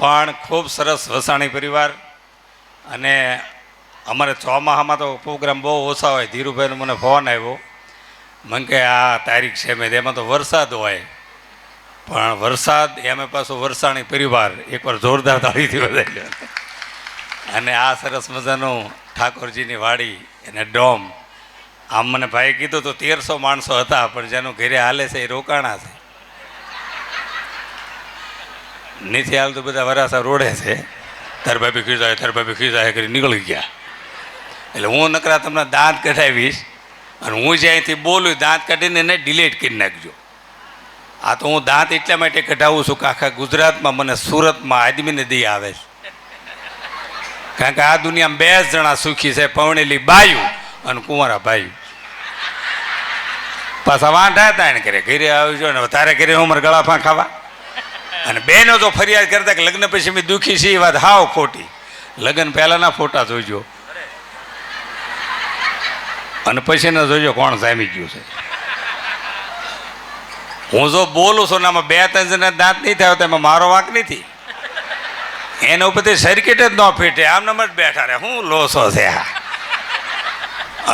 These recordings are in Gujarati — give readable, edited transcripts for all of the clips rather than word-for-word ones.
પણ ખૂબ સરસ વસાણી પરિવાર. અને અમારે ચોમાસામાં તો પ્રોગ્રામ બહુ ઓછા હોય. ધીરુભાઈનો મને ફોન આવ્યો, મને કે આ તારીખ છે મેં, એમાં તો વરસાદ હોય, પણ વરસાદ એમાં પાછું વરસાણી પરિવાર એકવાર જોરદાર તાળીથી વધાર્યો. અને આ સરસ મજાનું ઠાકોરજીની વાડી અને ડોમ. આમ મને ભાઈ કીધું તો 1300 માણસો હતા, પણ જેનું ઘરે હાલે છે એ રોકાણા છે. નીચે હાલ તો બધા વરાસા રોડે છે, તાર ભાભી ખીજાય તાર ભાભી ખીજાય કરી નીકળી ગયા. એટલે હું નકરા તમને દાંત કઢાવીશ, અને હું જે અહીંથી બોલું દાંત કાઢીને એને ડિલીટ કરી નાખજો. આ તો હું દાંત એટલા માટે કઢાવું છું કે આખા ગુજરાતમાં મને સુરતમાં આદમીને દી આવે છે. કારણ કે આ દુનિયામાં 2 જણા સુખી છે, પવણેલી બાયું અને કુંવારા ભાઈ. પાછા વાંઢા હતા એને કરે ઘરે આવજો ને તારે ઘરે ઉમર ગળાફા ખાવા. અને બહેનો જો ફરિયાદ કરતા કે લગ્ન પછી મેં દુઃખી છે, એ વાત હાવ ખોટી. લગ્ન પહેલાના ફોટા જોઈજો અને પછી ના જોઈજો કોણ જામી ગયું છે. હું જો બોલું છું ને આમાં 2-3 જણા દાંત નહીં થાય તો એમાં મારો વાંક નથી. એના ઉપરથી સર્કિટ જ ન ફીટે, આમનામ જ બેઠા રહે. હું લોસો છે આ.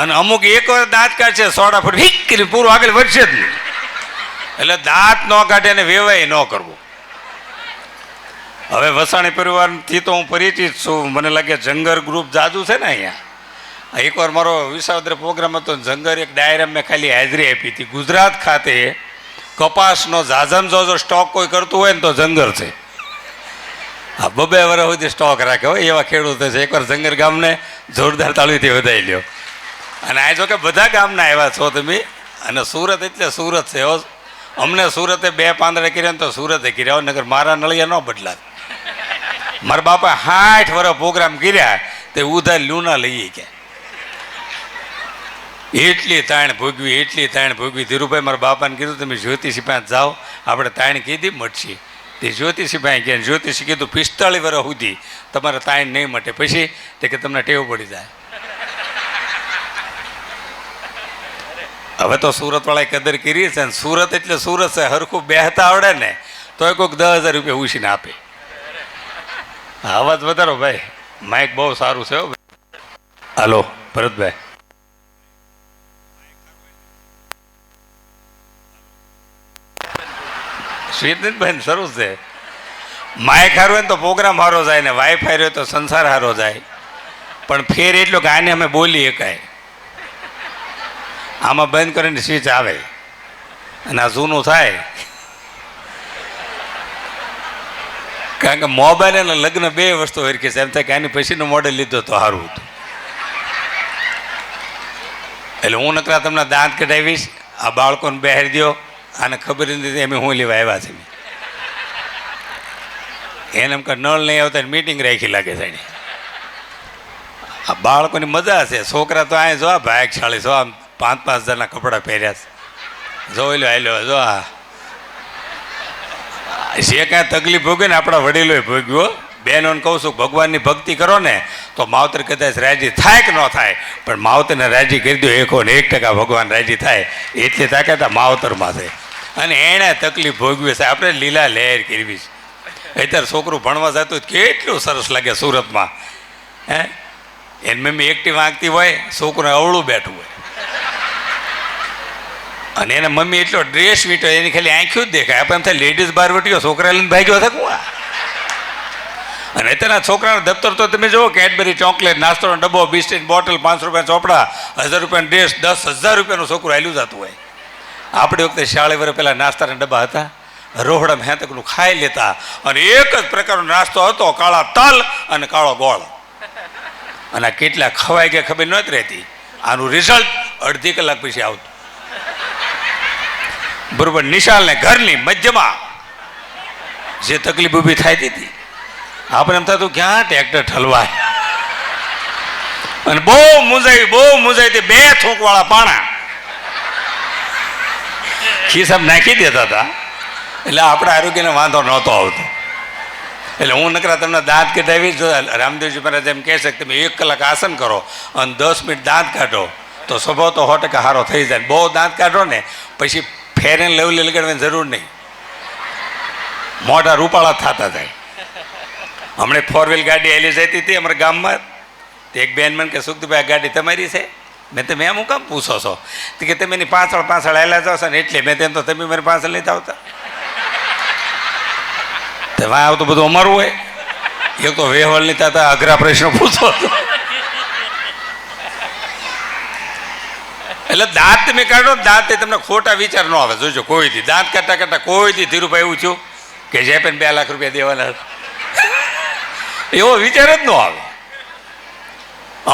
અને અમુક એક વાર દાંત કાઢશે સોડા ફૂટ હિક કરી પૂરું આગળ વધશે જ નહીં. એટલે દાંત ન કાઢે અને વેવાય ન કરવું. હવે વસાણી પરિવારથી તો હું પરિચિત છું. મને લાગે જંગર ગ્રુપ જાજુ છે ને અહીંયા. એકવાર મારો વિસાવદર પ્રોગ્રામ હતો, જંગર એક ડાયરામાં મેં ખાલી હાજરી આપી હતી. ગુજરાત ખાતે કપાસનો જાજમ જો સ્ટોક કોઈ કરતું હોય ને તો જંગર છે. હા, 2 વર્ષ સુધી સ્ટોક રાખે હોય એવા ખેડૂતો છે. એકવાર જંગર ગામને જોરદાર તાળીથી વધારી લ્યો. અને આ જો કે બધા ગામના આવ્યા છો તમે. અને સુરત એટલે સુરત છે. અમને સુરતે 2 પાંદડા કર્યા ને તો સુરતે કર્યા, નગર મારા નળિયા ન બદલાત. મારા બાપા 60 વર્ષ પ્રોગ્રામ કર્યા તે ઉધાર લૂના લઈએ કે એટલી તાણ ભોગવી. ધીરુભાઈ મારા બાપાને કીધું તમે જ્યોતિષી પાસે જાઓ, આપણે તાણ કીધી મટશે. તે જ્યોતિષી પાસે ગયા. જ્યોતિષી કીધું 45 વર્ષ સુધી તમારે તાણ નહીં મટે. પછી તે કે તમને ટેવ પડી જાય. હવે તો સુરતવાળાએ કદર કરી છે. સુરત એટલે સુરત છે. હરખું બેહતા આવડે ને તો કોઈક 10,000 રૂપિયા ઉછીને આપે. અવાજ વધારો ભાઈ, માઇક બહુ સારું છે. હાલો ભરતભાઈ. શ્રીધનભાઈ સરસ છે. માઇક હારો હોય ને તો પ્રોગ્રામ હારો જાય ને વાઈફાઈ રહ્યો તો સંસાર હારો જાય. પણ ફેર એટલો કે આને અમે બોલી એકાય. આમાં બંધ કરીને સ્વિચ આવે અને આ જૂનું થાય. કારણ કે મોબાઈલ અને લગ્ન 2 વસ્તુ હરખી છે. એમ થાય કે આની પછીનો મોડેલ લીધો તો સારું હતું. એટલે હું નકરા તમને દાંત કઢાવીશ. આ બાળકોને બહાર દો. આને ખબર નથી એમ હું લેવા આવ્યા છે. એને એમ કે નળ નહીં આવતા મીટિંગ રાખી લાગે છે. આ બાળકોની મજા છે. છોકરા તો આ જો ભાગશાળી છો, આમ 5-5 હજારના કપડાં પહેર્યા છે. જોઈ લો હાલો જો આ જે કાંઈ તકલીફ ભોગવે ને આપણા વડીલોએ ભોગ્યો. બહેનોને કહું છું ભગવાનની ભક્તિ કરો ને તો માવતર કદાચ રાજી થાય કે ન થાય, પણ માવતરને રાજી કરી દો 101% ભગવાન રાજી થાય. એટલી તાકાત આ માવતરમાં છે. અને એણે તકલીફ ભોગવી છે. આપણે લીલા લહેર કરવી છે. અત્યારે છોકરું ભણવા જતું કેટલું સરસ લાગે સુરતમાં. એની મમ્મી એકટી વાંકતી હોય, છોકરું અવળું બેઠું હોય, અને એના મમ્મી એટલો ડ્રેસ વીટો એની ખાલી આંખ્યું જ દેખાય. આપણે એમ થાય લેડીઝ બહાર વટીયો, છોકરા લઈને ભાગ્યો હતા કુવા. અને અત્યારના છોકરાના દફતર તો તમે જુઓ, કેડબરી ચોકલેટ, નાસ્તોનો ડબ્બો, બિસ્કિટ બોટલ, 500 રૂપિયા ચોપડા, 1000 રૂપિયાનો ડ્રેસ, 10,000 રૂપિયાનું છોકરું હાલ્યું જતું હોય. આપણી વખતે 40 વર્ષ પહેલાં નાસ્તાના ડબ્બા હતા. રોહડામાં હેતકનું ખાઈ લેતા. અને એક જ પ્રકારનો નાસ્તો હતો, કાળા તલ અને કાળો ગોળ. અને આ કેટલા ખવાઈ ગયા ખબર નહોતી રહેતી. આનું રિઝલ્ટ અડધી કલાક પછી આવતું. બરોબર નિશાળને ઘરની મધ્યમાં જે તકલીફ ઊભી થાય હતી, આપણે એમ થતું ક્યાં ટ્રેક્ટર ઠલવાય. અને બહુ મૂંઝાઈ તે 2 થોંકવાળા પાણા ખિસ્સામાં નાખી દેતા હતા. એટલે આપણા આરોગ્યને વાંધો નહોતો આવતો. એટલે હું નકરા તમને દાંત કઢાવી. જો રામદેવજી મહારાજ એમ કહે છે કે તમે 1 કલાક આસન કરો અને 10 મિનિટ દાંત કાઢો તો સ્વભાવ તો 100% સારો થઈ જાય. બહુ દાંત કાઢો ને પછી ફેર એન્ડ લવલી લગાડવાની જરૂર નહીં. મોઢા રૂપાળા થતા જાય. હમણાં 4 વ્હીલ ગાડી આવેલી જતી હતી અમારા ગામમાં. તે એક બેન મને કે સુખદીભાઈ આ ગાડી તમારી છે? મેં તમે એમ હું કામ પૂછો છો? તો કે તમે એની પાછળ આવેલા જાઓ છો ને એટલે. મેં તેમ તો તમે મારી પાછળ નથી આવતા. તેમાં આવતું બધું અમારું હોય. એક તો વેહવલ નહીં થતા અઘરા પ્રશ્નો પૂછો છો. એટલે દાંત તમે કાઢો, દાંત તમને ખોટા વિચાર ન આવે. જોજો કોઈ દી દાંત કાઢતા કાઢતા કોઈ દી ધીરુભાઈ એવું થયું કે જે પણ 2 લાખ રૂપિયા દેવાના એવો વિચાર જ ન આવે.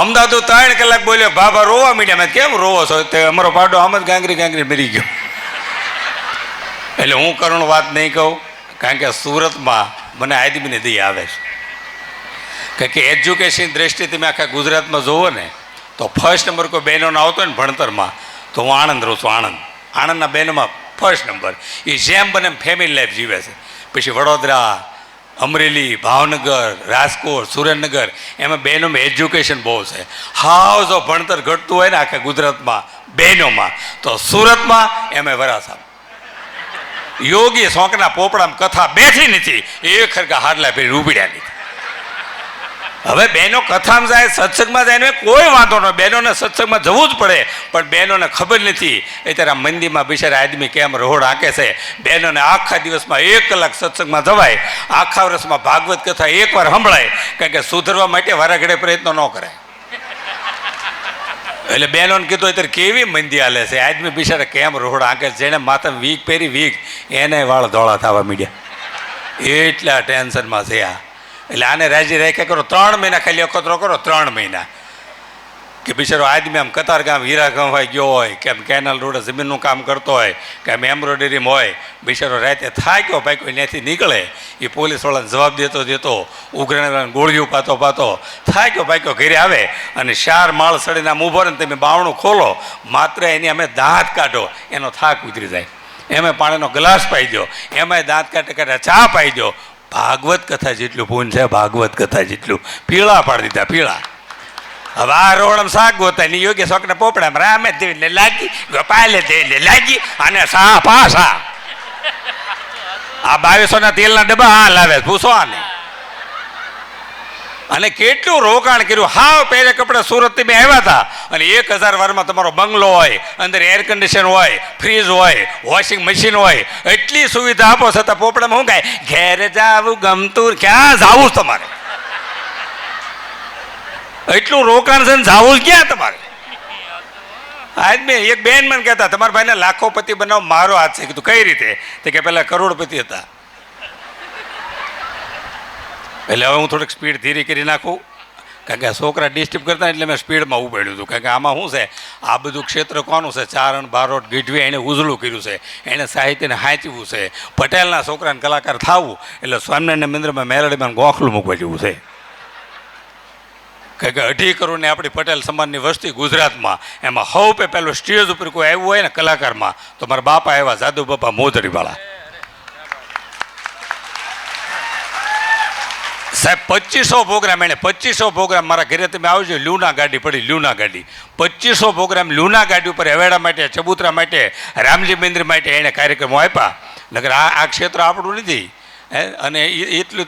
અમદાવાદ 3 કલાક બોલ્યો, બાબા રોવા મીડિયા. મેં કેમ રોવો છો? તે અમારો પાડો આમ જ ગાંગરી મરી ગયો. એટલે હું કરુણ વાત નહીં કહું, કારણ કે સુરતમાં મને આદમીને દઈ આવે છે. કે એજ્યુકેશન દ્રષ્ટિએ તમે આખા ગુજરાતમાં જોવો ને તો ફર્સ્ટ નંબર કોઈ બહેનોનો આવતો હોય ને ભણતરમાં તો હું આણંદ રહું છું. આણંદના બહેનોમાં ફર્સ્ટ નંબર. એ જેમ બને એમ ફેમિલી લાઈફ જીવે છે. પછી વડોદરા, અમરેલી, ભાવનગર, રાજકોટ, સુરેન્દ્રનગર એમાં બહેનોમાં એજ્યુકેશન બહુ છે. હાવ જો ભણતર ઘટતું હોય ને આખા ગુજરાતમાં બહેનોમાં તો સુરતમાં એમાં વરાસા યોગી શોકના પોપડામાં કથા બેઠી નથી, એ ખરખા હાડલા ફેરી ઉભીડ્યા નથી. હવે બહેનો કથામાં જાય, સત્સંગમાં જાય ને કોઈ વાંધો ન. બહેનોને સત્સંગમાં જવું જ પડે, પણ બહેનોને ખબર નથી અત્યારે મંદિરમાં બિચારા આદમી કેમ રોડ આંકે છે. બહેનોને આખા દિવસમાં 1 કલાક સત્સંગમાં જવાય, આખા વર્ષમાં ભાગવત કથા એકવાર સંભળાય, કારણ કે સુધરવા માટે વારાઘડે પ્રયત્નો ન કરાય. એટલે બહેનોને કીધું અત્યારે કેવી મંદી હાલે છે. આદમી બિચારા કેમ રોડ આંકે છે. જેને માથામાં વીગ પહેરી વીગ એને વાળ ધોળા થવા મીડ્યા. એટલા ટેન્શનમાં છે આ. એટલે આને રાજી રાખ્યા કરો. 3 મહિના ખાલી અખતરો કરો, 3 મહિના કે બિચારો આદમી આમ કતારગામ હીરા ગંવાઈ ગયો હોય, કે આમ કેનાલ રોડે જમીનનું કામ કરતો હોય, કે આમ એમ્બ્રોઇડરીમાં હોય, બિચારો રાતે થાક્યો ભાગ્યો ત્યાંથી નીકળે. એ પોલીસવાળાને જવાબ દેતો ઉઘરાણીવાળાને ગોળીઓ પાતો થાક્યો ભાગ્યો ઘરે આવે અને 4 માળ સડીને આમ ઊભો ને તમે બાવણું ખોલો, માત્ર એની અમે દાંત કાઢો એનો થાક ઉતરી જાય. એમાં પાણીનો ગ્લાસ પાઈ દો, એમાંય દાંત કાઢે ચા પાઈ દો. ભાગવત કથા જેટલું પૂન છે, ભાગવત કથા જેટલું પીળા પાડી દીધા, પીળા. હવે આ રોડમ શાક ગોતા ની યોગ્ય શોકને પોપડામાં રામે દેવીને લાગી, ગોપાલે દેવીને લાગી અને સા પાસા આ 2200 તેલના ડબ્બા હા લાવે, પૂછો આને. અને કેટલું રોકાણ કર્યું. હાવ પહેલે કપડા સુરતથી મેં આવ્યા હતા અને 1000 વારમાં તમારો બંગલો હોય, અંદર એર કન્ડિશન હોય, ફ્રીજ હોય, વોશિંગ મશીન હોય, એટલી સુવિધા આપો છતાં પોપડામાં શું કાંઈ ઘેર જાવું ગમતું, ક્યાં જાવું તમારે? એટલું રોકાણ છે ને જાવું ક્યાં તમારે? આજ મેં એક બેન મને કહેતા તમારા ભાઈને લાખોપતિ બનાવ, મારો હાથ છે. કીધું કઈ રીતે? તો કે પહેલાં કરોડપતિ હતા. એટલે હવે હું થોડીક સ્પીડ ધીરી કરી નાખું, કારણ કે છોકરા ડિસ્ટર્બ કરતા એટલે મેં સ્પીડમાં ઉપાડ્યું હતું. કારણ કે આમાં શું છે, આ બધું ક્ષેત્ર કોનું છે? ચારણ બારોટ ગઢવી એણે ઉજળું કર્યું છે, એણે સાહિત્યને સાચવ્યું છે. પટેલના છોકરાને કલાકાર થવું એટલે સ્વામિનારાયણ મંદિરમાં મેલડીમાં ગોખલું મૂકવા જેવું છે. કારણ કે 2.5 કરોડની આપણી પટેલ સમાજની વસ્તી ગુજરાતમાં, એમાં સૌ પહેલું સ્ટેજ ઉપર કોઈ આવ્યું હોય ને કલાકારમાં તો મારા બાપા આવ્યા, જાદુ બાપા મોજડીવાળા સાહેબ. 2500 પ્રોગ્રામ એણે 2500 પ્રોગ્રામ મારા ઘરે તમે આવજો. લ્યુના ગાડી પડી, લ્યુના ગાડી 2500 પ્રોગ્રામ લ્યુના ગાડી ઉપર હવેડા માટે, ચબૂતરા માટે, રામજી મંદિર માટે એણે કાર્યક્રમો આપ્યા. નગર આ ક્ષેત્ર આપણું નથી. અને એટલું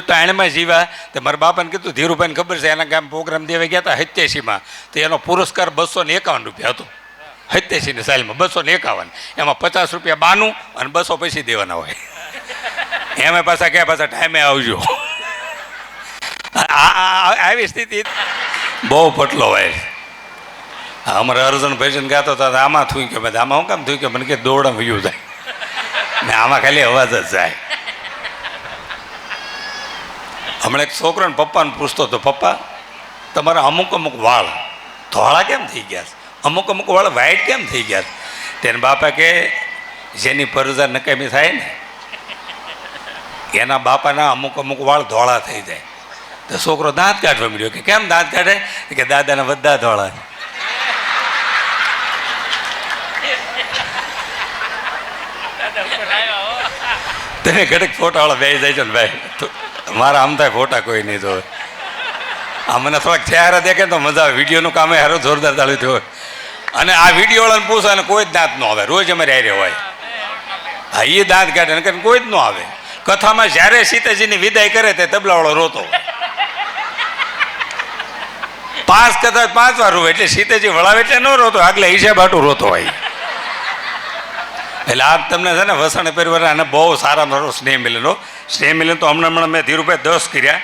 તો એણમાં જીવ્યા. તો મારા બાપાને કીધું, ધીરુભાઈને ખબર છે, એના ગામ પ્રોગ્રામ દેવા ગયા હતા 87માં, તો એનો પુરસ્કાર 251 રૂપિયા હતો. 87ની સાલમાં 251. એમાં 50 રૂપિયા બાનું અને 200 પછી દેવાના હોય. એમાં પાછા ક્યાં પાછા ટાઈમે આવજો. આવી સ્થિતિ બહુ પટલો હોય. અમારે અર્જુન ભજન ગાતો હતા, આમાં થયું કે બધા આમાં શું કામ થયું કે મને કે દોડમ વયું જાય ને આમાં ખાલી અવાજ જ જાય. હમણાં એક છોકરાને પપ્પાને પૂછતો હતો, પપ્પા તમારા અમુક વાળ ધોળા કેમ થઈ ગયા છે? અમુક વાળ વ્હાઈટ કેમ થઈ ગયા? તેને બાપા કે જેની પરજા નકામી થાય ને એના બાપાના અમુક વાળ ધોળા થઈ જાય. તો છોકરો દાંત કાઢવા મળ્યો. કે કેમ દાંત કાઢે? કે દાદાના બધા ધોળા. તમે ઘડીક ફોટાવાળા બે જાય છો ને ભાઈ, મારા આમ થાય ફોટા કોઈ નહીં જોવે. આ મને થોડાક ચહેરા દેખે તો મજા આવે. વિડીયોનું કામ એ સારું જોરદાર ચાલુ થયું. અને આ વિડીયોવાળાને પૂછો અને કોઈ જ દાંત ન આવે. રોજ અમારે હારે હોય. હા, એ દાંત કાઢે ને કોઈ જ ન આવે. કથામાં જ્યારે સીતાજીની વિદાય કરે તે તબલાવાળો રોતો હોય. 5 કથા 5 વાર રોવે એટલે સીતાજી વળાવે એટલે ન રોતો, આગલે હિસાબ હાટું રોતો હોય. એટલે આ તમને છે ને વસણ પરિવાર અને બહુ સારા મારો સ્નેહ મિલન. સ્નેહ મિલન તો હમણાં મેં ધીરુભાઈ 10 કર્યા,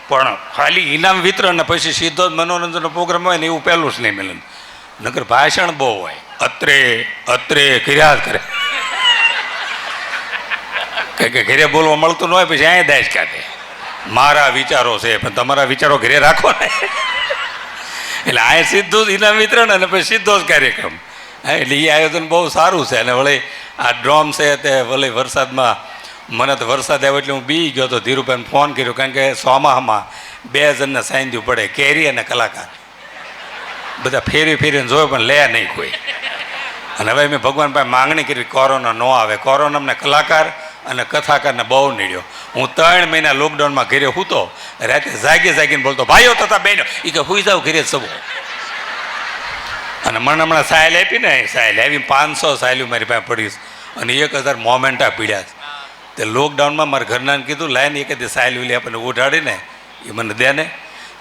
પણ ખાલી ઇનામ વિતરણ ને પછી સીધો જ મનોરંજનનો પ્રોગ્રામ હોય ને એવું પહેલું સ્નેહ મિલન. નકર ભાષણ બહુ હોય, અત્રે અત્રે કર્યા જ કરે. કે ઘરે બોલવા મળતું ન હોય પછી અહીંયા દાજ કાઢે. મારા વિચારો છે પણ તમારા વિચારો ઘરે રાખો ને. એટલે આ સીધું જ ઇનામ વિતરણ અને પછી સીધો જ કાર્યક્રમ. એટલે એ આયોજન બહુ સારું છે. અને વળી આ ડ્રોમ છે તે વળી વરસાદમાં મને તો વરસાદ આવ્યો એટલે હું બી ગયો તો ધીરુભાઈને ફોન કર્યો, કારણ કે સોમાહામાં 2 જણને સાંધ્યું પડે, કેરી અને કલાકાર. બધા ફેરી ફેરીને જોયો પણ લે નહીં કોઈ. અને હવે મેં ભગવાન પાસે માંગણી કરી કોરોના ન આવે. કોરોના અમને કલાકાર અને કથાકારને બહુ નીડ્યો. હું 3 મહિના લોકડાઉનમાં ઘરે હૂતો, રાતે જાગીને બોલતો ભાઈઓ તથા બહેનો, એ કે હુઈ જાવ ઘરે સબો. અને મને હમણાં સાયલ આપી ને, સાયલ આવી 500 સાયલું મારી પાસે પડી અને 1000 મોમેન્ટા પીડ્યા. તે લોકડાઉનમાં મારા ઘરનાને કીધું લાઈને એક દી સાયલ ઉલી આપણને ઉઠાડીને એ મને દે ને.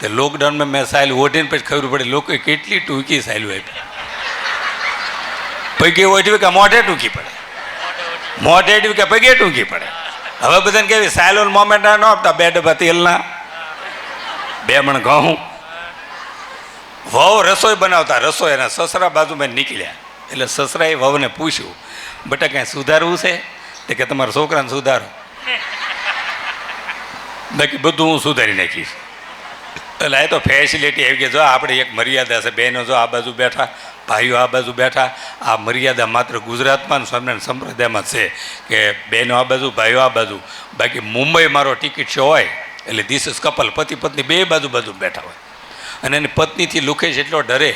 તે લોકડાઉનમાં મેં સાયલ ઓઢીને પછી ખબર પડી લોકોએ કેટલી ટૂંકી સાયલું આપી. પૈકી ઓઢવી કે મોઢે ટૂંકી પડે, મોઢે એડવી કે પગે ટૂંકી પડે. હવે બધાને કેવી સાયલોન મોમેન્ટા ન આપતા, 2 ડબ્બા તેલના, 2 મણ ઘઉં. વહુ રસોઈ બનાવતા, રસોઈ એના સસરા બાજુમાં નીકળ્યા. એટલે સસરાએ વહુને પૂછ્યું, બેટા કાંઈ સુધારવું છે? તે કે તમારા છોકરાને સુધારો, બાકી બધું હું સુધારી નાખીશ. એટલે એ તો ફેસિલિટી આવી ગઈ. જો આપણે એક મર્યાદા છે. બહેનો જો આ બાજુ બેઠા, ભાઈઓ આ બાજુ બેઠા. આ મર્યાદા માત્ર ગુજરાતમાં સ્વામિનારાયણ સંપ્રદાયમાં છે કે બહેનો આ બાજુ, ભાઈઓ આ બાજુ. બાકી મુંબઈ મારો ટિકિટ શો હોય એટલે ધીસ ઇઝ કપલ, પતિ પત્ની 2 બાજુ બેઠા હોય. અને એની પત્નીથી લુકેશ એટલો ડરે.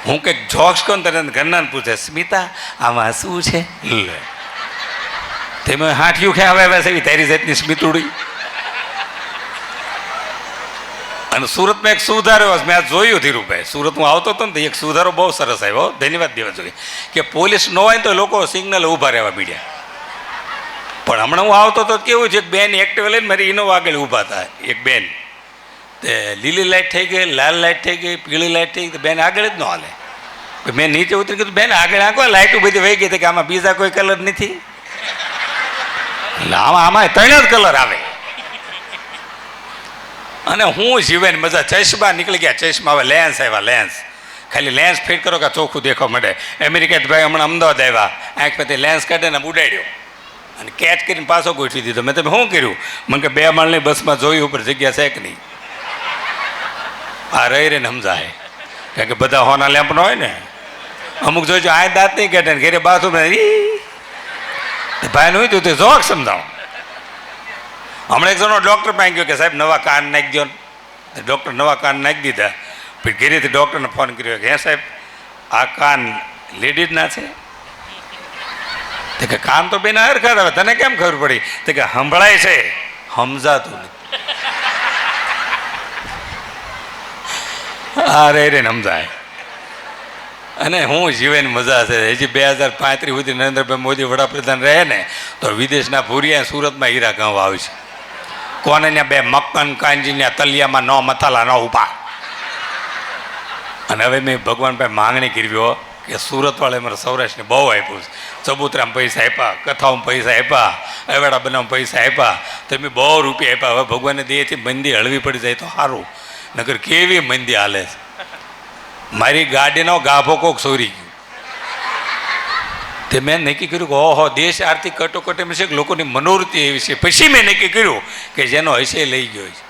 હું કંઈક જોક્સ કહું તને ઘરનાને પૂછે, સ્મિતા આમાં શું છે? લે તેમાં હાંઠિયું ખે હવે એવી તારી જાતની સ્મિતુડી. અને સુરતમાં એક સુધારો મેં આ જોયું ધીરુભાઈ, સુરત હું આવતો હતો ને તો એક સુધારો બહુ સરસ આવ્યો, ધન્યવાદ દેવા જોઈએ. કે પોલીસ ન હોય તો લોકો સિગ્નલ ઊભા રહેવા મીડ્યા. પણ હમણાં હું આવતો હતો કેવું છે, એક બેન એક્ટિવા લઈને મારી ઇનોવા આગળ ઊભા હતા. એક બેન તે લીલી લાઇટ થઈ ગઈ, લાલ લાઇટ થઈ ગઈ, પીળી લાઇટ થઈ ગઈ, તો બેન આગળ જ ન હાલે. મેં નીચે ઉતરી કીધું, બેન આગળ આંકો, લાઇટો બધી વહી ગઈ. કે આમાં બીજા કોઈ કલર નથી? એટલે આમાં 3 જ કલર આવે. અને હું જીવાની મજા. ચશ્મા નીકળી ગયા, ચશ્મા હવે લેન્સ આવ્યા, લેન્સ. ખાલી લેન્સ ફિટ કરો કે ચોખ્ખું દેખવા મળે. અમેરિકા ભાઈ હમણાં અમદાવાદ આવ્યા, આંખ પરથી લેન્સ કાઢીને ઉડાડ્યો અને કેચ કરીને પાછો ગોઠવી દીધો. મેં તમે શું કર્યું? મને કે 2 માળની બસમાં જોયું ઉપર જગ્યા છે કે નહીં. આ રહી રહીને સમજાય, કારણ કે બધા હોના લેમ્પ ન હોય ને. અમુક જોઈજો આ દાંત નહીં કાઢે ને ઘરે બાથરૂમ ભાઈ નું હતું તે જોક સમજાવો. હમણાં એક જણો ડૉક્ટર પાસે ગયો કે સાહેબ નવા કાન નાખી દો. ડૉક્ટર નવા કાન નાખી દીધા. પછી ઘરેથી ડૉક્ટરને ફોન કર્યો કે હે સાહેબ આ કાન લેડીઝના છે? તો કે કાન તો બેના હરખા આવે, તને કેમ ખબર પડી? તો કે સંભળાય છે, સમજાતું નથી. આ રે સમજાય. અને હું જીવવાની મજા છે. હજી 2035 સુધી નરેન્દ્રભાઈ મોદી વડાપ્રધાન રહે ને તો વિદેશના ભૂરિયા સુરતમાં હીરા ગાંવ આવશે. કોને ત્યાં 2 મક્કન કાંજીના તલિયામાં ન મથાલા ન ઉભા. અને હવે મેં ભગવાન પાસે માંગણી કરવી કે સુરતવાળા મારા સૌરાષ્ટ્રને બહુ આપ્યું છે. ચબૂતરામાં પૈસા આપ્યા, કથાઓમાં પૈસા આપ્યા, અવેડા બનાવવામાં પૈસા આપ્યા, તો મેં બહુ રૂપિયા આપ્યા. હવે ભગવાનને દેહથી મંદી હળવી પડી જાય તો સારું, નકર કેવી મંદી હાલે છે. મારી ગાડીનો ગાભો કોક ચોરી ગયો. તે મેં નક્કી કર્યું કે ઓહો દેશ આર્થિક કટોકટીમાં છે, લોકોની મનોવૃત્તિ એવી છે. પછી મેં નક્કી કર્યું કે જેનો હશે લઈ ગયો છે.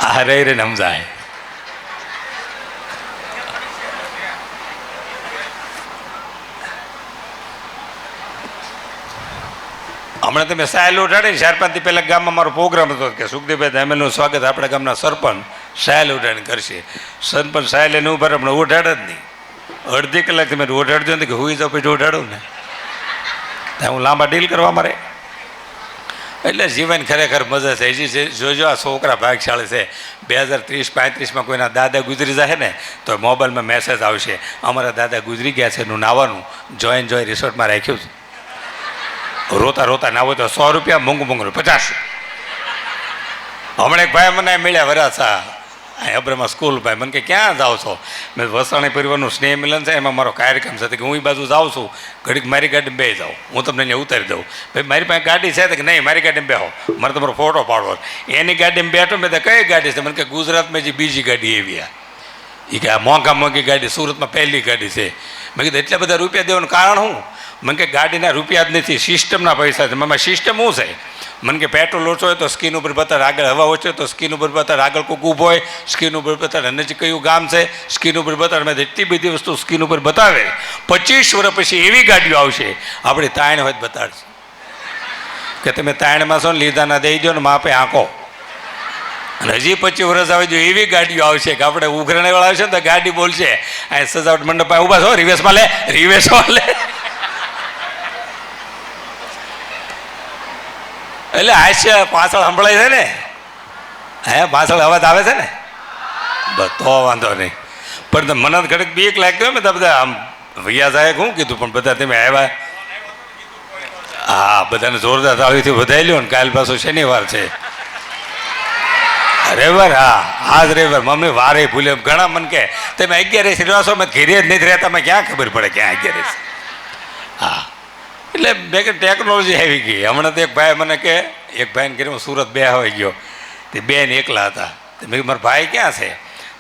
આ રહી રહીને સમજાય. હમણાં તમે સાયલ ઉઠાડી 4-5 દી પહેલાં ગામમાં મારો પ્રોગ્રામ હતો કે સુખદેવભાઈ ધામેલનું સ્વાગત આપણા ગામના સરપંચ સાયલ ઉઠાડીને કરશે. સરપંચ સાયલ એને ઉભા હમણાં ઉઠાડે જ નહીં. અડધી કલાક તમે ઉઠાડજો ને કે હુઈ જાઓ પછી ઉઠાડું ને ત્યાં હું લાંબા ડીલ કરવા મારે. એટલે જીવન ખરેખર મજા છે. હજી જોજો આ છોકરા ભાગશાળી છે. 2030-35માં કોઈના દાદા ગુજરી જાય ને તો મોબાઈલમાં મેસેજ આવશે અમારા દાદા ગુજરી ગયા છે એનું નાવાનું જોઈન રિસોર્ટમાં રાખ્યું છે. રોતા રોતા ના હોય તો 100 રૂપિયા, મોંઘું મોંઘું 50. હમણાં એક ભાઈ મને મળ્યા વરાછા અબ્રહ્મા સ્કૂલ ભાઈ, મને કે ક્યાં જાઓ છો? મેં વસાણી પરિવારનું સ્નેહ મિલન છે, એમાં મારો કાર્યક્રમ છે કે હું એ બાજુ જાઉં છું, ઘડીક મારી ગાડીમાં બે જાઉં, હું તમને અહીંયા ઉતારી દઉં. ભાઈ મારી પાસે ગાડી છે કે નહીં? મારી ગાડીમાં બેહો, મારે તમારો ફોટો પાડવો. એની ગાડીમાં બેઠો. મેં તો કઈ ગાડી છે? મને કે ગુજરાતમાં જે બીજી ગાડી એવી એ કે આ મોંઘી ગાડી સુરતમાં પહેલી ગાડી છે. મેં કીધું એટલા બધા રૂપિયા દેવાનું કારણ શું? મને કે ગાડીના રૂપિયા જ નથી, સિસ્ટમના પૈસા છે. મેં સિસ્ટમ શું છે? મને કે પેટ્રોલ ઓછો હોય તો સ્કીન ઉપર બતાડે, આગળ હવા ઓછો હોય તો સ્કીન ઉપર બતાડે, આગળ કોઈક ઊભો હોય સ્કીન ઉપર બતાડે, નજીક કયું ગામ છે સ્કીન ઉપર બતાડે. મેં એટલી બધી વસ્તુ સ્કીન ઉપર બતાવે. 25 વર્ષ પછી એવી ગાડીઓ આવશે, આપણે તાણ હોય તો બતાડશે કે તમે તાણમાં છો ને, લીધા ના દઈ દો ને, માપે આંકો. અને હજી 25 વર્ષ આવે જો એવી ગાડીઓ આવશે કે આપણે ઉઘરાણીવાળા આવશે ને તો ગાડી બોલશે, આ સજાવટ મંડપ ઊભા છો, રિવેશમાં લે, રિવેશમાં લે. એટલે હાસ્ય પાછળ સંભળાય છે ને, પાછળ અવાજ આવે છે ને, બસ તો વાંધો નહીં. પણ મને ઘડીક બીક લાગતી હોય ને, બધા આમ ભૈયા સાહેબ શું કીધું, પણ બધા તમે આવ્યા. હા, બધાને જોરદાર તાળીથી વધાઈ લ્યો ને. કાલ પાછો શનિવાર છે, રવિવાર. હા, આજ રવિવાર. મમ્મી વારે ભૂલે. ઘણા મને કે તમે 11 રહ્યો છો, મેં ઘેરે જ નથી રહેતા, મેં ક્યાં ખબર પડે ક્યાં 11. હા, એટલે મેં કે ટેકનોલોજી આવી ગઈ. હમણાં તો એક ભાઈ મને કે, એક ભાઈને ઘરે હું સુરત બે આવી ગયો, તે બેન એકલા હતા. મેં મારા ભાઈ ક્યાં છે?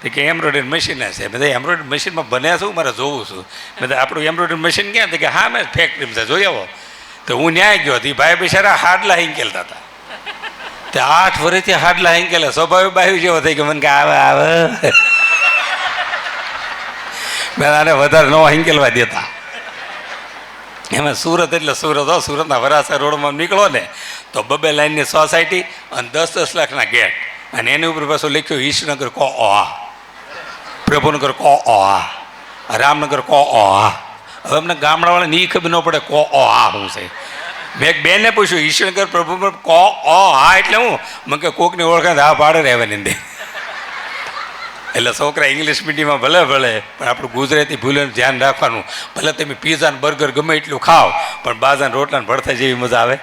તો કે એમ્બ્રોઇડરી મશીન છે. મેં એમ્બ્રોઇડરી મશીનમાં બન્યા છું, મારે જોવું છું. મેં આપણું એમ્બ્રોઇડરી મશીન ક્યાં? કે હા, મેં ફેક્ટરીમાં છે, જોઈ આવો. તો હું ન્યાય ગયો. એ ભાઈ બિચારા હાડલા હિંકેલતા હતા. તે 8 વર્ષથી હાડલા હિંકેલા. સ્વભાવ બાહ્યું જેવો થઈ ગયો. મને કે આવે આવે મેં આને વધારે ન હિંકેલવા દેતા. એમાં સુરત એટલે સુરત હો. સુરતના વરાછા રોડમાં નીકળો ને તો 2 લાઈનની સોસાયટી અને 10-10 લાખના ગેટ, અને એની ઉપર પાછું લખ્યું ઈશનગર કો આ, પ્રભુનગર કો આ, રામનગર કો આ. હવે અમને ગામડાવાળાને એ ખબર ન પડે કો આ શું છે. મેં એક બેનને પૂછ્યું ઈશ્વરનગર પ્રભુ કો હા એટલે હું? મને કે કોકની ઓળખાણ હા પાડે રહેવાની અંદર. એટલે છોકરા ઇંગ્લિશ મીડિયમમાં ભલે ભલે, પણ આપણું ગુજરાતી ભૂલેનું ધ્યાન રાખવાનું. ભલે તમે પીઝા ને બર્ગર ગમે એટલું ખાઓ, પણ બાજાને રોટલાને ભરતા જેવી મજા આવે.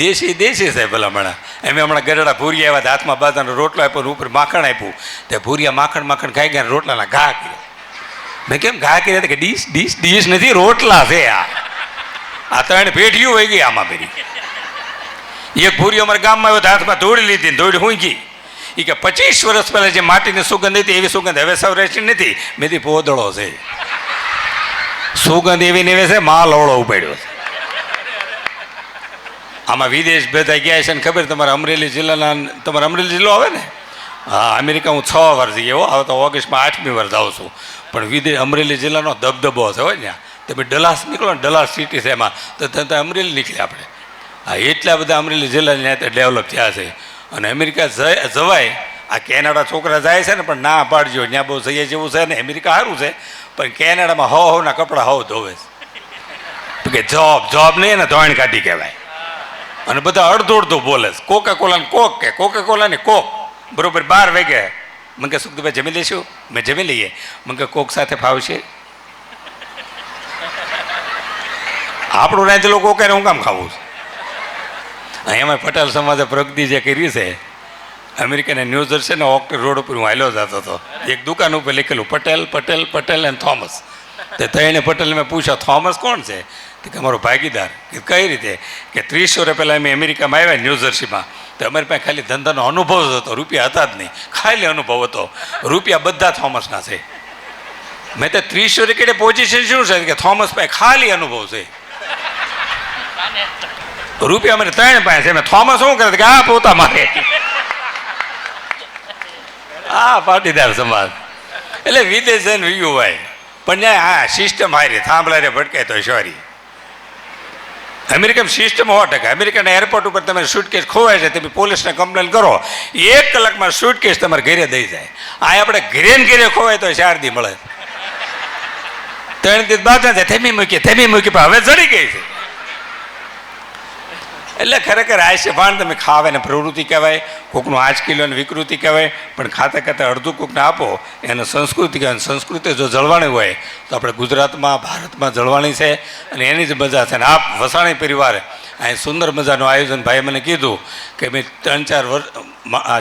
દેશી દેશી છે ભલામણા. એમ હમણાં ગરડા ભૂરિયા આવ્યા, હાથમાં બાજાનો રોટલો આપ્યો, ઉપર માખણ આપ્યું. તે ભૂરિયા માખણ ખાઈ ગયા, રોટલાના ઘા કર્યા. મેં કેમ ઘા કર્યા? કે ડીશ ડીશ ડીશ નથી, રોટલા છે આ 3 પેઢીઓ વહી ગઈ આમાં પેલી. એક ભૂરી અમારા ગામમાં આવ્યો તો હાથમાં ધોળી લીધી ને ધોળી હુંકી. એ કે 25 વર્ષ પહેલાં જે માટીની સુગંધ હતી એવી સુગંધ હવે સૌ રહેતી નથી. મેથી પોદળો છે, સુગંધ એવી ને છે, માલ ઓળો ઉપાડ્યો છે. આમાં વિદેશ બધા ગયા છે ને ખબર? તમારા અમરેલી જિલ્લાના, તમારા અમરેલી જિલ્લો આવે ને? હા, અમેરિકા હું 6 વાર જઈ આવ્યો. હવે તો ઓગસ્ટમાં 8મી વાર જાઉં છું. પણ વિદેશ અમરેલી જિલ્લાનો દબદબો છે હોય ત્યાં. તમે ડલાસ નીકળો ને, ડલાસ સિટી છે એમાં, તો ત્યાં અમરેલી નીકળે આપણે. હા, એટલા બધા અમરેલી જિલ્લાની ત્યાં ડેવલપ થયા છે. અને અમેરિકા જવાય. આ કેનેડા છોકરા જાય છે ને, પણ ના પાડજો, ત્યાં બહુ જઈએ જેવું છે ને. અમેરિકા સારું છે, પણ કેનેડામાં હોના કપડાં ધોવે છે. કે જોબ નહીં ને ધોણ કાઢી કહેવાય. અને બધા અડધું બોલે છે. કોકાકોલાને કોક કે કોકાકોલાને કોક. બરોબર 12 વાગે મને કે સુખદભાઈ જમી લઈશું? મેં જમી લઈએ. મને કે કોક સાથે ફાવશે? આપણું રાંધેલું કોકાને હું કામ ખાવું છું? એમાં પટેલ સમાજે પ્રગતિ જે કરી છે અમેરિકાના ન્યૂઝર્સી ને ઓક્ટર રોડ ઉપર હું હાલ્યો જતો હતો. એક દુકાન ઉપર લખેલું પટેલ પટેલ પટેલ એન્ડ થોમસ. તે ત્રણે પટેલ મેં પૂછ્યા થોમસ કોણ છે? કે અમારો ભાગીદાર. કે કઈ રીતે? કે 30 વર્ષ પહેલાં અમે અમેરિકામાં આવ્યા ન્યૂઝર્સીમાં, તો અમારી પાસે ખાલી ધંધાનો અનુભવ જ હતો, રૂપિયા હતા જ નહીં. ખાલી અનુભવ હતો, રૂપિયા બધા થોમસના છે. મેં તો 30 વર્ષ કેડે પોઝિશન શું છે? કે થોમસ પાસે ખાલી અનુભવ છે, રૂપિયા અમારે 3 પાસે છે. થોમસ શું કરે? કે આ પોતા મારે આ પાટીદાર સમાજ. એટલે વિદેશ જઈને વિયું હોય, પણ ત્યાં હા સિસ્ટમ હારી, થાંભલા રે ભટકાય તો સોરી. અમેરિકામાં સિસ્ટમ 100%. અમેરિકાના એરપોર્ટ ઉપર તમે સુટકેસ ખોવાય છે, તમે પોલીસને કમ્પ્લેન કરો, 1 કલાકમાં સુટકેસ તમારે ઘરે દઈ જાય. આ આપણે ઘરે ને ઘરે ખોવાય તો 4 દી મળે, 3 દિવસ બાદ થેમી મૂકી પણ હવે જડી ગઈ છે. એટલે ખરેખર આયુષ્ય ભાન તમે ખાવે ને પ્રવૃત્તિ કહેવાય, કોકનું આંચકી લો ને વિકૃતિ કહેવાય, પણ ખાતા ખાતા અડધું કોકને આપો એને સંસ્કૃતિ કહેવાય. સંસ્કૃતિ જો જળવાણી હોય તો આપણે ગુજરાતમાં ભારતમાં જળવાણી છે અને એની જ મજા છે. ને આપ વસાણી પરિવારે અહીં સુંદર મજાનું આયોજન ભાઈ મને કીધું કે મેં 3-4 વર્ષ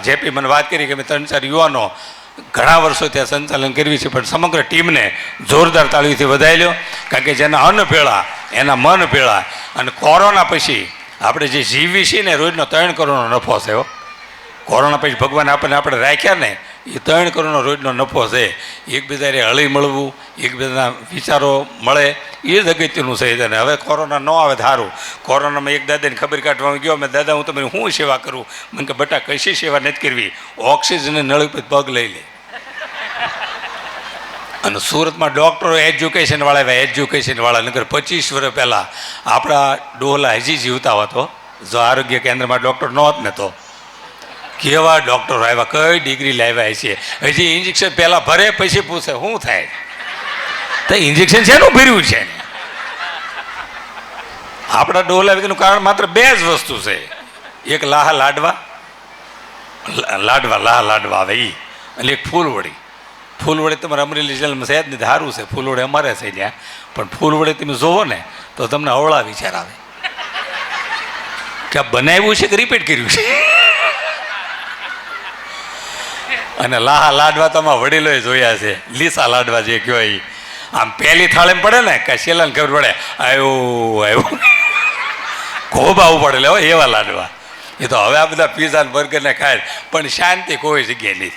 જેપી મને વાત કરી કે મેં 3-4 યુવાનો ઘણા વર્ષો ત્યાં સંચાલન કરવી છે, પણ સમગ્ર ટીમને જોરદાર તાળીથી વધાવી લ્યો. કારણ કે જેના અન્ન ભેળા એના મન ભેળા. અને કોરોના પછી આપણે જે જીવી છીએ ને રોજનો 3 કરોડનો નફો છે. કોરોના પછી ભગવાન આપણે રાખ્યા ને એ 3 કરોડનો રોજનો નફો છે. એકબીજાને હળી મળવું, એકબીજાના વિચારો મળે એ જ અગત્યનું છે. અને હવે કોરોના ન આવે સારું. કોરોનામાં એક દાદાને ખબર કાઢવામાં ગયો, મેં દાદા હું તમારી શું સેવા કરું? મને કે બેટા કશી સેવા નથી કરવી, ઓક્સિજન નળી પર પગ લઈ લે. અને સુરતમાં ડૉક્ટરો એજ્યુકેશનવાળા નગર 25 વર્ષ પહેલાં આપણા ડોહલા હજી જીવતા હતો. જો આરોગ્ય કેન્દ્રમાં ડૉક્ટર ન હોત ને તો કેવા ડૉક્ટરો આવ્યા, કઈ ડિગ્રી લાવ્યા છે. હજી ઇન્જેક્શન પહેલાં ભરે પછી પૂછે શું થાય, તો ઇન્જેક્શન શેનું ભર્યું છે? આપણા ડોહલા વ્યક્તિનું કારણ માત્ર 2 જ વસ્તુ છે. એક લાહ લાડવા આવે એ, અને એક ફૂલવડી. ફૂલવડી તમારે અમરેલી જિલ્લામાં સહેજ નથી, સારું છે ફૂલવડી અમારે છે ત્યાં, પણ ફૂલવડી તમે જોવો ને તો તમને અવળા વિચાર આવે કે આ બનાવ્યું છે કે રિપીટ કર્યું છે. અને લાહા લાડવા તો અમારા વડીલોએ જોયા છે. લીસા લાડવા જે કહેવાય આમ પહેલી થાળીમાં પડે ને કે શેલાને ખબર પડે આવ્યું ખોબા પડે લે એવા લાડવા. એ તો હવે આ બધા પીઝા બર્ગરને ખાય, પણ શાંતિ કોઈ જગ્યાએ નહીં.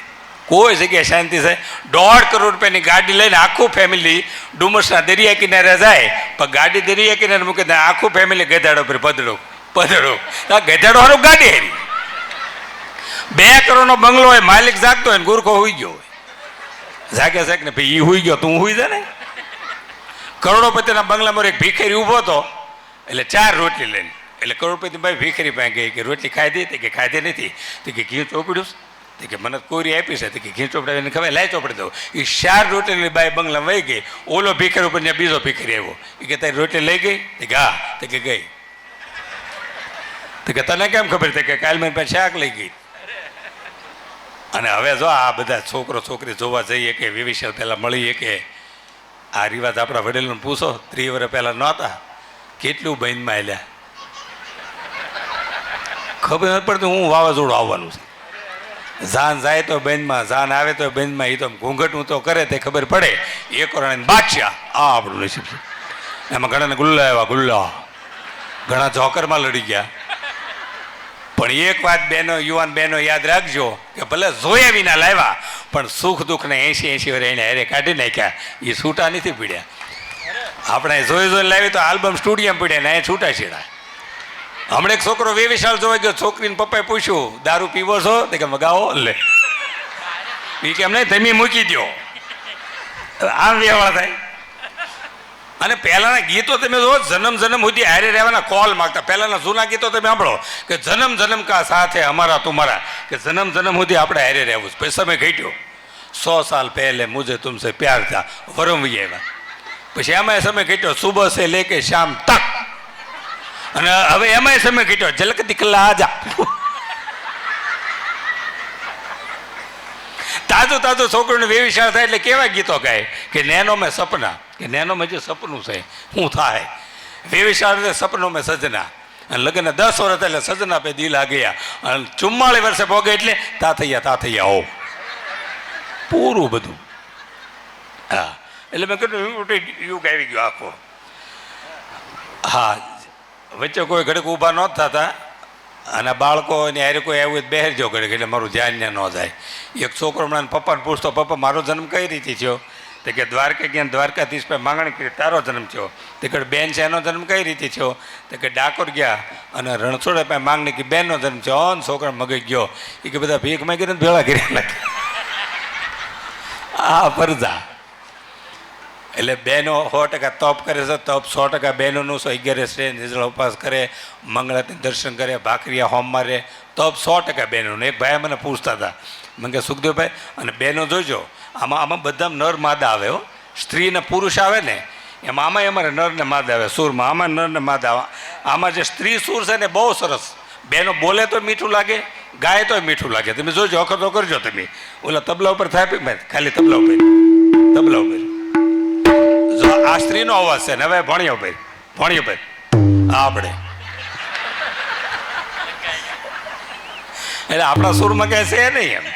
કોઈ જગ્યાએ શાંતિ છે. 1.5 કરોડ રૂપિયાની ગાડી લઈને આખું ફેમિલી ડુમસના દરિયા કિનારે જાય, પણ ગાડી દરિયા કિનારે મૂકે આખું ફેમિલી ગધેડો પર પધડો ગધેડો હારું ગાડી હારી. 2 કરોડનો બંગલો હોય, માલિક જાગતો હોય ને ગુરખો હુઈ ગયો હોય. જાગે છે ને ભાઈ એ હુઈ ગયો તું હુઈ જા ને. કરોડોપતિના બંગલામાં એક ભિખારી ઊભો હતો, એટલે 4 રોટલી લઈને, એટલે કરોડપતિ ભાઈ ભિખારી પાસે ગઈ કે રોટલી ખાધી? કે ખાધી નથી. તો કે ઘી ચોપડ્યું કે મને કોરી આપી છે. કે ઘી ચોપડાવીને ખબર લાય ચોપડી દઉં. એ 4 રોટલીની બાઈ બંગલામાં વહી ગઈ. ઓલો ભિખારી ઉપર ત્યાં બીજો ભિખારી આવ્યો. એ કે તારી રોટલી લઈ ગઈ? કે હા. તો કે ગઈ. તો કે તને કેમ ખબર? કે કાલ મને પાસે શાક લઈ ગઈ. અને હવે જો આ બધા છોકરો છોકરી જોવા જઈએ કે વિવિશાલ પહેલાં મળીએ કે આ રિવાજ આપણા વડીલોને પૂછો 30 વર્ષ પહેલાં નહોતા. કેટલું બંધમાં આલ્યા ખબર નથી પડતી. હું વાવાઝોડું આવવાનું છે. જાન જાય તો બંધમાં, જાન આવે તો બંધમાં. એ તો ઘૂંઘટું તો કરે તે ખબર પડે. એક વાર બાદશાહ આ આપણું નસીબ છે. એમાં ઘણાને ગુલ્લા આવ્યા, ગુલ્લા ઘણા જોકરમાં લડી ગયા. પણ એક વાત બહેનો, યુવાન બહેનો યાદ રાખજો કે ભલે જોયા વિના લાવ્યા, પણ સુખ દુઃખને 80 વર્ષ એને હારે કાઢી નાખ્યા. એ છૂટા નથી પીડ્યા. આપણે જોઈ લાવી તો આલ્બમ સ્ટુડિયોમાં પીડ્યા ને એ છૂટા છેડા. હમણાં એક છોકરો વિશાળ જોવા ગયો, છોકરીને પપ્પાએ પૂછ્યું દારૂ પીવો છો? તો કે મગાવો લે. એ કેમ નહીં તમે મૂકી દો. આમ વ્યવહાર થાય. અને પહેલાંના ગીતો તમે જો જન્મ સુધી હારે રહેવાના કોલ માગતા. પહેલાંના જૂના ગીતો તમે સાંભળો કે જન્મ કા સાથે અમારા તુમારા, કે જન્મ સુધી આપણે હારે રહેવું. પછી સમય ઘટ્યો. 100 સાલ પહેલે મુझे तुमसे प्यार था, વરમ વી આવ્યા. પછી એમાંય સમય ઘટ્યો, સુબહ સે લેકે શામ તક. અને હવે એમાંય સમય ઘટ્યો, ઝલક દિખલા આજા. તાજું છોકરીને વેવિશાળ થાય એટલે કેવા ગીતો ગાય કે નેનો મેં સપના, કે નેનોમાં જે સપનું છે શું થાય. વેવિશાળ સપનો મેં સજના. અને લગ્ન 10 વર્ષ એટલે સજના પે દિલ આ ગયા. અને 44 વર્ષે ભોગે એટલે તા થયા હો પૂરું બધું. હા, એટલે મેં કીધું યુગ આવી ગયો આખો. હા, વચ્ચે કોઈ ઘડીક ઊભા ન થતા. અને બાળકોને હારે કોઈ આવ્યું તો બહેર જો ઘડીક, એટલે મારું ધ્યાન ન જાય. એક છોકરો હમણાં પપ્પાને પૂછતો, પપ્પા મારો જન્મ કઈ રીતે થયો? તો કે દ્વારકા ગયા, દ્વારકાધીશ પાસે માંગણી કરી તારો જન્મ થયો. તો કે બેન છે એનો જન્મ કઈ રીતે થયો? તો કે ડાકોર ગયા અને રણછોડે પાસે માંગણી કરી બેનનો જન્મ થયો. અને છોકરા મગજ ગયો. એ કે બધા ભીખ માંગીને ભેળા કર્યા. આ પરજા. એટલે બહેનો 100% તપ કરે છે. તપ 100% બહેનોનું 11 શ્રેય નિર્જળ ઉપવાસ કરે, મંગળાથી દર્શન કરે, ભાખરિયા હોમ મારે. તપ 100% બહેનોનું. એક ભાઈ મને પૂછતા હતા, મને કે સુખદેવભાઈ અને બહેનો જોજો આમાં બધા નર માદા આવે હો. સ્ત્રી ને પુરુષ આવે ને એમાં આમાં અમારે નર ને માદા આવે સૂરમાં, આમાં નર ને માદા આવે. આમાં જે સ્ત્રી સૂર છે ને બહુ સરસ, બેનો બોલે તો મીઠું લાગે, ગાય તો મીઠું લાગે. તમે જોજો, અખતો કરજો તમે. ઓલા તબલા ઉપર થાય મેં ખાલી તબલા ઉપર, તબલા ઉપર જો આ સ્ત્રીનો અવાજ છે ને. હવે ભણ્યો ભાઈ આપણે એટલે આપણા સૂરમાં કઈ છે નહીં એમ.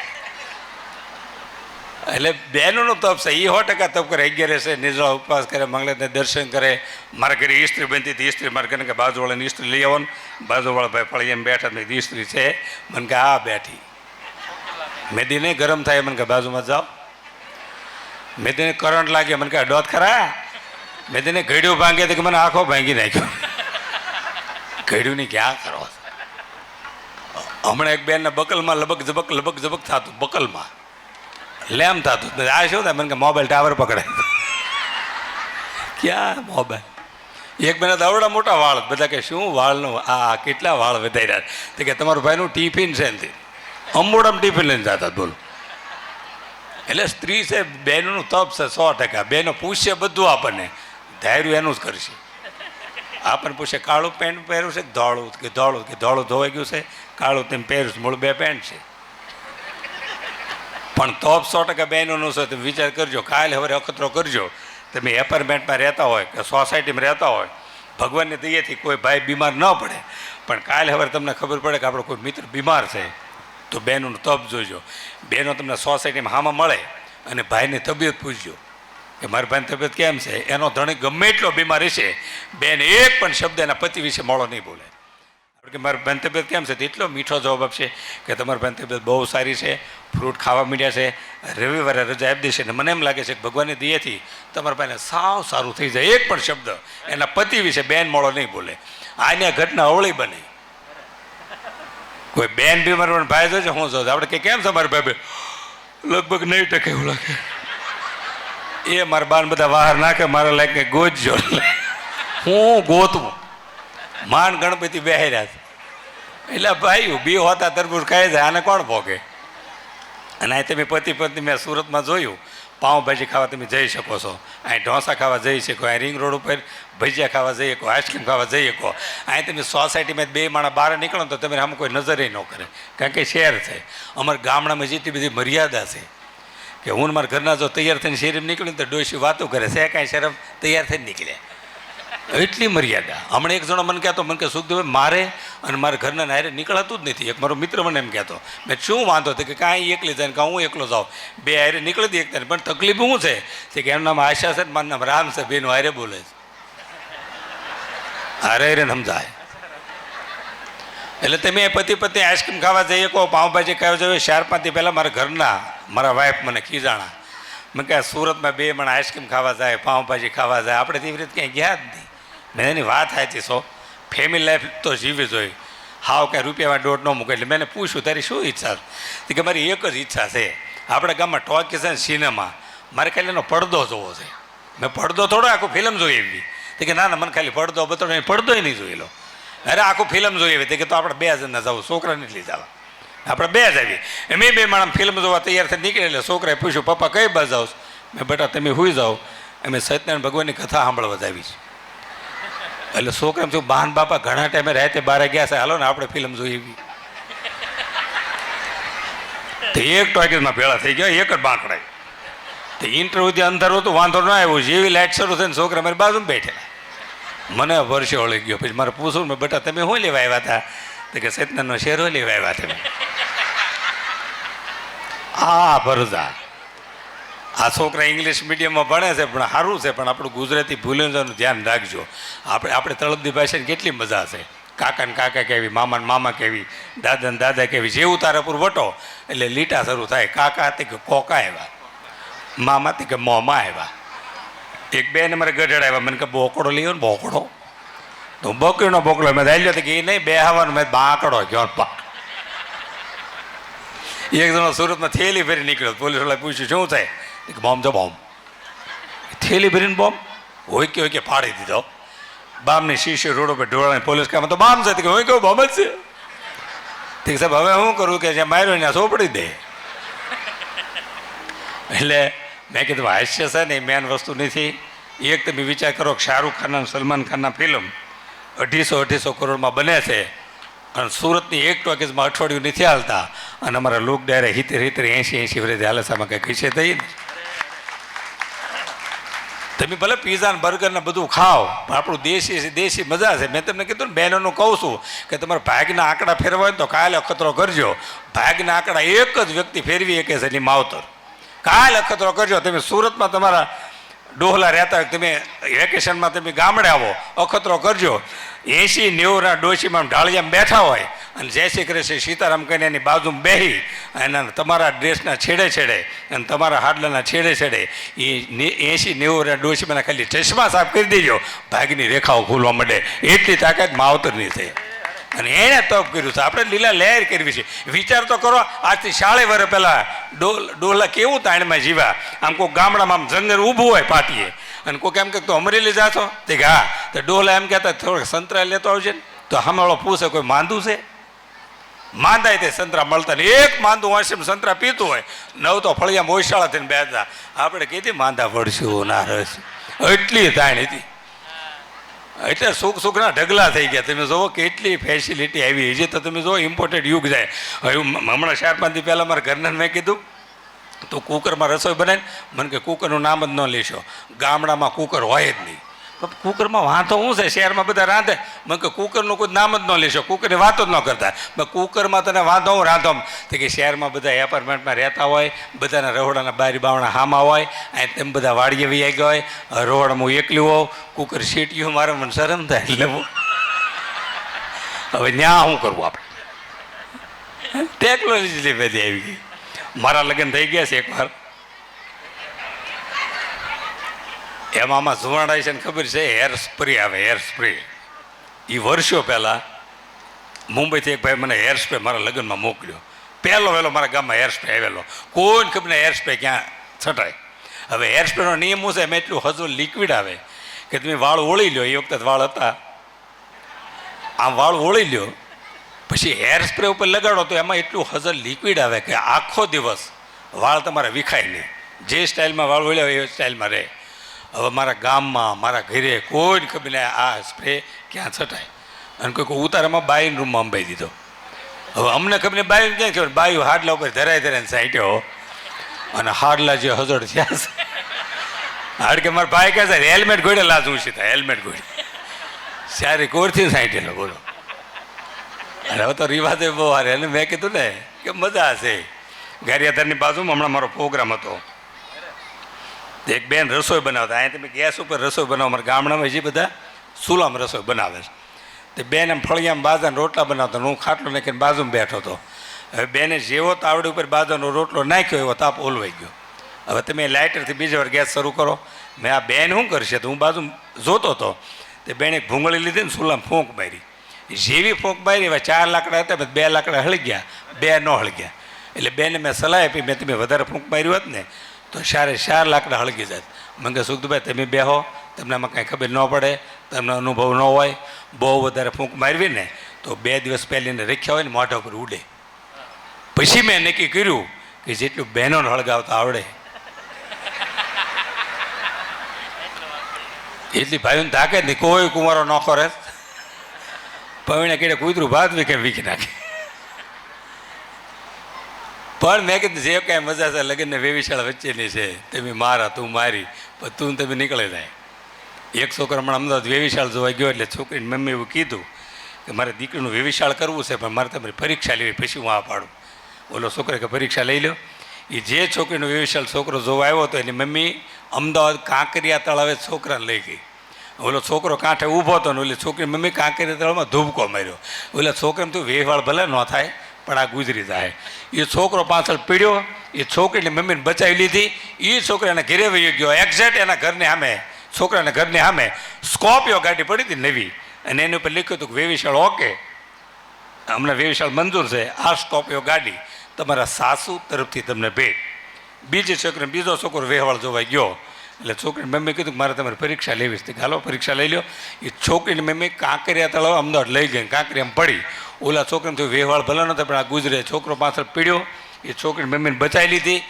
એટલે બહેનોનો તપ છે એ 100% તપ કરે. 11 નિર્જળા ઉપવાસ કરે, મંગળને દર્શન કરે. મારા ઘરે ઈસ્ત્રી બનતી હતી, ઈસ્ત્રી મારા ઘરે કે બાજુવાળાની ઈસ્ત્રી લઈ આવવાનું. બાજુવાળા ભાઈ ફળી એમ બેઠા મેં ઈસ્ત્રી છે, મને કે આ બેઠી. મેદીને ગરમ થાય, મને કે બાજુમાં જાઓ. મેદીને કરંટ લાગે, મને કે ડોત ખરા. મેદીને ઘડ્યું ભાંગે તો કે મને આખો ભાંગી નાખ્યો. ઘડ્યું ની ક્યાં કરો. હમણાં એક બેનના બકલમાં લબક ઝબક થતું, બકલમાં લેમ થતું. આ શું થાય, મને કે મોબાઈલ ટાવર પકડે. ક્યાં મોબાઈલ. એક બેને તો આવડા મોટા વાળ, બધા કે શું વાળનું આ કેટલા વાળ વધાર્યા. તો કે તમારું ભાઈનું ટિફિન છે ને, અંબોડામાં ટિફિન લઈને જતા. બોલો. એટલે સ્ત્રી છે, બહેનોનું તપ છે 100%. બહેનો પૂછશે બધું આપણને, ધાર્યું એનું જ કરશે. આપણને પૂછે કાળું પેન્ટ પહેર્યું છે કે ધોળું, કે ધોળું ધોવાઈ ગયું છે, કાળું તેમ પહેર્યું છે, મૂળ 2 પેન્ટ છે. પણ તપ 100% બહેનોનું છે. તમે વિચાર કરજો, કાલે હવે અખતરો કરજો. તમે એપાર્ટમેન્ટમાં રહેતા હોય કે સોસાયટીમાં રહેતા હોય, ભગવાનની દયાથી કોઈ ભાઈ બીમાર ન પડે, પણ કાલે હવે તમને ખબર પડે કે આપણો કોઈ મિત્ર બીમાર છે, તો બહેનોનું તપ જોઈજો. બહેનો તમને સોસાયટીમાં હામાં મળે અને ભાઈની તબિયત પૂછજો કે મારા ભાઈની તબિયત કેમ છે. એનો ધણી ગમે એટલો બીમાર હશે, બેન એક પણ શબ્દ એના પતિ વિશે મોડો નહીં બોલે. કે મારી બેન તબિયત કેમ છે, તો એટલો મીઠો જવાબ આપશે કે તમારી બેન તબિયત બહુ સારી છે, ફ્રૂટ ખાવા માંડ્યા છે, રવિવારે રજા આપી દેશે. ને મને એમ લાગે છે કે ભગવાનની દયાથી તમારા ભાઈને સાવ સારું થઈ જાય. એક પણ શબ્દ એના પતિ વિશે બેન મોડો નહીં બોલે. આની ઘટના અવળી બને. કોઈ બેન બીમાર પણ ભાઈ જોશે, હું જોઉં આપણે કે કેમ છે મારા ભાઈ, લગભગ 9% એવું લાગે. એ મારા બાન બધા બહાર નાખે, મારા લાયક ગોતજો. હું ગોતવું માન ગણપતિ બેહર્યા છે. એટલે ભાઈ બી હોતા તરબૂચ ખાઈ જાય, આને કોણ ભોગે. અને અહીં તમે પતિ પત્ની મેં સુરતમાં જોયું, પાઉંભાજી ખાવા તમે જઈ શકો છો, અહીં ઢોસા ખાવા જઈ શકો, અહીં રિંગ રોડ ઉપર ભજીયા ખાવા જઈ શકો, આઈસ્ક્રીમ ખાવા જઈ શકો. અહીં તમે સોસાયટીમાં 2 માણસ બહાર નીકળો તો તમે આમ કોઈ નજરે ન કરે, કારણ કે શહેર છે. અમારા ગામડામાં જેટલી બધી મર્યાદા છે કે હું મારા ઘરના જો તૈયાર થઈને શેરીમાં નીકળ્યું તો ડોશી વાતો કરે છે, કાંઈ શરમ તૈયાર થઈને નીકળે. એટલી મર્યાદા. હમણાં એક જણો મને કહેતો, મને કે સુખદેવ મારે અને મારા ઘરના નાયરે નીકળાતું જ નથી. એક મારો મિત્ર મને એમ કહેતો, મેં શું વાંધો હતો કે કાંઈ એકલી જાય ને કાં હું એકલો જાઉં, 2 હારે નીકળી દઈએ એકતા. પણ તકલીફ શું છે કે એનું નામ આશા છે ને મારું નામ રામ છે, બેનું હારે બોલે છે, હારે સમજાય. એટલે તમે પતિ પત્ની આઈસ્ક્રીમ ખાવા જઈએ કહો, પાઉંભાજી ખાવા જઈએ. 4-5 દી પહેલાં મારા ઘરના મારા વાઈફ મને ખીજાણા. મેં કહે સુરતમાં 2 માણસ આઈસ્ક્રીમ ખાવા જાય, પાઉંભાજી ખાવા જાય, આપણે તેવી રીતે ક્યાંય ગયા જ નહીં. મેં એની વાત સાચી છો, ફેમિલી લાઈફ તો જીવી જોઈએ, હાવ કાંઈ રૂપિયામાં દોઢ ન મૂકે. એટલે મેં પૂછ્યું તારી શું ઈચ્છા છે, કે મારી એક જ ઈચ્છા છે, આપણા ગામમાં ટોકી છે ને સિનેમા, મારે ખાલી એનો પડદો જોવો છે. મેં પડદો થોડો આખું ફિલ્મ જોઈ એવી. તો કે ના ના મને ખાલી પડદો બતાડો, પડદોય નહીં જોઈ લો. અરે આખું ફિલ્મ જોઈ એવી. કે તો આપણે 2 જણના જવું, છોકરા નથી જવા, આપણે 2 જ આવીએ. મેં 2 માણસ ફિલ્મ જોવા તૈયાર થઈ નીકળે. એટલે છોકરાએ પૂછ્યું પપ્પા કઈ બાજુ જાઓ. મેં બેટા તમે હોઈ જાઓ, અમે સત્યનારાયણ ભગવાનની કથા સાંભળવા જ આવી છે. એટલે છોકરા શું બહાન બાપા ઘણા ટાઈમે રાતે 12 ગયા છે, હાલો ને આપણે ફિલ્મ જોઈ એવી. તો એક ટોકીઝમાં ભેળા થઈ ગયા, એક જ બાંકડાય. તો ઇન્ટરવ્યુથી અંધારું હતું, વાંધો ન આવ્યો. જેવી લાઇટ શરૂ થઈને છોકરા મારી બાજુમાં બેઠેલા. મને વર્ષે વળી ગયો. પછી મારે પૂછવું મેં બેટા તમે શું લેવા આવ્યા હતા, તો કે સત્યનારાયણનો શેરો લેવા આવ્યા તમે. આ ભરજા આ છોકરા ઇંગ્લિશ મીડિયમમાં ભણે છે પણ સારું છે, પણ આપણું ગુજરાતી ભૂલી જવાનું ધ્યાન રાખજો. આપણે તળપદી ભાષાની કેટલી મજા છે. કાકા ને કાકા કેવી, મામા ને મામા કેવી, દાદા ને દાદા કેવી. જેવું તારાપુર વટો એટલે લીટા શરૂ થાય. કાકા હતી કે કોકા આવ્યા, મામા હતી કે મોંમાં આવ્યા. એક બેન મારે ગઢડા આવ્યા, મને કે બોકડો લઈ ને બોકડો. તો બકરીનો બોકડો મેં દાલ્યો કે એ નહીં બે હવાનું મેં બાંકડો ગયો. એક જણો સુરતમાં થેલી ફેરી નીકળ્યો. પોલીસ વાળા પૂછ્યું શું થાય, એક બોમ્બ છે બોમ્બ. થેલી ભરીને બોમ્બ હોય કે ફાડી દીધો. બામની શીશી રોડ ઉપર ઢોળાની પોલીસ કામ તો બામ છે કે હોય કેવું બોમ્બ જ છે. ઠીક સાહેબ હવે શું કરું કે જ્યાં માર્યો ત્યાં સોપડી દે. એટલે મેં કીધું હાસ્ય છે ને એ મેન વસ્તુ નથી, એક તમે વિચાર કરો કે શાહરૂખ ખાન અને સલમાન ખાનના ફિલ્મ 250 કરોડમાં બને છે અને સુરતની એક ટોકીઝમાં અઠવાડિયું નથી હાલતા અને અમારા લોક ડાયરે 70-80 વર્ષે હાલે છે. આમાં કંઈ કહીશે થઈ ને. તમે ભલે પીઝા ને બર્ગર ને બધું ખાઓ પણ આપણું દેશી મજા છે. મેં તમને કીધું ને બહેનોનું કહું છું કે તમારા ભાગના આંકડા ફેરવા હોય ને તો કાલે અખતરો કરજો. ભાગના આંકડા એક જ વ્યક્તિ ફેરવી શકે છે એની માવતર. કાલે અખતરો કરજો. તમે સુરતમાં તમારા ડોહલા રહેતા હોય, તમે વેકેશનમાં તમે ગામડે આવો, અખતરો કરજો. 80-90 ડોશીમાં ઢાળિયામાં બેઠા હોય અને જય શ્રી કૃષ્ણ સીતારામ કહીને એની બાજુમાં બેસી અને તમારા ડ્રેસના છેડે છેડે અને તમારા હાડલાના છેડે છેડે એ 80-90 ડોશીમાં ખાલી ચશ્મા સાફ કરી દેજો, ભાગની રેખાઓ ખુલવા માંડે. એટલી તાકાત માવતરની છે અને એણે તપ કર્યું છે. આપણે લીલા લહેર કરવી છે. વિચાર તો કરો, આજથી 40 વર્ષ પહેલાં ડોહલા કેવું તાણમાં જીવા. આમ કોઈ ગામડામાં આમ જંગલ ઊભું હોય પાટીએ અને કોઈ એમ કે તું અમરેલી જાશો તે કે હા, તો ડોહલા એમ કહેતા થોડોક સંતરા લેતો આવજે ને. તો સામેવાળો પૂછે કોઈ માંદું છે? માંદાય તે સંતરા મળતા ને એક માંદું વાંચીને સંતરા પીતું હોય, 9 તો ફળિયામાં ઓછાળા થઈને બેઠા. આપણે કીધી માંદા પડશું ના રહીશું, એટલી તાણ હતી. એટલે સુખના ઢગલા થઈ ગયા. તમે જુઓ કેટલી ફેસિલિટી આવી છે. તો તમે જુઓ ઇમ્પોર્ટેડ યુગ જાય. હવે હમણાં 4-5 દી પહેલાં મારા ઘરના મેં કીધું તું કુકરમાં રસોઈ બનાવીને, મને કે કુકરનું નામ જ ન લેશો. ગામડામાં કુકર હોય જ નહીં. કુકરમાં વાંધો શું છે? શહેરમાં બધા રાંધે. મને કે કુકરનું કોઈ નામ જ ન લેશો, કુકરની વાતો જ ન કરતા. કુકરમાં તને વાંધો હું રાંધો તો કે શહેરમાં બધા એપાર્ટમેન્ટમાં રહેતા હોય, બધાના રહોડાના બારી બાવણા હામા હોય, અહીં તેમ બધા વાડીએ વી આવી ગયા હોય, રહોડામાં હું એકલી હોઉં, કુકર સીટીયું મારે મને શરમ થાય. એટલે હવે ન્યા શું કરવું? આપણે ટેકનોલોજી બધી આવી ગઈ. મારા લગ્ન થઈ ગયા છે એકવાર, એમાં આમાં ધુવાડાય છે ને ખબર છે, હેર સ્પ્રે આવે, હેર સ્પ્રે. એ વર્ષો પહેલાં મુંબઈથી એક ભાઈ મને હેર સ્પ્રે મારા લગ્નમાં મોકલ્યો. પહેલો વહેલો મારા ગામમાં હેર સ્પ્રે આવેલો. કોઈને ખબર ને હેર સ્પ્રે ક્યાં છટાય. હવે હેર સ્પ્રેનો નિયમ શું છે? એમાં એટલું હજુ લિક્વિડ આવે કે તમે વાળ ઓળી લો. એ વખતે વાળ હતા, આમ વાળ ઓળી લો પછી હેર સ્પ્રે ઉપર લગાડો તો એમાં એટલું હજર લિક્વિડ આવે કે આખો દિવસ વાળ તમારે વિખાય નહીં. જે સ્ટાઇલમાં વાળ ઓળ્યા હોય એ સ્ટાઇલમાં રહે. હવે મારા ગામમાં મારા ઘરે કોઈને ખબર નહીં આ સ્પ્રે ક્યાં છટાય. અને કોઈ ઉતારામાં બાઈન રૂમમાં અંબાઈ દીધો. હવે અમને ખબર નહીં બાયું ક્યાં ખબર. બાયું હાડલા ઉપર ધરાઈને સાંટ્યો અને હાડલા જે હજર થયા છે. હાડ કે મારા ભાઈ કહે છે હેલ્મેટ ગોળે લાજવું છે. હેલ્મેટ ગોળે સારી કોરથી સાંટેલો. બોલો. અને હવે તો રિવાજે બહુ હારે. અને મેં કીધું ને કે મજા હશે. ગારિયાધારની બાજુમાં હમણાં મારો પ્રોગ્રામ હતો. એક બેન રસોઈ બનાવતા. અહીંયા તમે ગેસ ઉપર રસોઈ બનાવો. મારા ગામડામાં જે બધા ચૂલામાં રસોઈ બનાવે છે. તે બેન એમ ફળિયામાં બાજરાના રોટલા બનાવતા. હું ખાટલો નાખીને બાજુમાં બેઠો હતો. હવે બેને જેવો તાવડી ઉપર બાજરાનો રોટલો નાખ્યો એવો તાપ ઓલવાઈ ગયો. હવે તમે લાઇટરથી બીજી વાર ગેસ શરૂ કરો. મેં આ બેન શું કરશે તો હું બાજુ જોતો હતો. તે બેને એક ભૂંગળી લીધી ને ચૂલામાં ફૂંક મારી. જેવી ફૂંક મારી હવે 4 લાકડા હતા, 2 લાકડા હળી ગયા, 2 ન હળગ્યા. એટલે બેને મેં સલાહ આપી, મેં તમે વધારે ફૂંક માર્યું હોત ને તો 4 લાકડા હળગી જાય. મને કે સુખદભાઈ તમે બેહો, તમને આમાં કાંઈ ખબર ન પડે, તમને અનુભવ ન હોય. બહુ વધારે ફૂંક મારવી ને તો 2 દિવસ પહેલીને રખ્યા હોય ને મોઢા ઉપર ઉડે. પછી મેં નક્કી કર્યું કે જેટલું બહેનોને હળગાવતા આવડે એટલી ભાઈઓને તાકે જ નહીં. કોઈ કુંવારો નોખો રહે પવીણે કીધે કૂતરું ભાત વીખે વીખી નાખે. પણ મેં કીધું જે કાંઈ મજા છે લગ્નને વેવિશાળા વચ્ચેની છે. તમે મારા તું મારી પણ તું તમે નીકળી જાય. એક છોકરો હમણાં અમદાવાદ વેવિશાળ જોવા ગયો એટલે છોકરીને મમ્મી એવું કીધું કે મારે દીકરીનું વેવિશાળ કરવું છે પણ મારે તમારી પરીક્ષા લેવી પછી હું આ પાડું. ઓલો છોકરે કે પરીક્ષા લઈ લો. એ જે છોકરીનો વેવિશાળ છોકરો જોવા આવ્યો હતો એની મમ્મી અમદાવાદ કાંકરિયા તળાવે છોકરાને લઈ ગઈ. ઓલો છોકરો કાંઠે ઊભો હતો ને ઓલી છોકરી મમ્મી કાંકરિયા તળાવમાં ધૂબકો માર્યો. ઓલા છોકરાને તું વેવાળ ભલે ન થાય પણ આ ગુજરી જાય. એ છોકરો પાછળ પીડ્યો. એ છોકરીને મમ્મીને બચાવી લીધી. એ છોકરાને ઘરે વહી ગયો. એક્ઝેક્ટ એના ઘરની સામે, છોકરાના ઘરની સામે સ્કોર્પિયો ગાડી પડી હતી નવી અને એની ઉપર લખ્યું હતું કે વેવિશાળ ઓકે, અમને વેવિશાળ મંજૂર છે. આ સ્કોર્પિયો ગાડી તમારા સાસુ તરફથી તમને ભેટ. બીજી છોકરીને બીજો છોકરો વેવાળ જોવા ગયો એટલે છોકરીની મમ્મી કીધું કે મારે તમારે પરીક્ષા લેવી છે. હાલો પરીક્ષા લઈ લો. એ છોકરીની મમ્મી કાંકરિયા તળાવ અમદાવાદ લઈ ગઈ. કાંકરિયામાં પડી. ઓલા છોકરીને તો વેવાળ ભલે નહોતા પણ આ ગુજરે. છોકરો પાછળ પીડ્યો. એ છોકરીની મમ્મીને બચાવી લીધી.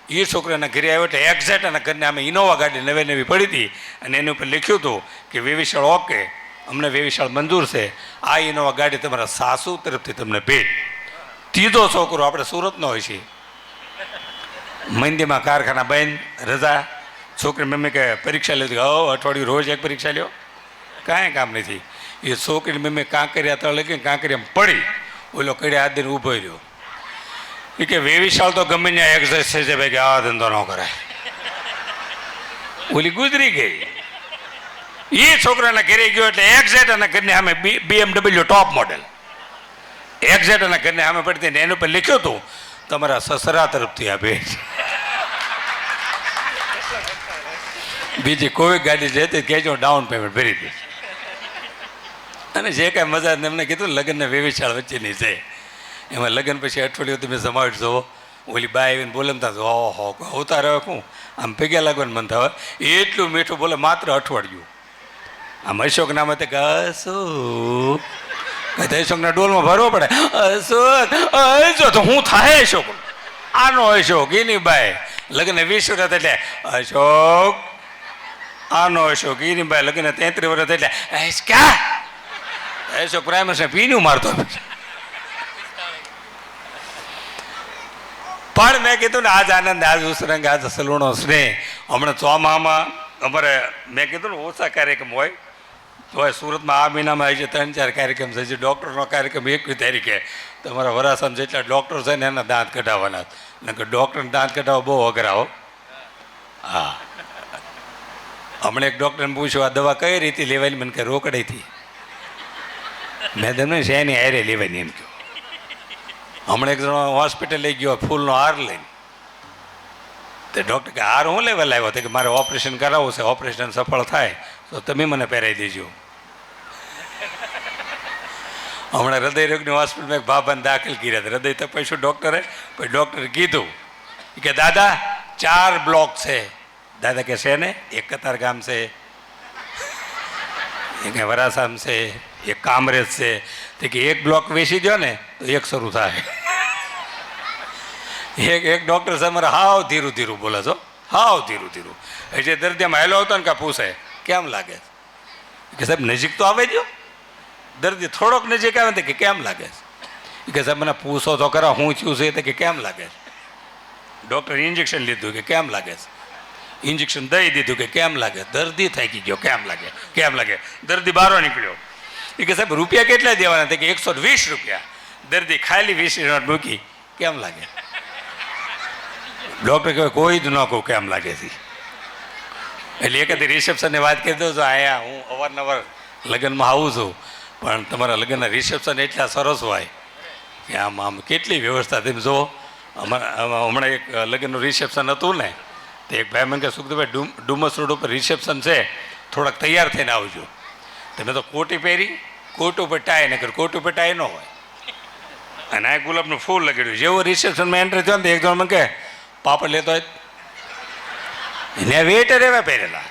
એ છોકરાના ઘરે આવ્યો એટલે એક્ઝેક્ટ એના ઘરને અમે ઇનોવા ગાડી નવી નવી પડી હતી અને એની ઉપર લખ્યું હતું કે વેવિશાળ ઓકે, અમને વેવિશાળ મંજૂર છે, આ ઇનોવા ગાડી તમારા સાસુ તરફથી તમને ભેટ. ત્રીજો છોકરો આપણે સુરતનો હોય છે, મંદીમાં કારખાના બંધ, રજા, છોકરી મમ્મી કે પરીક્ષા લેતી, અઠવાડિયું રોજ એક પરીક્ષા લ્યો, કાંઈ કામ નથી. એ છોકરી મમ્મી કાંકરિયા તળ લગી કાંકરિયામાં પડી, ઓલો કડે હાથ દઈને ઊભો રહ્યો. એ કે વેવિશાળ તો ગમે ત્યાં એક્ઝેસ્ટ છે ભાઈ કે આવા ધંધો ન કરાય. ઓલી ગુજરી ગઈ. એ છોકરાના ઘરે ગયો એટલે એક્ઝેક્ટ એના ઘરને સામે BMW ટોપ મોડેલ એક્ઝેક્ટ એના ઘરને સામે પડતી ને એની ઉપર લખ્યું હતું તમારા સસરા તરફથી આ ભેટ. બીજી કોઈ ગાડી જતી કહેજો ડાઉન પેમેન્ટ ભરી દે. અને જે કાંઈ મજા એમને કીધું લગ્નને વેવિશાળ વચ્ચેની છે, એમાં લગ્ન પછી અઠવાડિયું તમે સમાવજો. ઓલી બાઈ આવીને બોલમતા ઓહો અવતાર હવે શું આમ ભેગા લાગવાનું મન થાય. એટલું મીઠું બોલે માત્ર અઠવાડિયું. આમ અશોક નામ હતું કે અશોક, અશોકના ડોલમાં ભરવો પડે. અશોક અશોક તો હું થાય અશોક, આનો અશોક, એની બાઈ લગ્ન 20 વર્ષ એટલે અશોક, આનો અશોક, એની બાઈ લગ્ન 33 વર્ષ એટલે ક્યાં અશોક પ્રાઇમર પીનું મારતો. પણ મેં કીધું ને આજ આનંદ, આજ ઉસરંગ, આજ સલુણો સ્નેહ. હમણાં ચોમામાં અમારે મેં કીધું ને ઓછા કાર્યક્રમ હોય તો સુરતમાં આ મહિનામાં હજી 3-4 કાર્યક્રમ છે. હજી ડૉક્ટરનો કાર્યક્રમ 21 તારીખે તમારા વરાસામાં જેટલા ડૉક્ટર છે ને એના દાંત કઢાવવાના. કે ડૉક્ટરને દાંત કઢાવવા બહુ અઘરા હો. હા, હમણાં એક ડૉક્ટરને પૂછ્યું આ દવા કઈ રીતે લેવાની, મને કે રોકડીથી. મેં તમને શેની હારે લેવાની એમ કહ્યું. હમણાં એક જણો હોસ્પિટલ લઈ ગયો ફૂલનો હાર લઈને, તે ડૉક્ટર કે હાર હું લેવા લાવ્યો તો કે મારે ઓપરેશન કરાવવું છે, ઓપરેશન સફળ થાય તો તમે મને પહેરાવી દેજો. હમણાં હૃદયરોગની હોસ્પિટલમાં એક બાબાને દાખલ કર્યા હતા. હૃદય તપાસ્યું ડૉક્ટરે, પછી ડૉક્ટરે કીધું કે દાદા 4 બ્લોક છે. દાદા કે છે ને, એક કતારગામ છે, એક વરાસામ છે, એક કામરેજ છે. તે કે એક બ્લોક વેચી દો ને તો એક શરૂ થાય. એક ડૉક્ટર સાહેબ મારે હાવ ધીરું ધીરું બોલે છો, હાવ ધીરું ધીરું. એટલે દર્દીમાં હેલો આવતો ને કાં પૂછે કેમ લાગે કે સાહેબ નજીક તો આવે દો. દર્દી થોડોક નજીક આવે ને કે કેમ લાગે કે સાહેબ મને પૂછો તો ખરા હું થયું છે તો કે કેમ લાગે. ડૉક્ટર ઇન્જેક્શન લીધું કે કેમ લાગે, ઇન્જેક્શન દઈ દીધું કે કેમ લાગે. દર્દી થાકી ગયો, કેમ લાગે કેમ લાગે. દર્દી બહાર નીકળ્યો. એ કે સાહેબ રૂપિયા કેટલા દેવાના, કે 120 રૂપિયા. દર્દી ખાલી 20 નોટ મૂકી, કેમ લાગે. ડૉક્ટર કહેવાય કોઈ જ ન કહું કેમ લાગે છે. એટલે એકાદી રિસેપ્શનની વાત કરી દઉં છું. અહીંયા હું અવારનવાર લગ્નમાં આવું છું, પણ તમારા લગ્નના રિસેપ્શન એટલા સરસ હોય કે આમ કેટલી વ્યવસ્થા. તમે જુઓ, હમણાં એક લગ્નનું રિસેપ્શન હતું ને, તો એક ભાઈ મને કે સુખદેવભાઈ ડુમસ રોડ ઉપર રિસેપ્શન છે, થોડાક તૈયાર થઈને આવજો. તમે તો કોટી પહેરી, કોટ ઉપર ટાઈ ને કર, કોટ ઉપર ટાઈ ન હોય, અને આ ગુલાબનું ફૂલ લગાડ્યું. જેવો રિસેપ્શનમાં એન્ટર થયો ને એક જણ મને કહે પાપડ લેતો હોય, એને વેટર એવા પહેરેલા.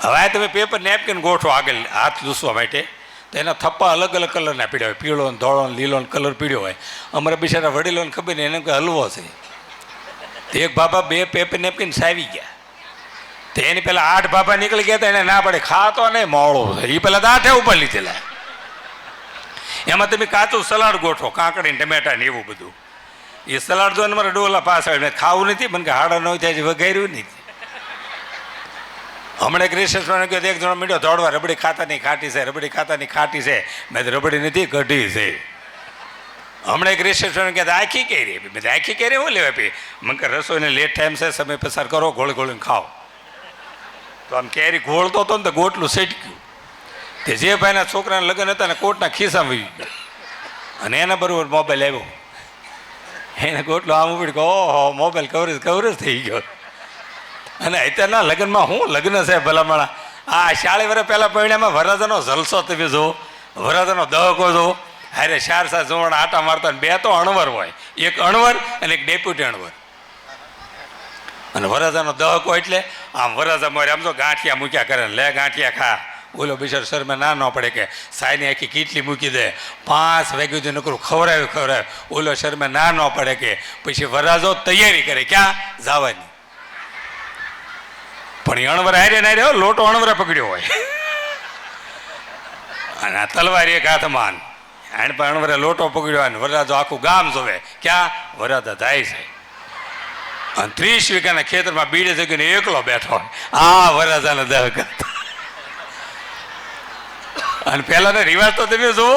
હવે તમે પેપર નેપકિન ગોઠવો આગળ હાથ લૂસવા માટે, તો એના થપ્પા અલગ અલગ કલરના પીડ્યા હોય, પીળો ને ધોળો ને લીલો કલર પીળ્યો હોય. અમારા બિચારા વડીલોને ખબર નહીં, એને કે હલવો છે. તો એક બાબા 2 પેપર નેપકિન સાવી ગયા. તો એની પહેલાં 8 બાબા નીકળી ગયા હતા. એને ના પડે ખાતો નહીં મોળો છે, એ પહેલાં 8 ઉપર લીધેલા. એમાં તમે કાચું સલાડ ગોઠવો, કાંકડી ટમેટા ને એવું બધું. એ સલાડ જો મારા ડોલા પાછળ મેં ખાવું નથી, મને કે હાડા ન થાય વગાડ્યું નથી. હમણાં એક રિસેપ્શન ગયો, એક જણો મીઠો દોડવા, રબડી ખાતાની ખાટી છે, રબડી ખાતાની ખાટી છે. મેં તો રબડી નથી કઢી છે. હમણાં એક રિસેપ્શન કહે આખી કેરી, મેં આખી કેરી શું લેવા પી. મને કે રસોઈને લેટ ટાઈમ છે, સમય પસાર કરો, ગોળ ગોળીને ખાઓ. તો આમ કેરી ઘોળતો હતો ને તો ગોટલું સેટક્યું. તે જે ભાઈના છોકરાના લગ્ન હતા ને કોટના ખિસ્સામાં વી ગયો, અને એના બરોબર મોબાઈલ આવ્યો. એને ગોટલો આમ ઉપડી કે ઓહો મોબાઈલ કવરેજ થઈ ગયો. અને અત્યારના લગ્નમાં શું લગ્ન છે ભલામણા. આ 40 વર્ષ પહેલાં પરિણામાં વરરાજાનો જલસો તમે જુઓ, વરરાજાનો દહકો જુઓ. હારે 4 જોવણ આટા મારતા, 2 તો અણવર હોય, એક અણવર અને એક ડેપ્યુટી અણવર. અને વરરાજાનો દહકો એટલે આમ વરરાજા મારે આમ તો ગાંઠિયા મૂક્યા કરે, લે ગાંઠિયા ખા, ઓલો બિચારો શરમે ના ન પડે કે સાયની આખી કીટલી મૂકી દે 5 વાગ્યા સુધી નકરું ખવડાવે ઓલો શરમે ના ન પડે કે પછી વરાજો તૈયારી કરે ક્યાં જવાની, પણ અણવર હારે ના રહ્યો લોટો અણવરા પકડ્યો હોય અને આ તલવાર એક હાથમાં એને પણ અણવરે લોટો પકડ્યો અને વરરાજો આખું ગામ જોવે ક્યાં વરાજા જાય છે અને 30 વીઘાના ખેતરમાં બીડે જગ્યાને એકલો બેઠો હોય આ વરરાજાને દહ કરતા. અને પહેલાના રિવાજ તો તમે જુઓ,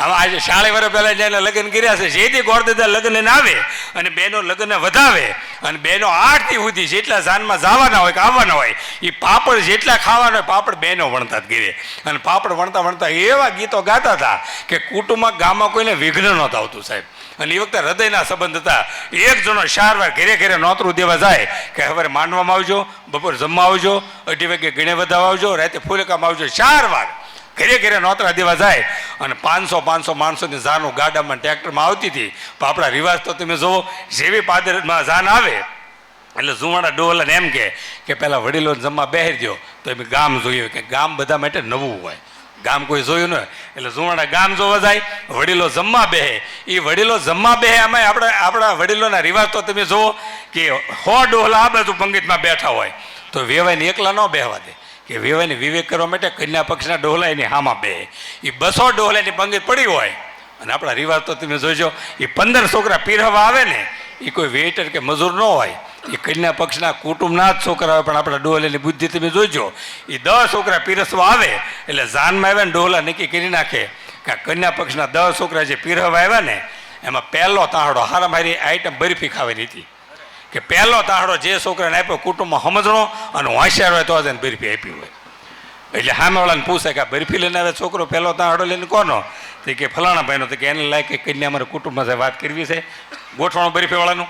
આમાં આજે 40 વર્ષ પહેલા જેને લગ્ન કર્યા છે જેથી ગોરદેદા લગ્ન આવે અને બેનો લગ્ન વધાવે અને બેનો 8 થી સુધી જેટલા જાનમાં જવાના હોય કે આવવાના હોય એ પાપડ જેટલા ખાવાના હોય પાપડ બેનો વણતા જ ગીરે અને પાપડ વણતા વણતા એવા ગીતો ગાતા હતા કે કુટુંબમાં ગામમાં કોઈને વિઘ્ન નહોતું આવતું સાહેબ. અને એ વખતે હૃદયના સંબંધ હતા. એક જણો 4 વાર ઘરે ઘરે નોતરું દેવા જાય કે હવે માંડવામાં આવજો, બપોર જમવા આવજો, 2:30 વાગે ગણે વધાવા આવજો, રાતે ફૂલકામાં આવજો. 4 વાર ઘરે ઘરે નોતરા દેવા જાય અને 500 માણસોની જાનો ગાડામાં ટ્રેક્ટરમાં આવતી હતી. પણ આપણા રિવાજ તો તમે જુઓ, જેવી પાદરમાં જાન આવે એટલે ઝુવાડા ડોલાને એમ કે પહેલાં વડીલોને જમવા બેસી દો. તો એમ ગામ જોયું કે ગામ બધા માટે નવું હોય, ગામ કોઈ જોયું ન હોય એટલે ઝુવાડા ગામ જોવા જાય, વડીલો જમવા બેહે. એ વડીલો જમવા બેહે આમાં આપણા વડીલોના રિવાજ તો તમે જુઓ કે 100 ડોલા આ બાજુ પંગતમાં બેઠા હોય તો વેવાઈને એકલા ન બેહવા દે કે વેવાઈને વિવેક કરવા માટે કન્યા પક્ષના ડોહલા એની હામાં બે. એ 200 ડોહલાની પંગત પડી હોય અને આપણા રિવાજ તો તમે જોઈજો એ 15 છોકરા પીરહવા આવે ને એ કોઈ વેઇટર કે મજૂર ન હોય, એ કન્યા પક્ષના કુટુંબના જ છોકરા હોય. પણ આપણા ડોહલાની બુદ્ધિ તમે જોઈજો, એ 10 છોકરા પીરસવા આવે એટલે જાનમાં આવ્યા ને ડોહલા નક્કી કરી નાખે કે કન્યા પક્ષના 10 છોકરા જે પીરહવા આવ્યા ને એમાં પહેલો તાહડો હારામાં હારી આઈટમ બરફી ખાવાની હતી કે પહેલો તાહડો જે છોકરાને આપ્યો કુટુંબમાં સમજણો અને હોશિયાર હોય તો જ એને બરફી આપી હોય. એટલે સામેવાળાને પૂછે કે આ બરફી લઈને આવે છોકરો પહેલો તાહડો લઈને કોનો? તો કે ફલાણા ભાઈનો. તો કે એને લાગે કે કન્યા અમારા કુટુંબમાં વાત કરવી છે, ગોઠવાણું બરફીવાળાનું.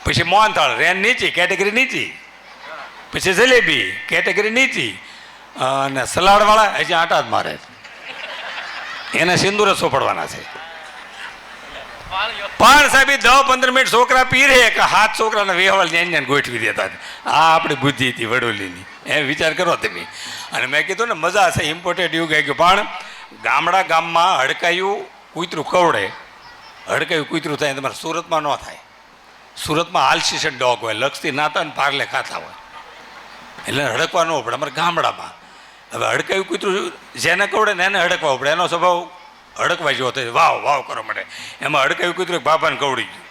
પછી મોહનથાળ રેન નીચી કેટેગરી નીચી, પછી જલેબી કેટેગરી નીચી અને સલાડવાળા હજી આટા જ મારે એને સિંદૂર જ સોંપડવાના છે. પણ સાહેબ 10-15 મિનિટ છોકરા પીરે કે 7 છોકરાના વેહવાલ ને ગોઠવી દેતા. આ આપણી બુદ્ધિ હતી વડોલીની, એ વિચાર કરો તમે. અને મેં કીધું ને મજા છે, ઇમ્પોર્ટેન્ટ યુગ આવી ગયું. પણ ગામમાં હડકાયું કૂતરું કવડે, હડકાયું કૂતરું થાય તમારે સુરતમાં ન થાય. સુરતમાં આલસીશન ડોગ હોય, લક્ષથી નાતા ને પાર્લે ખાતા હોય એટલે હડકવા ન પડે. અમારે ગામડામાં હવે હડકાયું કૂતરું જેને કવડે ને એને હડકવા પડે, એનો સ્વભાવ હડકવા જેવો થાય, વાવ વાવ કરો મળે. એમાં હડકાયું કૂતરું બાબાને કવડી ગયું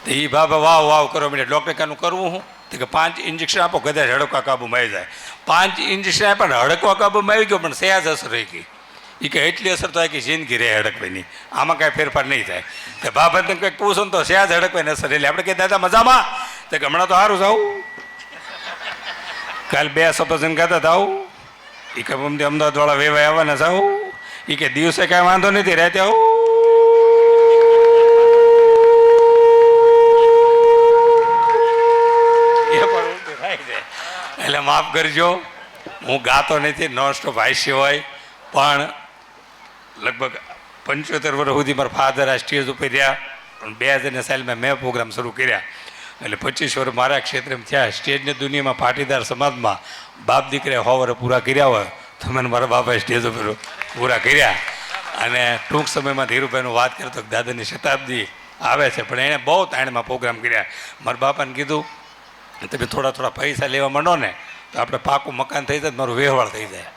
તો એ બાબા વાવ વાવ કરો મળે. ડૉક્ટર કાનું કરવું હું તો કે 5 ઇન્જેક્શન આપો કદાચ હડકવા કાબુમાં આવી જાય. 5 ઇન્જેક્શન આપ્યા ને હડકવા કાબુમાં આવી ગયો પણ સહેજ અસર રહી ગઈ. એ કે એટલી અસર થાય કે જિંદગી રહે હડકવાની, આમાં કાંઈ ફેરફાર નહીં થાય. તો બાબા તમે કંઈક પૂછો ને તો સહેજ હડકવાની અસર એટલે આપણે કહે દાદા મજામાં? તો કે હમણાં તો સારું જાઉં, કાલે 2 સફરજન ખાતા હતા આવું. એ કે અમને અમદાવાદવાળા વેવાય આવવાના જાઉં. એ કે દિવસે કાંઈ વાંધો નથી, રાતે આવું. એટલે માફ કરજો, હું ગાતો નથી, નોન સ્ટોપ હાસ્ય હોય. પણ લગભગ 75 વર્ષ સુધી મારા ફાધર આ સ્ટેજ ઉપર રહ્યા. પણ 2000 સાલમાં મેં પ્રોગ્રામ શરૂ કર્યા એટલે 25 વર્ષ મારા ક્ષેત્રમાં થયા. સ્ટેજની દુનિયામાં પાટીદાર સમાજમાં બાપ દીકરે 100 વર્ષ પૂરા કર્યા હોય તો મને મારા બાપાએ સ્ટેજ ઉપર પૂરા કર્યા. અને ટૂંક સમયમાં ધીરુભાઈનું વાત કરતો દાદાની શતાબ્દી આવે છે પણ એણે બહુ તાણમાં પ્રોગ્રામ કર્યા. મારા બાપાને કીધું તમે થોડા પૈસા લેવા માંડો ને તો આપણે પાકું મકાન થઈ જાય, મારું વ્યવહાર થઈ જાય.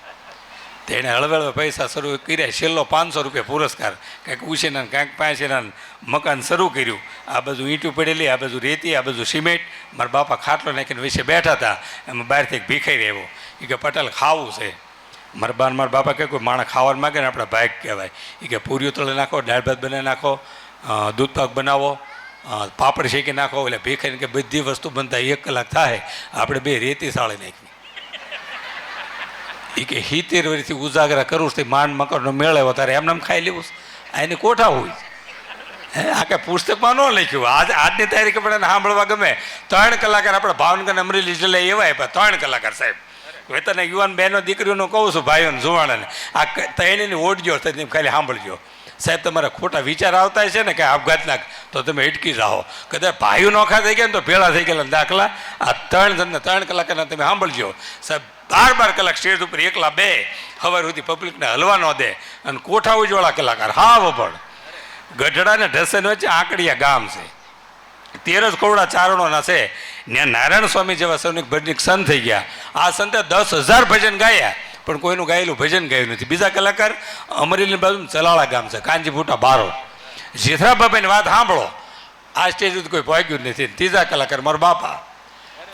તો એણે હળવે પૈસા શરૂ કર્યા. છેલ્લો 500 રૂપિયા પુરસ્કાર, કાંઈક ઉછીના કાંઈક 5 મકાન શરૂ કર્યું. આ બાજુ ઈંટું પડેલી, આ બાજુ રેતી, આ બાજુ સિમેન્ટ. મારા બાપા ખાટલો નાખીને વિશે બેઠા હતા. એમાં બહારથી એક ભીખાઈ આવ્યો. એ કે પટેલ ખાવું છે. મારા બાપા કહે કોઈ માણસ ખાવાનું માગે ને આપણા ભાગ કહેવાય. એ કે પૂરીઓ તળે નાખો, દાળ ભાત બનાવી નાખો, દૂધ પાક બનાવો, પાપડ શેકી નાખો. એટલે ભીખાઈને કે બધી વસ્તુ બનતા 1 કલાક થાય, આપણે 2 રેતી સાળી નાખી. એ કે 70 વર્ષથી ઉજાગરા કરું છું, માંડ મકરનો મેળ આવ્યો તારે એમને ખાઈ લેવું. એની કોઠા હોય આ કાંઈ પુસ્તકમાં ન લખ્યું. આજની તારીખે પણ એને સાંભળવા ગમે. 3 કલાકાર આપણા ભાવનગર અમરેલી જિલ્લા એવા આપ્યા, 3 કલાકાર સાહેબ. હવે તને યુવાન બહેનો દીકરીઓને કહું છું, ભાઈઓને જુવાણાને, આ તૈણીની ઓઢજો તો ખાલી સાંભળજો. સાહેબ તમારા ખોટા વિચાર આવતા છે ને કે આપઘાતના તો તમે અટકી જાઓ. કદાચ ભાઈઓ નોખા થઈ ગયા ને તો ભેળા થઈ ગયેલા દાખલા. આ 3 જણને 3 કલાકના તમે સાંભળજો સાહેબ. 12 કલાક સ્ટેજ ઉપર એકલા બે, સવાર સુધી પબ્લિકને હલવા ન દે, અને કોઠા ઉજવાળા કલાકાર હા વપડ. ગઢડા ને ઢસન વચ્ચે આંકડિયા ગામ છે, 13 કરોડા ચારણોના છે. ત્યાં નારાયણ સ્વામી જેવા સૌનિક ભજનિક સંત થઈ ગયા. આ સંતે 10,000 ભજન ગાયા, પણ કોઈનું ગાયેલું ભજન ગાયું નથી. બીજા કલાકાર અમરેલીની બાજુ ચલાળા ગામ છે, કાંજીભૂટા બારો. જેથરા બાબાની વાત સાંભળો, આ સ્ટેજ સુધી કોઈ પહોંચ્યું જ નથી. ત્રીજા કલાકાર મારા બાપા.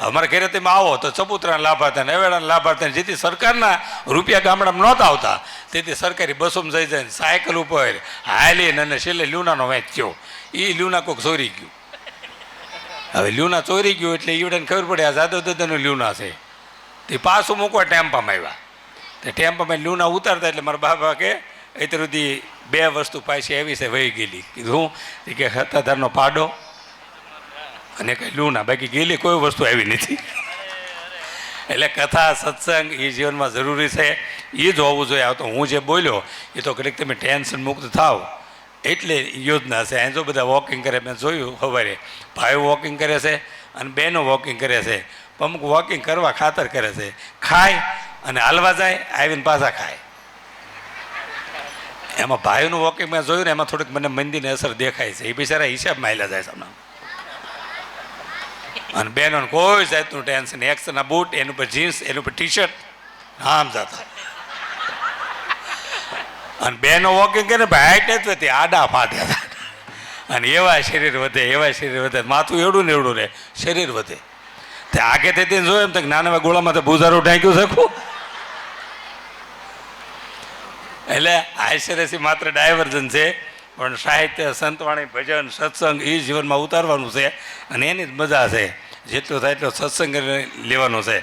અમારા ઘરે તમે આવો તો ચબૂતરાના લાભાર્થે, નવેડાના લાભાર્થે, જેથી સરકારના રૂપિયા ગામડામાં નહોતા આવતા, તેથી સરકારી બસોમાં જઈ જાય સાયકલ ઉપર હાલીને અને છેલ્લે લ્યુનાનો વેચ થયો. એ લ્યુના કોઈક ચોરી ગયું. હવે લ્યુના ચોરી ગયું એટલે ઈવડાને ખબર પડે આ જાદવ દાદાનું લ્યુના છે. તે પાછું મૂકવા ટેમ્પામાં આવ્યા. તે ટેમ્પામાં લ્યુના ઉતારતા એટલે મારા બાબા કે અત્યાર સુધી 2 વસ્તુ પાછી આવી છે વહી ગયેલી. કીધું કે સત્તાધારનો પાડો અને કંઈ લ્યુના, બાકી ગયેલી કોઈ વસ્તુ આવી નથી. એટલે કથા સત્સંગ એ જીવનમાં જરૂરી છે, એ જ હોવું જોઈએ. આ તો હું જે બોલ્યો એ તો ઘડીક તમે ટેન્શન મુક્ત થાવ એટલે યોજના છે. અહીં જો બધા વોકિંગ કરે, મેં જોયું સવારે ભાઈઓ વોકિંગ કરે છે અને બહેનો વોકિંગ કરે છે. અમુક વોકિંગ કરવા ખાતર કરે છે, ખાય અને હાલવા જાય, આવીને પાછા ખાય. એમાં ભાઈઓનું વોકિંગ મેં જોયું ને એમાં થોડીક મને મંદીની અસર દેખાય છે. એ બિચારા હિસાબમાં હાલ્યા જાય છે હમણાં. અને બહેનોને કોઈ જાતનું ટેન્શન, એક્સના બૂટ, એનું પર જીન્સ, એનું પર ટી શર્ટ, આમ જતા. અને બહેનો વોકિંગ કરે હાઈટ નથી થતી, આડા ફાટ્યા હતા. અને એવા શરીર વધે, એવા શરીર વધે, માથું એવડું ને એવડું રહે, શરીર વધે. તે આગે તે જોયું એમ તો નાના ગોળામાં તો બુઝારું ઢાંક્યું શકું. એટલે આશ્ચર્યથી માત્ર ડાયવર્જન છે, પણ સાહિત્ય, સંતવાણી, ભજન, સત્સંગ એ જીવનમાં ઉતારવાનું છે. અને એની જ મજા છે. જેટલું થાય એટલો સત્સંગ લેવાનો છે.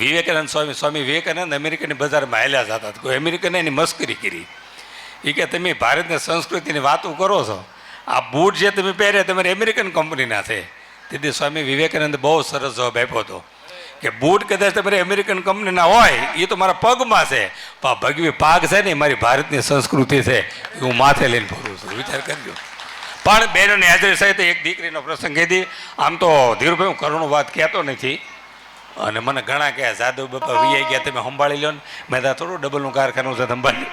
વિવેકાનંદ સ્વામી વિવેકાનંદ અમેરિકાની બજારમાં હાલ્યા જતા. કોઈ અમેરિકને એની મસ્કરી કરી. એ કે તમે ભારતની સંસ્કૃતિની વાતો કરો છો, આ બૂટ જે તમે પહેર્યા તમારી અમેરિકન કંપનીના છે. તેથી સ્વામી વિવેકાનંદ બહુ સરસ જવાબ આપ્યો હતો કે બૂટ કદાચ તમારી અમેરિકન કંપનીના હોય એ તો મારા પગમાં છે, પણ ભગવી પાગ છે ને એ મારી ભારતની સંસ્કૃતિ છે, એ હું માથે લઈને ફરું છું. વિચાર કરજો. પણ બહેનોની હાજરી સહિત એક દીકરીનો પ્રસંગ કીધી. આમ તો ધીરુભાઈ હું કરુણ વાત કહેતો નથી, અને મને ઘણા કહે જાદવ બાપા વીઆઈ ગયા તમે સંભાળી લો ને. મેં ત્યાં થોડું ડબલનું કારખાનું છે સંભાળી.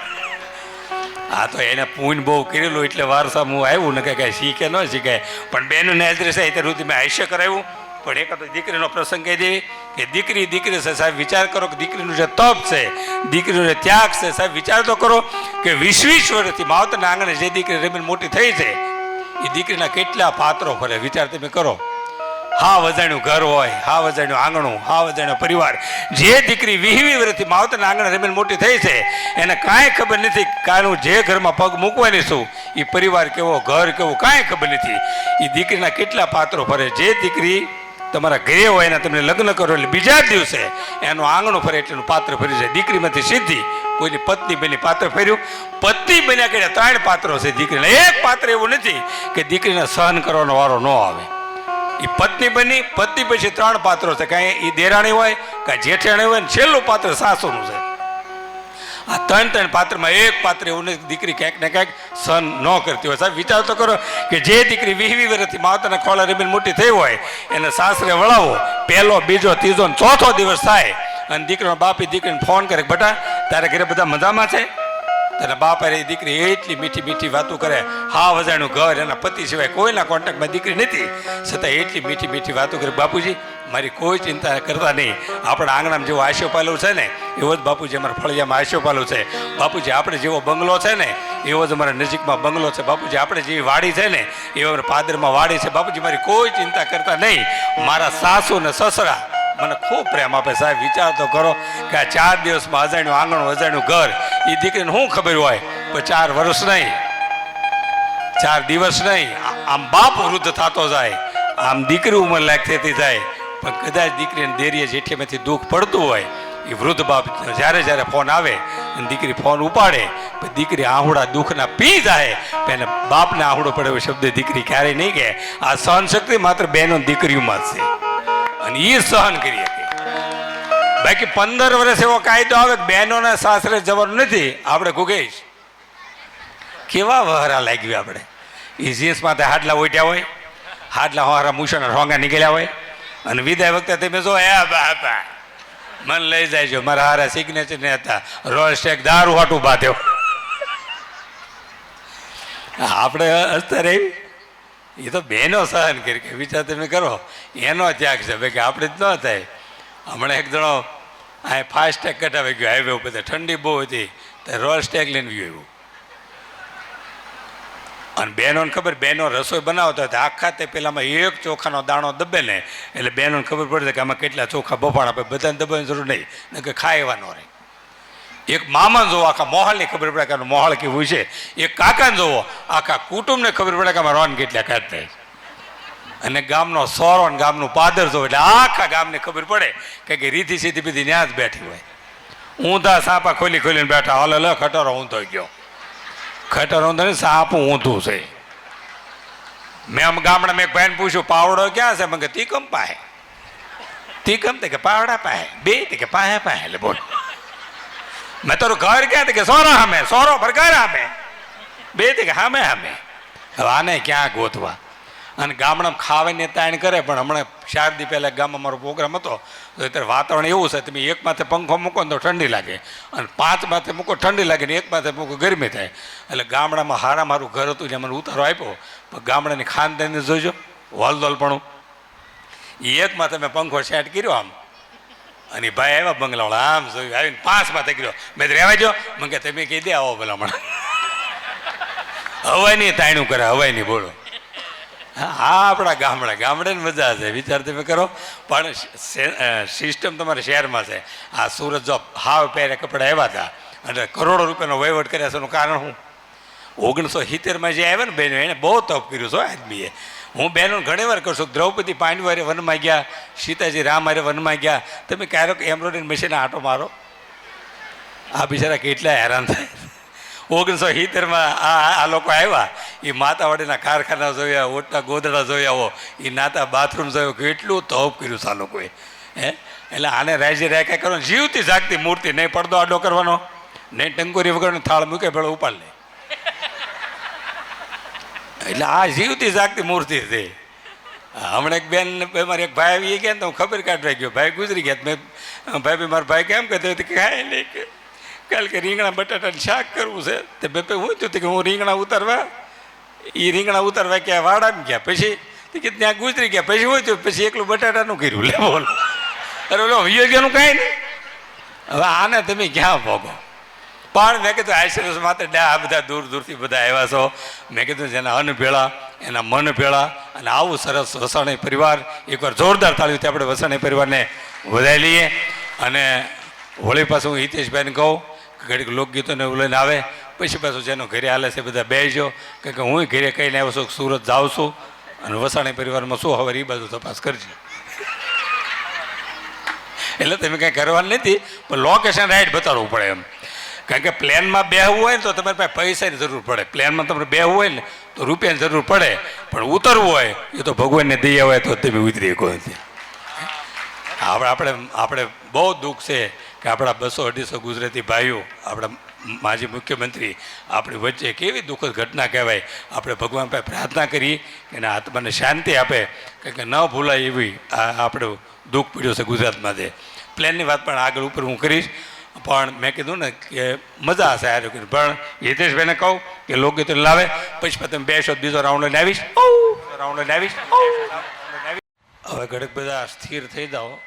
હા તો એને પૂન બહુ કરેલું એટલે વારસામાં હું આવ્યું ને કે કાંઈ શીખે ન શીખાય. પણ બહેનોને હાજરી છે ત્યારે સુધી મેં હાસ્ય કરાવ્યું. પણ એકાદો દીકરીનો પ્રસંગ કહી દે કે દીકરી દીકરી છે સાહેબ, વિચાર કરો કે દીકરીનું જે તપ છે, દીકરીનો જે ત્યાગ છે સાહેબ, વિચાર તો કરો કે 20 વર્ષથી માવતરના આંગણે જે દીકરી રમીને મોટી થઈ છે એ દીકરીના કેટલા પાત્રો ફરે. વિચાર તમે કરો. હા વજાણ્યું ઘર હોય, હા વજાણ્યું આંગણું, હા વજાણ્યો પરિવાર. જે દીકરી 20 વર્ષથી માવતરના આંગણે રમીને મોટી થઈ છે એને કાંઈ ખબર નથી કાનું જે ઘરમાં પગ મૂકવાની છું એ પરિવાર કેવો, ઘર કેવું, કાંઈ ખબર નથી. એ દીકરીના કેટલા પાત્રો ફરે. જે દીકરી તમારા ઘરે હોય એના તમે લગ્ન કરો એટલે બીજા જ દિવસે એનું આંગણું ફરે એટલું પાત્ર ફરી જાય. દીકરીમાંથી સીધી કોઈની પત્ની બની પાત્ર ફર્યું. પત્ની બન્યા કર્યા 3 પાત્રો છે દીકરીના. એક પાત્ર એવું નથી કે દીકરીને સહન કરવાનો વારો ન આવે. એ પત્ની બની, પત્ની પછી 3 પાત્રો છે. કાંઈ એ દેરાણી હોય, કાંઈ જેઠાણી હોય, ને છેલ્લું પાત્ર સાસુનું છે. આ 3 પાત્રમાં એક પાત્ર એવું નથી દીકરી ક્યાંક ને ક્યાંક સહન ન કરતી હોય. સાહેબ વિચાર તો કરો કે જે દીકરી 20 વર્ષથી માતાના ખોળા રમીને મોટી થઈ હોય એને સાસરે વળાવો, 1, 2, 3, 4 દિવસ થાય અને દીકરીનો બાપી દીકરીને ફોન કરે બટા તારે ઘરે બધા મજામાં છે. અને બાપ એ દીકરી એટલી મીઠી મીઠી વાતો કરે. હા વજાણું ઘર, એના પતિ સિવાય કોઈના કોન્ટેક્ટમાં દીકરી નથી, છતાં એટલી મીઠી મીઠી વાતો કરે. બાપુજી મારી કોઈ ચિંતા કરતા નહીં, આપણા આંગણામાં જેવો આશો પાલો છે ને એવો જ બાપુજી અમારા ફળિયામાં આશો પાલો છે. બાપુજી આપણે જેવો બંગલો છે ને એવો જ અમારા નજીકમાં બંગલો છે. બાપુજી આપણે જેવી વાડી છે ને એવો અમારા પાદરમાં વાડી છે. બાપુજી મારી કોઈ ચિંતા કરતા નહીં. મારા સાસુ ને સસરા મને ખૂબ પ્રેમ આપે. સાહેબ વિચાર તો કરો કે આ 4 દિવસમાં અજાણ્યું આંગણ, અજાણ્યું ઘર, એ દીકરીને શું ખબર હોય, પણ 4 વર્ષ નહીં, 4 દિવસ નહીં, આમ બાપ વૃદ્ધ થતો જાય, આમ દીકરી ઉંમર લાયક થતી જાય. પણ કદાચ દીકરીને દેરીએ જેઠીમાંથી દુઃખ પડતું હોય એ વૃદ્ધ બાપ જ્યારે જ્યારે ફોન આવે અને દીકરી ફોન ઉપાડે પણ દીકરી આહુડા દુઃખના પી જાય. એને બાપને આહુડો પડે એવો શબ્દ દીકરી ક્યારેય નહીં કહે. આ સહન શક્તિ માત્ર બહેનો દીકરીઓમાં જ છે અને એ સહન કરી શકે. બાકી 15 વર્ષ એવો કાયદો આવે કે બહેનોના સાસરે જવાનું નથી. આપણે ગુગેશ કેવા વહરા લાગ્યું આપણે. એ જીન્સ માથે હાડલા ઓઢ્યા હોય, હાડલા હોરા મૂછાના રોંગા નીકળ્યા હોય, અને વિદાય વખતે તમે જો એ બાપા મન લઈ જાય છે મારા હારા સિગ્નેચર ને હતા રોલ સ્ટેક દારૂ હાટું બાંધ્યો. આપણે હસતા રહી એ તો બેનો સહન કરી કે વિચાર તમે કરો એનો ત્યાગ છે ભાઈ કે આપણે જ ન થાય. હમણાં એક જણો આ ફાસ્ટ ટેગ કઢાવી ગયો હાઈવે ઉપર ઠંડી બહુ હતી તો રોલ સ્ટેક લઈને ગયો એવું. અને બહેનોને ખબર બહેનો રસોઈ બનાવતા હોય તો આખા તે પેલામાં એક ચોખાનો દાણો દબે ને એટલે બહેનોને ખબર પડે કે આમાં કેટલા ચોખા બફાણ આપે. બધાને દબાવવાની જરૂર નહીં કે ખાય એવા ન રહે. એક મામાને જોવો આખા મોહાલની ખબર પડે કે આનું મોહાલ કેવું છે. એક કાકાને જોવો આખા કુટુંબને ખબર પડે કે આમાં રોન કેટલા કાઢતા છે. અને ગામનો સોરો ને ગામનું પાદર જોવો એટલે આખા ગામને ખબર પડે કે રીધી સીધી બીધી ત્યાં જ બેઠી હોય. ઊંધા સાપા ખોલી ખોલીને બેઠા હાલ લ ખટરો ઊંધો ગયો. ખટર ઊંધો ને સાપું ઊંધું છે. મેં આમ ગામડા મેં એક ભાઈને પૂછ્યું પાવડો ક્યાં છે? મેં કે તીકમ પાહે. તીકમ તે કે પાવડા પાહે બે કે પાહે પાહે એટલે બોલ. મેં તારું ઘર ક્યાં કે સોરા હામે સોરો પર ઘર હામે બે કે હામે હામે. હવે આને ક્યાં ગોતવા? અને ગામડામાં ખાવાની તાણ કરે પણ હમણાં 4 દી પહેલાં ગામમાં મારો પ્રોગ્રામ હતો તો અત્યારે વાતાવરણ એવું છે તમે એક માથે પંખો મૂકો ને તો ઠંડી લાગે અને 5 માથે મૂકો ઠંડી લાગે ને 1 માથે મૂકો ગરમી થાય. એટલે ગામડામાં હારા મારું ઘર હતું જે મને ઉતારો આપ્યો પણ ગામડાની ખાનદાની જોજો વાલદોલપણું. એ 1 માથે મેં પંખો સેટ કર્યો આમ અને ભાઈ આવ્યા બંગલાવાળા આમ જોયું આવીને 5 માથે કર્યો. મેં રહેવા જો મને કે તમે કહી દે આવો ભલા હમણાં હવાઈની તાણું કરે હવાઈની બોલો. હા આપણા ગામડાની મજા છે વિચાર તમે કરો. પણ સિસ્ટમ તમારા શહેરમાં છે. આ સુરત જો હાવ પહેરે કપડા આવ્યા હતા અને કરોડો રૂપિયાનો વહીવટ કર્યા છે એનું કારણ શું? 1970માં જે આવ્યા ને બહેનો એણે બહુ તપ કર્યું છે આદમીએ. હું બહેનો ઘણી વાર કહું છું દ્રૌપદી પાંડુ હારે વનમાં ગયા, સીતાજી રામ હારે વનમાં ગયા. તમે ક્યારેક એમ્બ્રોઇડરી મશીન આંટો મારો. આ બિચારા કેટલા હેરાન થાય. 1970માં આ લોકો આવ્યા એ માતાવાડીના કારખાના જોયા, ઓટના ગોદડા જોયા હો, એ નાતા બાથરૂમ જોયો, કેટલું તપ કર્યું છે આ લોકોએ. એટલે આને રાજ્ય રાખ્યા કરો જીવતી જાગતી મૂર્તિ. નહીં પડદો આડો કરવાનો, નહીં ટંકોરી વગરનો થાળ મૂકે પેલો ઉપાડ લે. એટલે આ જીવતી જાગતી મૂર્તિ છે. હમણાં એક બેન મારે એક ભાઈ આવી ગયા ને તો હું ખબર કાઢવા ગયો. ભાઈ ગુજરી ગયા. મેં ભાઈ મારા ભાઈ કેમ કહેતો કે કાંઈ નહીં કે કાલે કે રીંગણા બટાટાનું શાક કરવું છે. તે બે હું થયું કે હું રીંગણા ઉતારવા ક્યાં વાડામાં ગયા પછી કે ત્યાં ગુજરી ગયા. પછી હું થયું પછી એકલું બટાટાનું કર્યું લે બોલ. અરે ઓલો યોગ્યનું કાંઈ નહીં. હવે આને તમે ક્યાં ભોગો? પણ મેં કીધું આશીર્વાદ માટે આ બધા દૂર દૂરથી બધા આવ્યા છો. મેં કીધું જેના અન્ન ભેળા એના મન ભેળા અને આવું સરસ વસાણી પરિવાર એકવાર જોરદાર તાળીઓથી આપણે વસાણી પરિવારને વધાવી લઈએ. અને હોળી પાછું હું હિતેશભાઈને કહું ઘડીક લોકગીતોને એવું લઈને આવે પછી પાછું જેનો ઘરે હાલે છે બધા બેસજો કે હું ઘરે કહીને આવ્યો છું સુરત જાઉં છું અને વસાણી પરિવારમાં શું હવે એ બાજુ તપાસ કરજો. એટલે તમે કાંઈ કરવાનું નથી પણ લોકેશન રાઈટ બતાડવું પડે એમ. કારણ કે પ્લેનમાં બેહવું હોય ને તો તમારી પાસે પૈસાની જરૂર પડે. પ્લેનમાં તમારે બેહવું હોય ને તો રૂપિયાની જરૂર પડે પણ ઉતરવું હોય એ તો ભગવાનને દયા હોય તો તમે ઉતરી શકો. આપણે બહુ દુઃખ છે કે આપણા 200-250 ગુજરાતી ભાઈઓ આપણા માજી મુખ્યમંત્રી આપણી વચ્ચે કેવી દુઃખદ ઘટના કહેવાય. આપણે ભગવાન પાસે પ્રાર્થના કરીએ કે એના આત્માને શાંતિ આપે કે ન ભૂલાય એવી આપણું દુઃખ પીડ્યો છે ગુજરાતમાં. પ્લેનની વાત પણ આગળ ઉપર હું કરીશ. પણ મેં કીધું ને કે મજા હશે આ લોકો. પણ હિતેશભાઈને કહું કે લોકગીતો લાવે પછી તમે બેસો બીજો રાઉન્ડ લઈને આવીશ. હવે ઘડીક બધા સ્થિર થઈ જાઓ.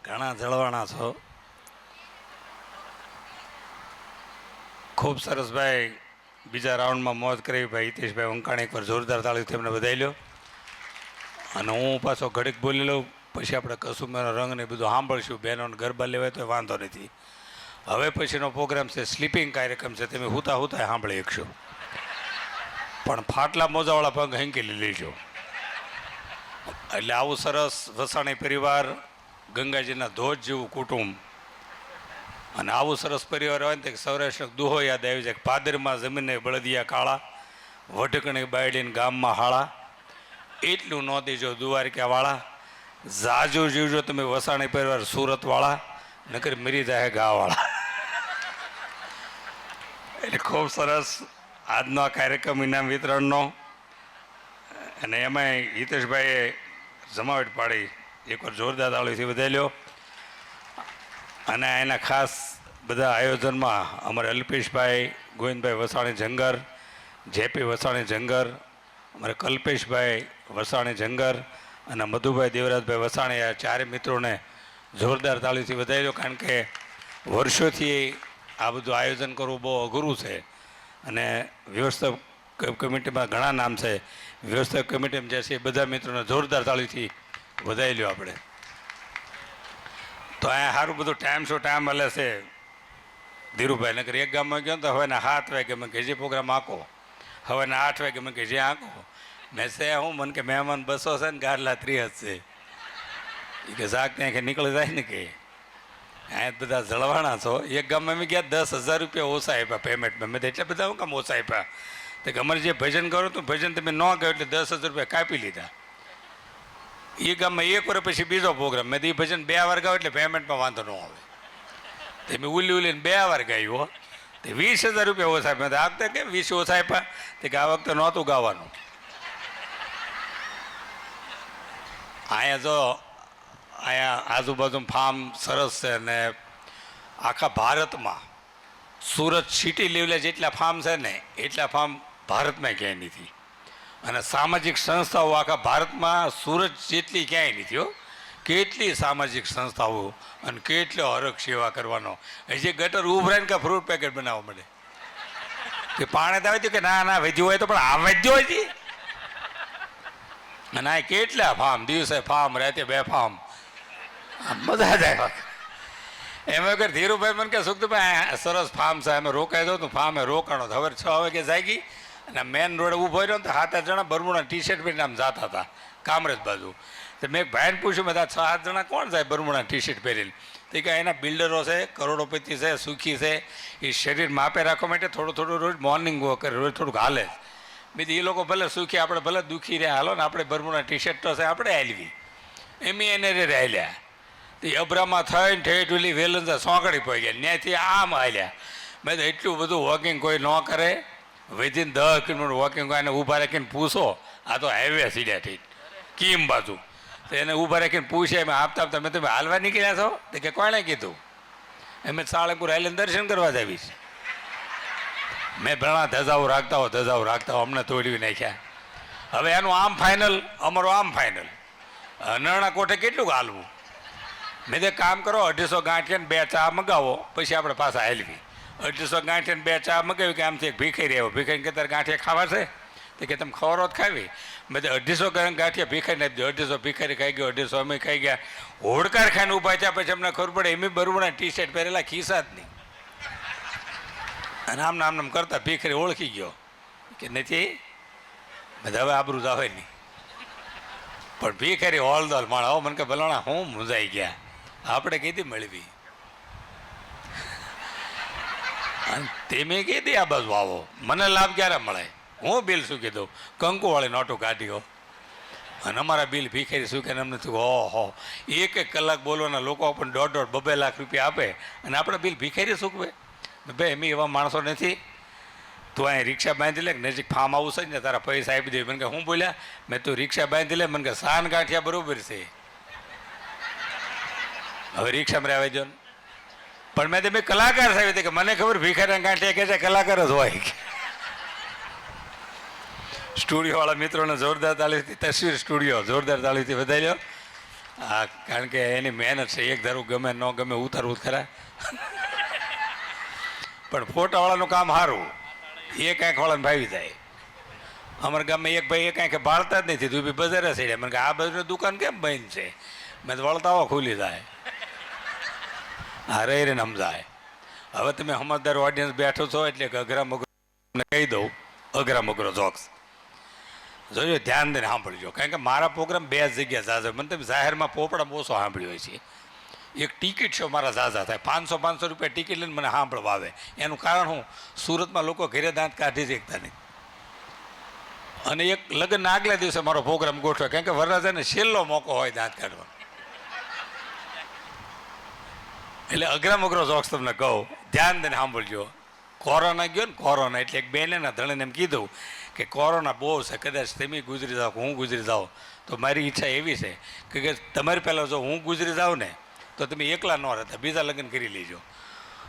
ઘણા જળવાણા છો. ખૂબ સરસ ભાઈ બીજા રાઉન્ડમાં મોજ કરી ભાઈ હિતેશભાઈ વંકાણી એકવાર જોરદાર તાળીથી એમને વધાવી લો. અને હું પાછો ઘડીક બોલી લઉં પછી આપણે કસુંબરનો રંગ ને બધું સાંભળશું. બહેનોને ગરબા લેવાય તો વાંધો નથી. હવે પછીનો પ્રોગ્રામ છે સ્લીપિંગ કાર્યક્રમ છે. તમે હુતા સાંભળી શકશો પણ ફાટલા મોજાવાળા પગ હેંકેલી લેજો. એટલે આવું સરસ વસાણી પરિવાર, ગંગાજીના ધોધ જેવું કુટુંબ અને આવું સરસ પરિવાર હોય ને સૌરાષ્ટ્ર દુહો યાદ આવી જાય. પાદરમાં જમીનને બળદિયા કાળા, વઢકણી બાયડીને ગામમાં હાળા, એટલું ન દેજો દ્વારકાવાળા. જાજુ જીવજો તમે વસાણી પરિવાર સુરતવાળા, નકર મરી જાય ગાવાળા. એટલે ખૂબ સરસ આજનો આ કાર્યક્રમ ઇનામ વિતરણનો. અને એમાંય હિતેશભાઈએ જમાવટ પાડી એકવાર જોરદાર તાળીથી વધારી લ્યો. અને એના ખાસ બધા આયોજનમાં અમારે અલ્પેશભાઈ ગોવિંદભાઈ વસાણી જંગર, જેપી વસાણી જંગર, અમારે કલ્પેશભાઈ વસાણી જંગર અને મધુભાઈ દેવરાજભાઈ વસાણી, આ ચારે મિત્રોને જોરદાર તાળીથી વધારી દો. કારણ કે વર્ષોથી આ બધું આયોજન કરવું બહુ અઘરું છે અને વ્યવસ્થાપક કમિટીમાં ઘણા નામ છે. વ્યવસ્થાપક કમિટીમાં જે છે એ બધા મિત્રોને જોરદાર તાળીથી વધારી લ્યો આપણે. તો અહીંયા સારું બધું ટાઈમ શો ટાઈમ મળે છે ધીરુભાઈ. નકર એક ગામમાં ગયો તો હવેના 7 વાગે મેં કે જે પ્રોગ્રામ આંકો, હવેના 8 વાગે મેં કે જે આંકો. મેં છે હું મને કે મહેમાન 200 છે ને ગાડલા 30 છે. એ કે શાક ત્યાં કે નીકળી જાય ને કે અહીંયા બધા જળવાણા છો. એક ગામમાં મેં ગયા 10,000 રૂપિયા ઓછા આપ્યા પેમેન્ટમાં. મેં તો એટલા બધા હું કામ ઓછા આપ્યા? તો કે અમારે જે ભજન કરો તો ભજન તમે ન ગયો એટલે 10,000 રૂપિયા કાપી લીધા. એ ગામમાં 1 વર્ષ પછી બીજો પ્રોગ્રામ, મેં એ ભજન 2 વાર ગાવ એટલે પેમેન્ટમાં વાંધો ન આવે. તે મેં ઉલીને 2 વાર ગાયું. તે 20,000 રૂપિયા ઓછા આપ્યા. આ વખતે કેમ 20 ઓછા આપ્યા? તે કે આ વખતે નહોતું ગાવાનું. અહીંયા જો અહીંયા આજુબાજુ ફાર્મ સરસ છે અને આખા ભારતમાં સુરત સિટી લેવલે જેટલા ફાર્મ છે ને એટલા ફાર્મ ભારતમાં ક્યાંય નથી. અને સામાજિક સંસ્થાઓ આખા ભારતમાં સુરત જેટલી ક્યાંય નથી હો. કેટલી સામાજિક સંસ્થાઓ અને કેટલો હરખ સેવા કરવાનો. હજી ગટર ઉભરાઈને કે ફ્રૂટ પેકેટ બનાવવા મળે કે પાણી તો આવે કે ના ના વધ્યું હોય તો પણ આ વધ્યો હજી. અને આ કેટલા ફાર્મ, દિવસે ફાર્મ, રાતે 2 ફાર્મ, મજા જ આવે. એમાં વગર ધીરુભાઈ મને કે સુખભાઈ સરસ ફાર્મ છે, અમે રોકાઈ દો. ફાર્મે રોકાણો હવે 6 વાગે જાગી અને મેન રોડે ઊભો રહ્યો ને તો 7-8 જણા બરમુડા ટી-શર્ટ પહેરીને આમ જતા હતા કામરેજ બાજુ. તો મેં ભાઈને પૂછ્યું, બધા 6-7 જણા કોણ જાય બરમુડા ટી-શર્ટ પહેરીને? તો કે એના બિલ્ડરો છે, કરોડોપતિ છે, સુખી છે, એ શરીર માપે રાખવા માટે થોડું થોડું રોજ મોર્નિંગ વોક કરે, રોજ થોડુંક હાલે. બીજું એ લોકો ભલે સુખી, આપણે ભલે દુઃખી રહ્યા, હાલો ને આપણે બરમુડા ટી-શર્ટ તો છે આપણે હાલવી. એમ એને રે હાલ્યા. તો અબરામાં થઈને ઠેઠ ઓલી વેલંજા સોંકડી પડી ગયા, ત્યાંથી આમ હાલ્યા. મેં તો એટલું બધું વોકિંગ કોઈ ન કરે. વિધિન 10 કિલોમીટર વોકિંગ એને ઊભા રાખીને પૂછો. આ તો હાઈવે સીડ્યા થઈ કીમ બાજુ. તો એને ઊભા રાખીને પૂછે, એમ આપતા આપતા મેં તમે હાલવા નીકળ્યા છો? તો કે કોણે કીધું? એમ સાળંગપુર આવીને દર્શન કરવા જ આવીશ. મેં ભણા ધજાઓ રાખતા હો અમને તોડી નાખ્યા. હવે એનું આમ ફાઇનલ, અમારો આમ ફાઇનલ. નરણા કોઠે કેટલું હાલવું? મેં તે કામ કરો, 250 ગાંઠિયા 2 ચા મગાવો, પછી આપણે પાછા હાલવી. 250 ગાંઠિયા 2 ચા મગાવી કે આમથી એક ભીખાઈ રહ્યો. ભીખાઈને કે તારે ગાંઠિયા ખાવા છે? તો કે તમે ખવરો જ ખાવી. મેં તો 250 ગાંઠિયા ભીખાઈને આપી દો. 250 ભીખારી ખાઈ ગયો, 250 અમે ખાઈ ગયા. હોડકાર ખાઈને ઊભા થયા. પછી અમને ખબર પડે એમ બરોબર ટી-શર્ટ પહેરેલા ખિસ્સા જ નહીં. અને આમ કરતા ભીખરી ઓળખી ગયો કે નથી. બધા હવે આબરૂ જ આવે નહીં. પણ ભીખરી હોલદોલ માણ આવો મને કે ભલાણા હું મૂંઝાઈ ગયા. આપણે કીધી મળવી અને તેમે કીધી આ બાજુ આવો. મને લાભ ક્યારે મળે? હું બિલ શું કીધું? કંકુવાળી નોટું કાઢ્યો અને અમારા બિલ ભીખરી શું કે અમને થયું ઓહો 1 કલાક બોલવાના લોકો આપણને 1.5-2 લાખ રૂપિયા આપે અને આપણે બિલ ભીખરી સૂકવે. ભાઈ એમ એવા માણસો નથી. તું અહીં રિક્ષા બાંધી લે, નજીક ફાર્મ હાઉસ છે ને તારા પૈસા આપી દે. મને કે હું બોલ્યા? મેં તું રિક્ષા બાંધી લે. મને કે સાન ગાંઠિયા બરોબર છે, હવે રિક્ષામાં રહેવા દો ને. પણ મેં તમે કલાકાર સાહેબ કે મને ખબર ભીખારીના ગાંઠિયા કે છે કલાકાર જ હોય. સ્ટુડિયોવાળા મિત્રોને જોરદાર તાળીથી, તસવીર સ્ટુડિયો જોરદાર તાળીથી વધારી લો. હા, કારણ કે એની મહેનત છે. એક ધારું ગમે ન ગમે ઉતારવું ખરા. પણ ફોટાવાળાનું કામ સારું. એક આંખવાળાને ભાવી જાય. અમારા ગામમાં એક ભાઈ એક આંખે બાળતા જ નથી. તું બી બજારે છે. મને કે આ બાજુની દુકાન કેમ બંધ છે? મેં તો વળતાઓ ખુલી જાય. હા રહીને સમજાય. હવે તમે સમજદાર ઓડિયન્સ બેઠો છો એટલે કે અઘરા મગરો કહી દઉં. અઘરા મગરો જોક્સ જોજો, ધ્યાન દઈને સાંભળજો. કારણ કે મારા પ્રોગ્રામ 2 જગ્યા ઝાઝા. મને તમે જાહેરમાં પોપડામાં ઓછો સાંભળ્યો હોય છે. એક ટિકિટ શો મારા ઝાઝા થાય. 500 રૂપિયા ટિકિટ લઈને મને સાંભળવા આવે. એનું કારણ હું, સુરતમાં લોકો ઘરે દાંત કાઢી શકતા નહીં. અને એક લગ્ન આગલા દિવસે મારો પ્રોગ્રામ ગોઠવે. કારણ કે વરરાજાને છેલ્લો મોકો હોય દાંત કાઢવાનો. એટલે અઘરા મગરો જોક્સ તમને કહું, ધ્યાન દઈને સાંભળજો. કોરોના ગયો ને કોરોના એટલે એક બેને ધણીને એમ કીધું કે કોરોના બહુ છે, કદાચ તમે ગુજરી જાઓ હું ગુજરી જાઉં તો મારી ઈચ્છા એવી છે કે તમારી પહેલાં જો હું ગુજરી જાઉં ને તો તમે એકલા ન રહેતા, બીજા લગ્ન કરી લેજો.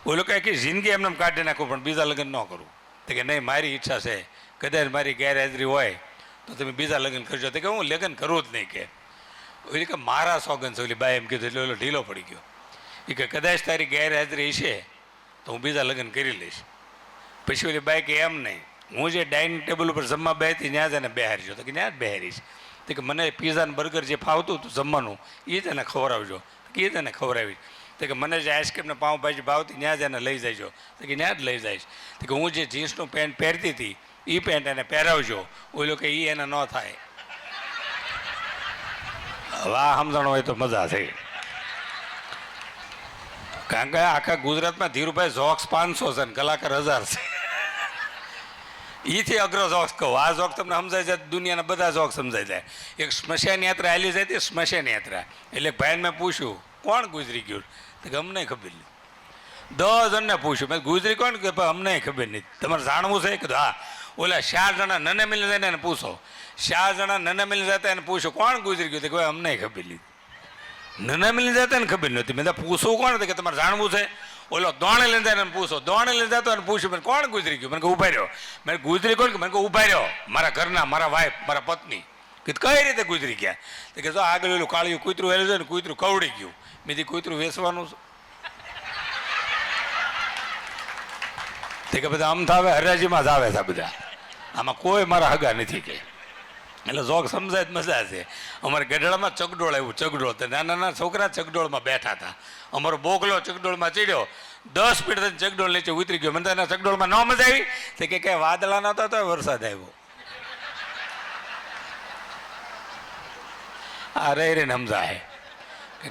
ઓલો કહે કે જિંદગી એમને કાઢી નાખું પણ બીજા લગ્ન ન કરું. તો કે નહીં, મારી ઈચ્છા છે, કદાચ મારી ગેરહાજરી હોય તો તમે બીજા લગ્ન કરજો. તો કે હું લગ્ન કરવું જ નહીં. કે ઓલી કે મારા સોગન છે, ઓલી બાઈ એમ કીધું એટલે ઓલો ઢીલો પડી ગયો. એ કે કદાચ તારી ગેરહાજરી છે તો હું બીજા લગ્ન કરી લઈશ. પછી ઓલી બાઈ કે એમ નહીં, હું જે ડાઇનિંગ ટેબલ ઉપર જમવા બેસતી ત્યાં જ એને બેહારજો. તો કે ત્યાં જ બેહારીશ. તો કે મને પીઝા ને બર્ગર જે ફાવતું હતું જમવાનું એ જ એને ખવડાવજો. એ જ એને ખવડાવીશ. તો કે મને જે આઈસ્ક્રીમ ને પાઉંભાજી ભાવતી ત્યાં જ એને લઈ જઈજો. તો કે ત્યાં જ લઈ જઈશ. તો કે હું જે જીન્સનું પેન્ટ પહેરતી હતી એ પેન્ટ એને પહેરાવજો. ઓલો કે એ એને ન થાય. વાહ, સમજણ હોય તો મજા થઈ. કારણ કે આખા ગુજરાતમાં ધીરુભાઈ જોક્સ 500 છે ને કલાકાર 1000 છે. એથી અઘરો જોક્સ કહું. આ જોક તમને સમજાય જાય, દુનિયાના બધા જોક સમજાઈ જાય. એક સ્મશાન યાત્રા હાલી જાય હતી, સ્મશાન યાત્રા એટલે ભાઈને મેં પૂછ્યું કોણ ગુજરી ગયું? તો કે અમને ખબર નહીં. 10 જણને પૂછ્યું મેં ગુજરી કોણ? કે અમને ખબર નહીં. તમારે જાણવું છે? કે હા, ઓલા 4 જણા નને મિલી જાય એને પૂછો. 4 જણા નને મિલી જતા એને પૂછો કોણ ગુજરી ગયું? તો કે અમને ખબર નહીં. નને મિલી જતા ને ખબર નહોતી. મેં પૂછવું કોણ? કે તમારે જાણવું છે? ઓલો દોણે લઈને જાય એને પૂછો. દોણે લઈને જતો એને પૂછ્યું મને કોણ ગુજરી ગયું? મને કે ઊભા રહ્યો. મેં ગુજરી કોણ? કે મને કે ઊભા રહ્યો મારા ઘરના, મારા વાઈફ, મારા પત્ની. કે કઈ રીતે ગુજરી ગયા? તો કે જો આગળ ઓલું કાળિયું કૂતરું હેલું છે ને, કૂતરું કવડી ગયું. મેં દી કૂતરું વેચવાનું છે? તે કે બધા આમ થાવે હરાજીમાં જ આવે છે બધા, આમાં કોઈ મારા હગા નથી. કે એટલે જોક સમજાય મજા છે. અમારે ગઢડામાં ચગડોળ આવ્યું. ચગડોળ તો નાના નાના છોકરા ચગડોળમાં બેઠા હતા. અમારો બોગલો ચગડોળમાં ચડ્યો, 10 ફીટ થઈને ચગડોળ નીચે ઉતરી ગયો. મને એના ચગડોળમાં ન મજા આવી. તો કે વાદળા નહોતા તો વરસાદ આવ્યો. આ રે સમજાય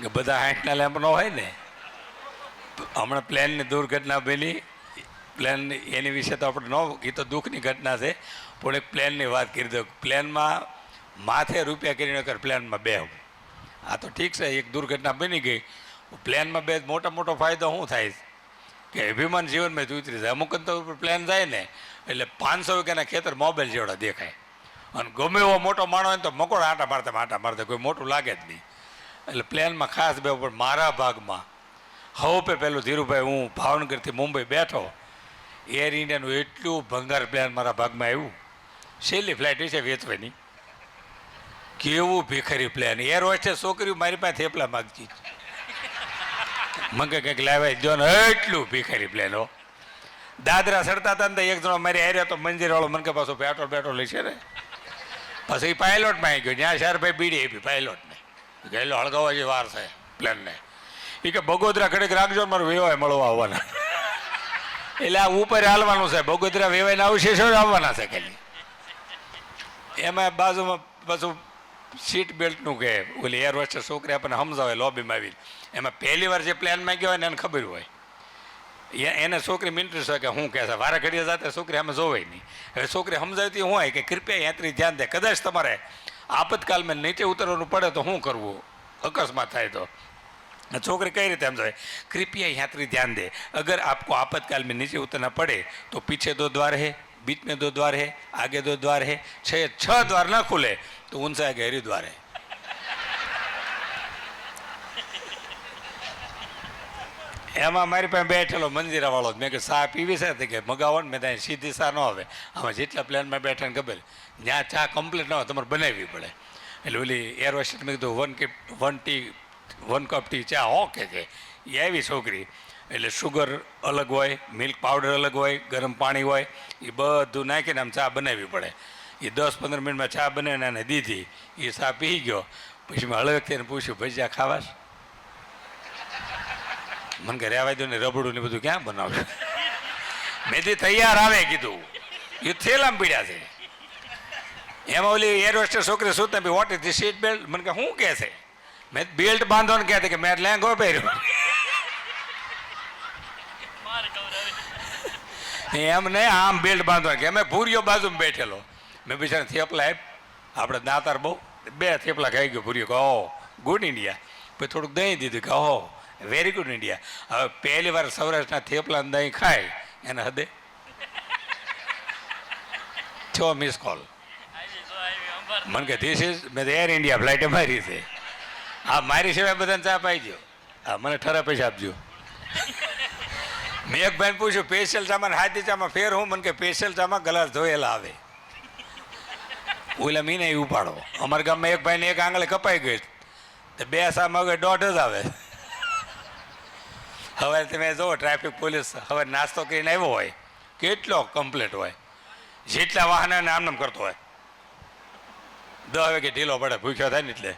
કે બધા 60ના લેમ્પ ન હોય ને. હમણાં પ્લેનની દુર્ઘટના બની. પ્લેન એની વિશે તો આપણે ન, એ તો દુઃખની ઘટના છે, પણ એક પ્લેનની વાત કરી દો. પ્લેનમાં માથે રૂપિયા કરીને કર પ્લેનમાં બેહું. આ તો ઠીક છે, એક દુર્ઘટના બની ગઈ. પ્લેનમાં બે મોટો ફાયદો શું થાય કે અભિમાન જીવનમાં જ ઉતરી જાય. અમુક અંતર ઉપર પ્લેન જાય ને એટલે 500 વીઘાના ખેતર મોબાઈલ જેવડા દેખાય. અને ગમે એવો મોટો માણો હોય ને તો મકોડા આટા મારતા કોઈ મોટું લાગે જ નહીં. એટલે પ્લેનમાં ખાસ બે. પણ મારા ભાગમાં હવે પેલું ધીરુભાઈ, હું ભાવનગરથી મુંબઈ બેઠો, એર ઇન્ડિયાનું એટલું ભંગાર પ્લેન મારા ભાગમાં આવ્યું. છેલ્લી ફ્લાઇટ છે વેચવાની. કેવું ભિખારી પ્લેન. એર હોસ્ટેસ છોકરીઓ મારી પાસે થેપલા માગતી. મને કંઈક લાવ્યા દો ને, એટલું ભિખારી પ્લેન. હો, દાદરા ચડતા હતા ને તો એક જણો મારી હાર્યો તો મંજીરવાળો. મને કે પાછું પેટ્રોલ લે છે ને. પછી એ પાયલોટમાં આવી ગયો. ત્યાં શારભાઈ બીડી આપી પાયલોટને. ગયેલો હળગાવવા જે વાર છે પ્લેનને. એ કે બગોદરા ઘડીક રાખજો, મારું વેવાય મળવા આવવાના. એટલે આ ઉપર હાલવાનું છે. બગોદરા વેવાયના અવશેષો જ આવવાના છે ખાલી. એમાં બાજુમાં પાછું સીટ બેલ્ટનું કે ઓલી એર હોસ્ટેસ છોકરી આપણને સમજાવે લોબીમાં આવીને. એમાં પહેલી વાર જે પ્લેનમાં ગયો હોય ને એને ખબર હોય. એને છોકરી ઇન્ટરેસ્ટ હોય કે શું કહે છે. વારા ઘડીએ જાતે છોકરી અમે જોવાય નહીં. હવે છોકરી સમજાવતી શું હોય કે કૃપયા યાત્રી ધ્યાન દે, કદાચ તમારે આપતકાલમાં નીચે ઉતરવાનું પડે તો શું કરવું, અકસ્માત થાય તો. छोकरी कई रीते समझाए, कृपया यात्री ध्यान दे, अगर आपको आपातकाल में नीचे उतरना पड़े तो पीछे 2 द्वार है, बीच में 2 द्वार है, आगे 2 द्वार है, 6 द्वार ना खुले तो उनसे आगे हरिद्वार है। એમાં મારી પાસે બેઠેલો મંજીરાવાળો, મેં કે ચા પીવી છે કે મગાવો ને. મેં ત્યાં સીધી ચા ન આવે, આમાં જેટલા પ્લેનમાં બેઠા ને ખબર ત્યાં ચા કમ્પ્લીટ ન હોય, તમારે બનાવવી પડે. એટલે ઓલી એર હોસ્ટેસ મેં કીધું 1 કપ ટી ચા ઓકે છે. એ આવી છોકરી, એટલે શુગર અલગ હોય, મિલ્ક પાવડર અલગ હોય, ગરમ પાણી હોય, એ બધું નાખીને આમ ચા બનાવવી પડે. એ 10-15 મિનિટમાં ચા બનાવીને એને દીધી. એ ચા પી ગયો. પછી મેં હળવેક થઈને પૂછ્યું, ભજીયા ખાવાશ? મને ઘરે આવવા દો ને, રબડું ને બધું ક્યાં બનાવશે? મેં તૈયાર આવે કીધું, એ થેલામાં પીડ્યા છે. એમાં ઓલી એર હોસ્ટેસ છોકરી શું તમે what is the seat belt? મને કે શું કહે છે? મેં બેલ્ટ બાંધવાનું કહેતી કે મેં લેંગો પહેર્યો. એમ નહીં, આમ બેલ્ટ બાંધવાનું કે અમે ભૂરીઓ બાજુમાં બેઠેલો. મેં બિચારા થેપલા આપ, આપણે દાંતાર બહુ 2 થેપલા ખાઈ ગયો ભૂરીઓ. કહો ગુડ ઇન્ડિયા. પછી થોડુંક દહીં દીધું કે ઓહો વેરી ગુડ ઇન્ડિયા. હવે પહેલી વાર સૌરાષ્ટ્રના થેપલા દહીં ખાય એને હદે 6 મિસ કોલ. મને કે ધીસ ઇઝ મેં એર ઇન્ડિયા ફ્લાઇટે મારી છે. હા, મારી સિવાય બધાને ચા પાઈ દો. હા, મને ઠરા પૈસા આપજો. મેં એક ભાઈને પૂછ્યું સ્પેશિયલ ચામાં હાથી ચામાં ફેર હું? મને કે સ્પેશિયલ ચામાં ગ્લાસ ધોયેલા આવે. ઓલા મીને ઉપાડો. અમારા ગામમાં એક ભાઈને એક આંગળે કપાઈ ગઈ તો 2 સામાં હવે 1.5 જ આવે. હવે તમે જુઓ ટ્રાફિક પોલીસ હવે નાસ્તો કરીને આવ્યો હોય, કેટલો કમ્પ્લેટ હોય, જેટલા વાહન આમનામ કરતો હોય. 10 વાગે ઢીલો પડે, ભૂખ્યો થાય ને એટલે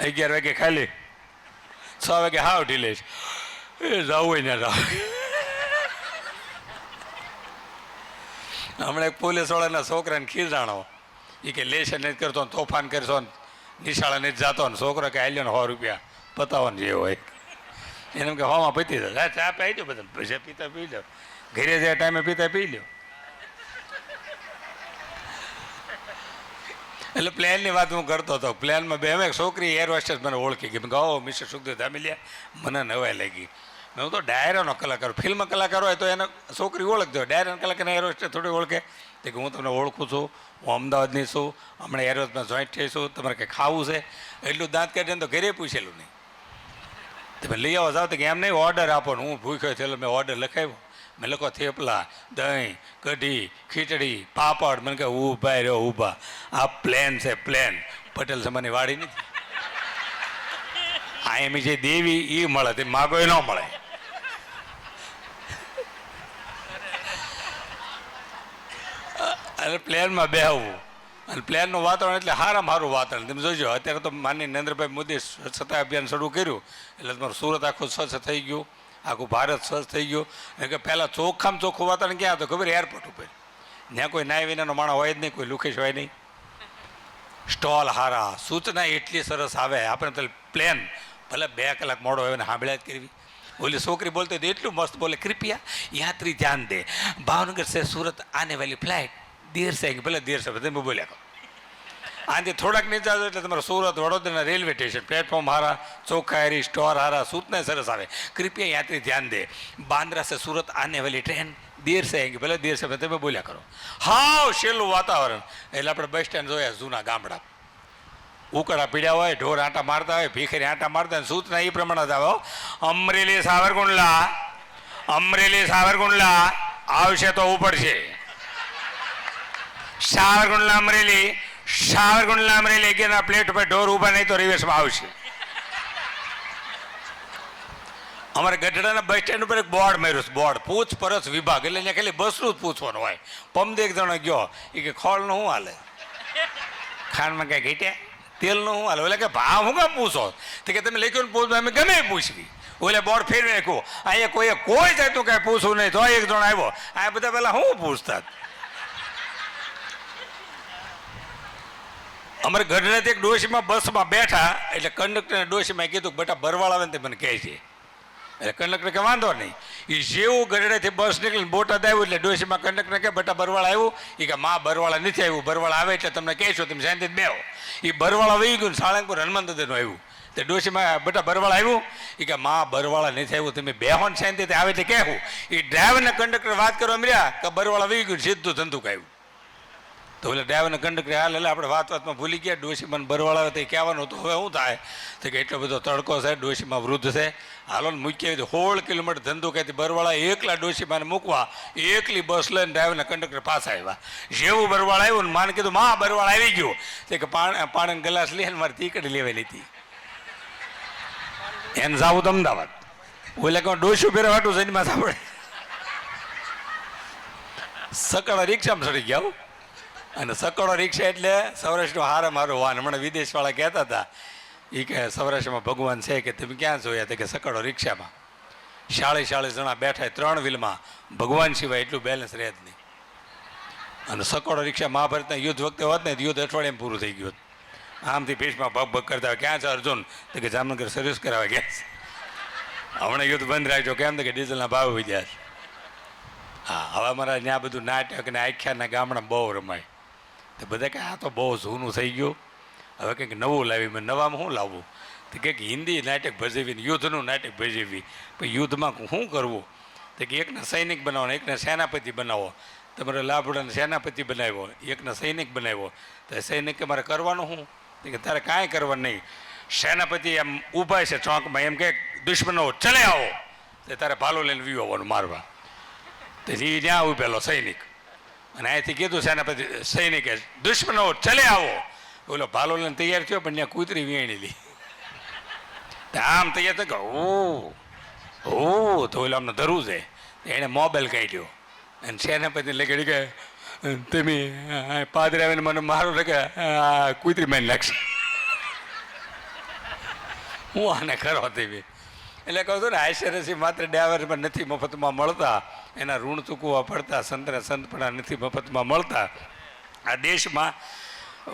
11 વાગે ખાલી, 6 વાગે હાવ ઢીલે એ જવું હોય ને જાવ. હમણાં એક પોલીસવાળાના છોકરાને ખીજાણો, એ કે લેશન નથી કરતો ને તોફાન કરશો ને નિશાળે નથી જતો ને, છોકરો કે આલ્યો ને 100 રૂપિયા પતાવવાનું જે હોય એને કે હોમાં પતી જાય. ચા પી દો બધા, પૈસા પીતા પી લો, ઘરે જાય ટાઈમે પીતા પી લો. એટલે પ્લેનની વાત હું કરતો હતો. પ્લેનમાં બે એક છોકરી એર હોસ્ટેસ મને ઓળખી ગઈ. કહો મિસ્ટર સુખદેવ ધામેલિયા, મને નવાઈ લાગી. મેં હું તો ડાયરાનો કલાકાર, ફિલ્મ કલાકાર હોય તો એને છોકરી ઓળખજો, ડાયરાનો કલાકારને એર હોસ્ટેસ થોડી ઓળખે. તો કે હું તમને ઓળખું છું, હું અમદાવાદની છું, હમણાં એર હોસ્ટેસમાં જોઈન્ટ થઈશું, તમારે કંઈ ખાવું છે? એટલું દાંત કાઢીને તો ઘરે પૂછેલું નહીં. તમે લઈ આવો જાઓ તો કે એમ નહીં, ઓર્ડર આપો ને. હું ભૂખ્યો થયેલો, મેં ઓર્ડર લખાવ્યો. મેં લખો થેપલા, દહીં, કઢી, ખીચડી, પાપડ. મને કહે ઊભા રહ્યો ઊભા, આ પ્લેન છે પ્લેન, પટેલ સમાની વાડી નથી. આ એમ જે દેવી એ મળે, તે માગો એ ન મળે. અને પ્લેનમાં બેહવું, અને પ્લેનનું વાતાવરણ એટલે સારામાં સારું વાતાવરણ. તમે જોજો અત્યારે તો માનનીય નરેન્દ્રભાઈ મોદીએ સ્વચ્છતા અભિયાન શરૂ કર્યું એટલે તમારું સુરત આખું સ્વચ્છ થઈ ગયું, આખું ભારત સ્વચ્છ થઈ ગયું. કે પહેલાં ચોખ્ખામાં ચોખ્ખું વાતાવરણ ક્યાં હતું ખબર? એરપોર્ટ ઉપર. ત્યાં કોઈ નાય વિનાનો માણસ હોય જ નહીં, કોઈ લુખેશ હોય નહીં. સ્ટોલ હારા, સૂચના એટલી સરસ આવે. આપણે તો પ્લેન ભલે 2 કલાક મોડો હોય ને સાંભળ્યા જ કરવી. ઓલી છોકરી બોલતી હતી એટલું મસ્ત બોલે, કૃપયા યાત્રી ધ્યાન દે, ભાવનગર સે સુરત આને વાલી ફ્લાઇટ દેર સે આएगी. ભલે દેર સે તમે બોલ્યા કરો. આનાથી થોડાક નીચે આવે એટલે તમારે સુરત વડોદરાના રેલવે સ્ટેશન, પ્લેટફોર્મ હારા, ચોખ્ખારી, સ્ટોર હારા, સૂચના સરસ આવે. કૃપયા યાત્રી ધ્યાન દે, બાંદ્રા સે સુરત આને વાલી ટ્રેન દેર સે આएगी. ભલે દેર સે તમે બોલ્યા કરો. હાવ શેલું વાતાવરણ. એટલે આપણે બસ સ્ટેન્ડ જોયા જૂના ગામડા, ઉકળા પીડ્યા હોય, ઢોર આંટા મારતા હોય, ભીખરી આંટા મારતા હોય. સૂચના એ પ્રમાણે જ આવે. અમરેલી સાવરકુંડલા, અમરેલી સાવરકુંડલા આવશે તો ઉપડશે. સાવરકુંડલા અમરેલી, સાવરકુંડલા અમરેલી અગિયારના પ્લેટ ઉપર ઢોર ઊભા નહીં તો રિવર્સમાં આવશે. અમારે ગઢડાના બસ સ્ટેન્ડ ઉપર એક બોર્ડ માર્યું છે, બોર્ડ પૂછપરછ વિભાગ. એટલે અહીંયા ખાલી બસનું જ પૂછવાનું હોય. પમદે એક જણો ગયો, એ કે ખોળનું શું હાલે, ખાંડમાં કંઈ ઘટ્યા, તેલનું શું હાલે? એટલે કે ભાવ હું કામ પૂછો? તો કે તમે લખ્યું ને પૂછવા, અમે ગમે પૂછવી. ઓલે બોર્ડ ફેરવી નાખ્યું. અહીંયા કોઈ જાતનું કાંઈ પૂછવું નહીં. તો એક જણ આવ્યો, આ બધા પહેલાં શું પૂછતા? અમારે ગઢડાથી એક ડોશીમાં બસમાં બેઠા એટલે કંડક્ટરને ડોશીમાં કીધું કે બેટા બરવાળ આવે ને તે મને કહે છે. એટલે કંડક્ટર કે વાંધો નહીં. એ જેવું ગઢડાથી બસ નીકળીને બોટાદ આવ્યું એટલે ડોશીમાં કંડક્ટર કે બેટા બરવાળ આવ્યું? એ કે માં બરવાળા નથી આવ્યું, બરવાળા આવે એટલે તમને કહેશો, તમે શાંતિથી બેહો. એ બરવાળા વહી ગયું, સાળંગપુર હનુમાન દાદાનું આવ્યું. તે ડોશીમાં બેટા બરવાળા આવ્યું? એ કે માં બરવાળા નથી આવ્યું, તમે બેહો ને શાંતિથી આવે એટલે કહેવું. એ ડ્રાઈવરના કંડક્ટર વાત કરવા મળ્યા કે બરવાળા વહી ગયું, સીધું ધંધુક આવ્યું. તો એટલે ડ્રાઈવરના કંડક્ટર હાલ એટલે આપણે વાતમાં ભૂલી ગયા. ડોશીમાં બરવાળા આવે તો કહેવાનું હતું. હવે શું થાય તો કે એટલો બધો તડકો છે, ડોશીમાં વૃદ્ધ છે, હાલો ને મૂકી આવી. 16 કિલોમીટર ધંધો કહેતી બરવાળા એકલા ડોશીમાને મૂકવા એકલી બસ લઈને ડ્રાઈવરના કંડક્ટર પાછા આવ્યા. જેવું બરવાળા આવ્યું ને માને કીધું માં બરવાળા આવી ગયું. તે કે પાણીનો ગ્લાસ લઈને મારે ટીકડી લેવાયેલી હતી, એને જાવું તો અમદાવાદ. ઓલે કહું ડોશું ફેરવા હાટું છે એમાં સાંભળે સકડા રિક્ષામાં ચડી ગયા. અને સકડો રિક્ષા એટલે સૌરાષ્ટ્રનું હારે મારું વાહન. હમણાં વિદેશવાળા કહેતા હતા, એ કે સૌરાષ્ટ્રમાં ભગવાન છે કે તમે ક્યાં જોયા? તો કે સકડો રિક્ષામાં 40 જણા બેઠા 3 વ્હીલમાં, ભગવાન સિવાય એટલું બેલેન્સ રહે જ નહીં. અને સકડો રિક્ષા મહાભારતના યુદ્ધ વખતે હોત ને યુદ્ધ અઠવાડિયામાં પૂરું થઈ ગયું. આમથી ભીષમાં ભગ કરતા હોય. ક્યાં છે અર્જુન? તો કે જામનગર સર્વિસ કરાવવા ગયા છે. હમણાં યુદ્ધ બંધ રાખજો. કેમ? તો કે ડીઝલના ભાવ વધ્યા છે. હા, હવે અમારા ત્યાં બધું નાટક અને આખ્યાના ગામડા બહુ રમાય. તો બધા કહે આ તો બહુ જૂનું થઈ ગયું, હવે કંઈક નવું લાવી. મેં નવામાં શું લાવવું? તો કંઈક હિન્દી નાટક ભજવીને યુદ્ધનું નાટક ભજવી. પણ યુદ્ધમાં શું કરવું? તો કે એકને સૈનિક બનાવો ને એકને સેનાપતિ બનાવો. તમારે લાભડાને સેનાપતિ બનાવ્યો, એકને સૈનિક બનાવ્યો. તો સૈનિકે મારે કરવાનું શું? કે તારે કાંઈ કરવાનું નહીં. સેનાપતિ એમ ઊભા છે ચોકમાં, એમ કે દુશ્મનો ચલે આવો, તો તારે ભાલો લઈને વીવો આવવાનું મારવા. તો એ ત્યાં ઊભેલો સૈનિક, અને અહીંથી કીધું સેનાપતિ સૈનિકે દુશ્મનો ચલે આવો. ઓલો ભાલો લઈને તૈયાર થયો, પણ ત્યાં કૂતરી વીણેલી. આમ તૈયાર તો કે ઓ તો ઓલો અમને ધરવું છે. એણે મોબાઈલ કાઢ્યો અને સેનાપતિ લગાડી કે તમે પાદરે આવીને મને મારું કે કૂતરી મારી નાખશે. હું આને કરો તેવી. એટલે કહું છું ને, આશ્ચર્યથી માત્ર ડ્રાઈવરમાં નથી મફતમાં મળતા, એના ઋણ ચૂકવવા પડતા, સંતને સંતપણા નથી મફતમાં મળતા. આ દેશમાં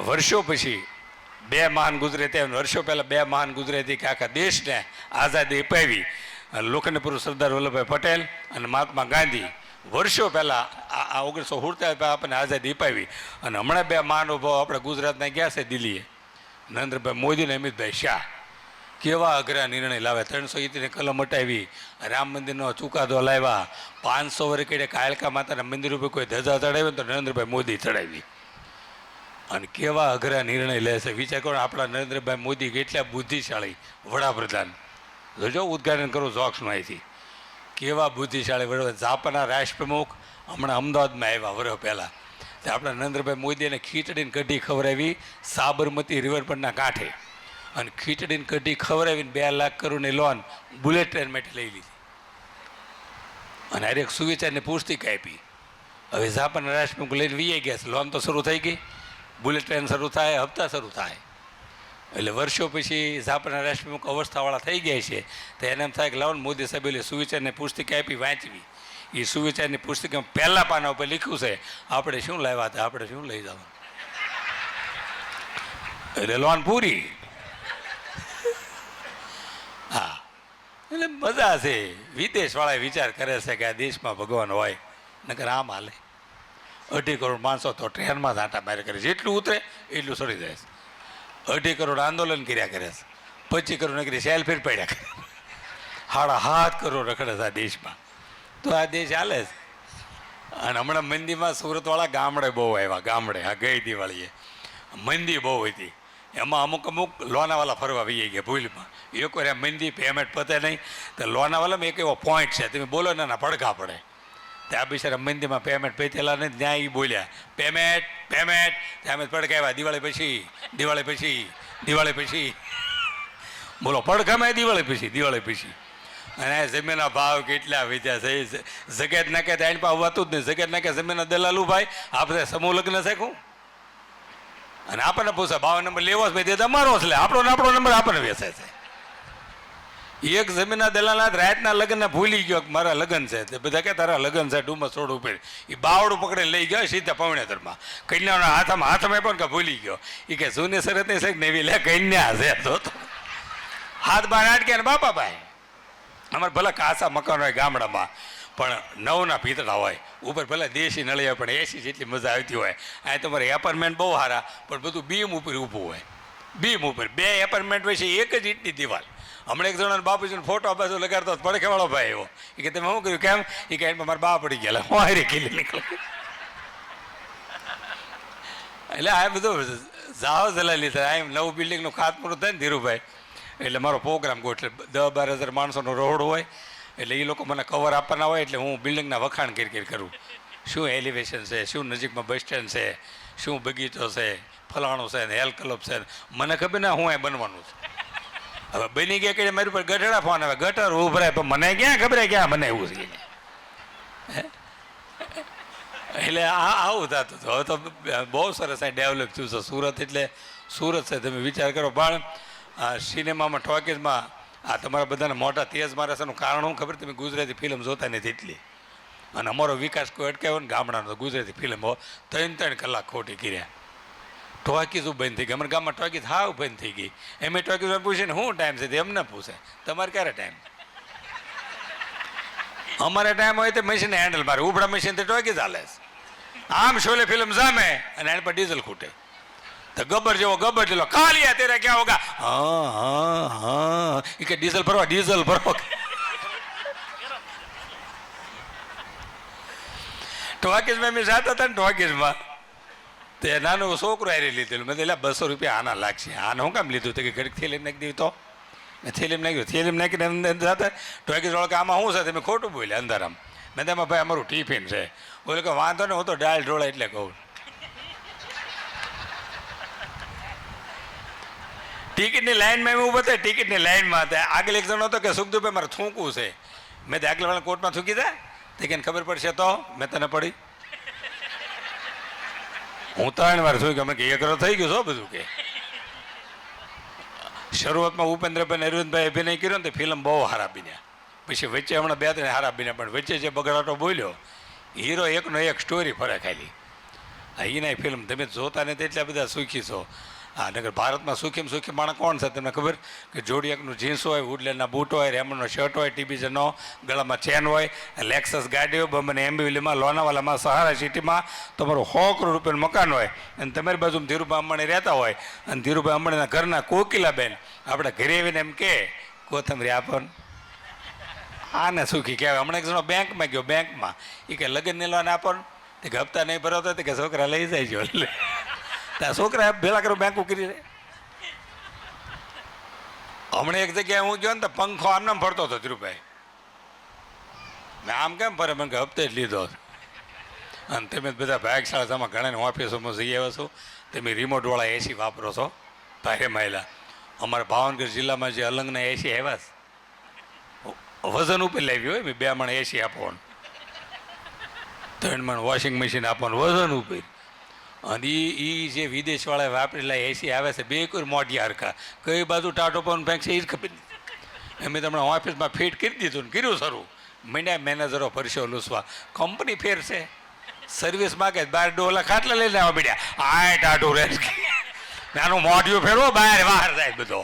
વર્ષો પછી બે મહાન ગુજરાતી, વર્ષો પહેલાં બે મહાન ગુજરાતી કે આખા દેશને આઝાદી અપાવી. લોખંડી પુરુષ સરદાર વલ્લભભાઈ પટેલ અને મહાત્મા ગાંધી વર્ષો પહેલાં આ 1947 આપણને આઝાદી અપાવી. અને હમણાં બે મહાનુભાવો આપણે ગુજરાતના ગયા છે દિલ્હીએ, નરેન્દ્રભાઈ મોદી અને અમિતભાઈ શાહ. કેવા અઘરા નિર્ણય લાવ્યા. 370 કલમ હટાવી, રામ મંદિરનો ચુકાદો લાવ્યા, 500 વર્ષ કેડે કાળકા માતાના મંદિર ઉપર કોઈ ધજા ચડાવી તો નરેન્દ્રભાઈ મોદી ચડાવી. અને કેવા અઘરા નિર્ણય લે છે. વિચાર કરો, આપણા નરેન્દ્રભાઈ મોદી કેટલા બુદ્ધિશાળી વડાપ્રધાન. જોજો ઉદ્ઘાટન કરું જોક્સનું અહીંથી. કેવા બુદ્ધિશાળી વડાપ્રધાન. જાપાનના રાષ્ટ્રપ્રમુખ હમણાં અમદાવાદમાં આવ્યા વર્ષ પહેલાં. તો આપણા નરેન્દ્રભાઈ મોદીને ખીચડીને કઢી ખવડાવી સાબરમતી રિવરફ્રન્ટના કાંઠે. અને ખીચડીને કઢી ખવડાવીને 2 લાખ કરોડની લોન બુલેટ ટ્રેન માટે લઈ લીધી. અને હરેક સુવિચારની પુસ્તિકા આપી. હવે જાપાનના રાષ્ટ્રપ્રમુખ લઈને વીએ ગયા છે. લોન તો શરૂ થઈ ગઈ, બુલેટ ટ્રેન શરૂ થાય, હપ્તા શરૂ થાય. એટલે વર્ષો પછી જાપાનના રાષ્ટ્રપ્રમુખ અવસ્થાવાળા થઈ ગયા છે. તો એને એમ થાય કે લાવો મોદી સાહેબે સુવિચારની પુસ્તિકા આપી વાંચવી. એ સુવિચારની પુસ્તિકામાં પહેલા પાના ઉપર લખ્યું છે આપણે શું લાવ્યા હતા, આપણે શું લઈ જવાનું. એટલે લોન પૂરી. હા, એટલે મજા છે. વિદેશવાળા વિચાર કરે છે કે આ દેશમાં ભગવાન હોય, નકર આમ હાલે. 2.5 કરોડ માણસો તો ટ્રેનમાં જ આંટા મારે કરે. જેટલું ઉતરે એટલું સડી જાય છે. 2.5 કરોડ આંદોલન કર્યા કરે છે, 25 કરોડ નકરી સેલ્ફી પડ્યા કરે, 7.5 કરોડ રખડે છે આ દેશમાં. તો આ દેશ હાલે છે. અને હમણાં મંદીમાં સુરતવાળા ગામડે બહુ આવ્યા. ગામડે આ ગઈ દિવાળીએ મંદી બહુ હતી. એમાં અમુક લોનાવાલા ફરવા વહી ગયા ભૂલમાં. એક વાર આ મંદી પેમેન્ટ પતે નહીં તો લોનાવાલામાં એક એવો પોઈન્ટ છે, તમે બોલો ને એના પડઘા પડે. ત્યાં બિચારા મંદીમાં પેમેન્ટ પૈતેલા નહીં, ત્યાં એ બોલ્યા પેમેન્ટ પેમેન્ટ. ત્યાં અમે પડઘાવ્યા દિવાળી પછી બોલો પડઘામાં દિવાળી પછી. અને જમીનના ભાવ કેટલા વધ્યા છે. જગત નાખે ત્યાં પાસે હોતું જ નહીં. જગત નાખે જમીનના દલાલું ભાઈ આપણે સમૂહ લગ્ન શીખું. અને આપણને પૂછે 52 નંબર લેવો જ ભાઈ, અમારો જ લે. આપણો નંબર આપણને વેચાય છે. એક જમીનના દલાલા રાતના લગ્નને ભૂલી ગયો કે મારા લગ્ન છે. તે બધા કે તારા લગ્ન છે ડુમસ રોડ ઉપર. એ બાવડું પકડીને લઈ ગયો સીધા પવણેતરમાં. કન્યાના હાથમાં પણ કે ભૂલી ગયો. એ કે જૂની શરત નહીં છે નવી લે કન્યા છે. તો હાથ બાર આટક્યા ને બાપા ભાઈ. અમારે ભલે કાચા મકાન હોય ગામડામાં, પણ નવના ભીતળા હોય. ઉપર ભલે દેશી નળિયા પણ એસી જેટલી મજા આવતી હોય. અહીં તમારે એપાર્ટમેન્ટ બહુ સારા, પણ બધું બીમ ઉપર ઊભું હોય. બીમ ઉપર 2 એપાર્ટમેન્ટ હોય છે, એક જ ઈંટની દિવાલ. હમણાં એક જણાને બાપુજીનો ફોટો બાજુ લગાડતો પડખેવાળો ભાઈ એવો. એ કે તમે શું કર્યું કેમ? એ કે મારા બા પડી ગયા. હું હારી ખીલી નીકળે. એટલે આ બધું જાઓ જલાલી થાય. એમ નવું બિલ્ડિંગનું ખાતમુહૂર્ત થાય ને ધીરુભાઈ, એટલે મારો પ્રોગ્રામ ગોઠવે. 10-12 હજાર માણસોનો રોડ હોય. એટલે એ લોકો મને કવર આપવાના હોય. એટલે હું બિલ્ડિંગના વખાણ કરી કરું. શું એલિવેશન છે, શું નજીકમાં બસ સ્ટેન્ડ છે, શું બગીચો છે, ફલાણું છે ને હેલ્થ ક્લબ છે. મને ખબર ને હું એ બનવાનું છે. હવે બની ગયા કે મારી ઉપર ગઢડા ફોન આવે, ગટર ઉભરાય, પણ મને ક્યાં ખબર ક્યાં બનાવ્યું છે. એટલે આવું થતું હતું. હવે તો બહુ સરસ ડેવલપ થયું છે સુરત. એટલે સુરત છે તમે વિચાર કરો. પણ સિનેમામાં ટોકીઝમાં આ તમારા બધાને મોટા તેજ મારે છે એનું કારણ શું ખબર? તમે ગુજરાતી ફિલ્મ જોતા નથી એટલી. અને અમારો વિકાસ કોઈ અટકાવ્યો ને ગામડાનો. ગુજરાતી ફિલ્મો 3-3 કલાક ખોટી કર્યા. ટોકીઝ બંધ થઈ ગઈ. અમારા ગામમાં ટોકીઝ હાવ બંધ થઈ ગઈ. એમ ટોકીઝમાં પૂછે ને શું ટાઈમ છે, એમને પૂછે તમારે ક્યારે ટાઈમ. અમારે ટાઈમ હોય તો મશીન હેન્ડલ મારે, ઉપડા મશીન તો ટોકીઝ હાલે છે. આમ શોલે ફિલ્મ જામે અને એના પર ડીઝલ ખૂટે. તો ગબ્બર જેવો ગબ્બર જેલો કાલિયા તેરા ક્યાં હોગા. હા એ કે ડીઝલ ભરવા. ટોકીઝમાં મેં જાતા હતા ને ટોકીઝમાં તે નાનું છોકરું હારી લીધેલું. મેં એટલે 200 રૂપિયા આના લાગશે. આને હું કામ લીધું તો કે ઘડીક થેલી નાખી દીધી તો મેં થેલી નાખ્યું. થેલી નાખીને અંદર જતા ટોકીઝ વાળો કે આમાં શું છે તમે ખોટું બોલ્યા અંદર આમ. મેં તેમાં ભાઈ અમારું ટિફિન છે. બોલે કે વાંધો ને હું તો દાળ ઢોળા એટલે કહું. ટિકિટની લાઈનમાં એવું બતાવે ટિકિટની લાઈનમાં હતા. આગળ એક જણો હતો કે સુખદુભાઈ મારે થૂંકવું છે. મેં તો આગળ વાળા કોર્ટમાં થૂકી દે તે કે ખબર પડશે તો મેં તને પડી. હું 3 વાર થયું કે અમે કે 1 થઈ ગયું છો બધું કે. શરૂઆતમાં ઉપેન્દ્રભાઈ અરવિંદભાઈ અભિનય કર્યો ને તે ફિલ્મ બહુ સારા બન્યા. પછી વચ્ચે હમણાં 2-3 સારા બન્યા પણ વચ્ચે જે બગડાટો બોલ્યો હીરો એકનો એક સ્ટોરી ફરે ખાલી. એના ફિલ્મ તમે જોતા નથી એટલા બધા સુખી છો. હા નગર ભારતમાં સુખીમાં સુખી માણસ કોણ છે તમને ખબર? કે જોડી એકનું જીન્સ હોય, વુડલેન્ડના બૂટ હોય, રેમન્ડનો શર્ટ હોય, ટીબીજનો ગળામાં ચેન હોય, લેક્સસ ગાડી હોય, બમ્બને એમ્બ્યુલીમાં, લોનાવાલામાં, સહારા સિટીમાં તમારું 100 કરોડ રૂપિયાનું મકાન હોય અને તમારી બાજુમાં ધીરુભાઈ અંબાણી રહેતા હોય અને ધીરુભાઈ અંબાણીના ઘરના કોકિલાબેન આપણે ઘરે આવીને એમ કે કોથમરી આપો ને આને સુખી કહેવાય. હમણાં એક જણો બેંકમાં ગયો બેંકમાં એ કે લગ્ન ને લોન આપો ને તે કે હપ્તા નહીં ભરાવતો કે છોકરા લઈ જાય છે એટલે ત્યાં છોકરા ભેળા કરો બેંકો કરી રહે. હમણાં એક જગ્યાએ હું ગયો ને તો પંખો આમને ફરતો હતો ધીરુભાઈ. મેં આમ કેમ ફરે મને કે હપ્તે જ લીધો અને તમે બધા ભાગશાળામાં ઘણા ઓફિસોમાં જઈ આવ્યા છો તમે રિમોટવાળા એસી વાપરો છો ભારે માયલા. અમારા ભાવનગર જિલ્લામાં જે અલંગના એસી આવ્યા છે વજન ઉપર લાવી હોય મેં 2 મણ એસી આપવાનું, 3 મણ વોશિંગ મશીન આપવાનું વજન ઉપર. અને એ જે વિદેશવાળા વાપરેલા એસી આવે છે બે કોઈ મોઢિયા હરખા કઈ બાજુ ટાટો પવન ફેંકશે એ જ ખબર નથી. અમે તમને ઓફિસમાં ફિટ કરી દીધું ને કર્યું શરૂ મહિના મેનેજરો પરસ્યો લૂસવા. કંપની ફેર છે સર્વિસ માગે 12 ડોલા ખાટલા લઈને આવવા મળ્યા આ ટાટું રહે નાનું મોઢિયું ફેરવો બહાર બહાર જાય બધો.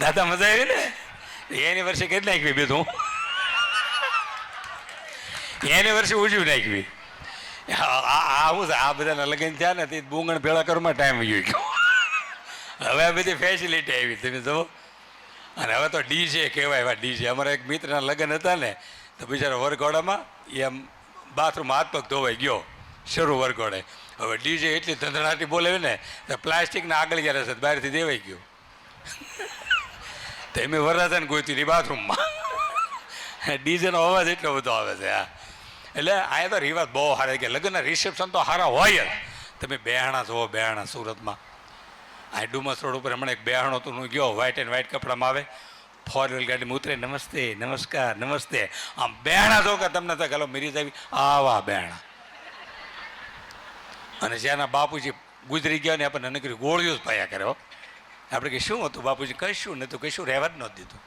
દાદા મજા આવી ને એની વર્ષે કરી નાખવી બીજું એની વર્ષે ઉજવી નાખવી. આવું છે આ બધાના લગ્ન થયા ને તે બુંગણ ભેળા કરવામાં ટાઈમ વયો ગયો. હવે આ બધી ફેસિલિટી આવી તમે જુઓ. અને હવે તો ડીજે કહેવાય એવા ડીજે. અમારા એક મિત્રના લગ્ન હતા ને તો બિચારા વરઘોડામાં એ આમ બાથરૂમમાં હાથ પગ ધોવાઈ ગયો શરૂ વરઘોડે. હવે ડીજે એટલી ધંધણાટી બોલાવી ને તો પ્લાસ્ટિકના આગળ જ્યારે છે બહારથી દેવાઈ ગયું. તો એમ વરરાજાને ગોતી ની બાથરૂમમાં ડીજેનો અવાજ એટલો બધો આવે છે. હા એટલે આ તો રિવાજ બહુ સારા કે લગ્નના રિસેપ્શન તો સારા હોય જ. તમે બેહાણા જુઓ બેહાણા સુરતમાં આ ડુમસ રોડ ઉપર હમણાં એક બેહાણો હતું હું ગયો વ્હાઇટ એન્ડ વ્હાઇટ કપડામાં આવે 4 વ્હીલ ગાડીમાં ઉતરે નમસ્તે નમસ્કાર નમસ્તે આમ બેહાણા જો કે તમને તો ગલો મિરીજ આવી આવા બેહાણા. અને જ્યાંના બાપુજી ગુજરી ગયા ને આપણને નકરી ગોળીઓ જ પાયા કર્યો. આપણે કે શું હતું બાપુજી કશું નહોતું કશું રહેવા જ નહોતું દીધું.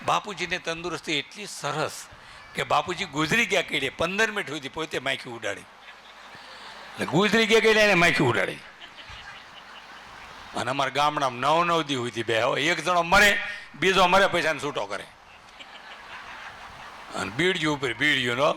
બાપુજીની તંદુરસ્તી એટલી સરસ કે બાપુજી ગુજરી ગયા કીડે 15 મિનિટ સુધી પોતે માખી ઉડાડી એટલે ગુજરી ગયા કીડે એને માખી ઉડાડી. અને અમારા ગામડામાં 9 દી સુધી બે એક જણો મરે બીજો મરે પૈસાને છૂટો કરે. અને બીડિયું ઉપર બીડિયુંનો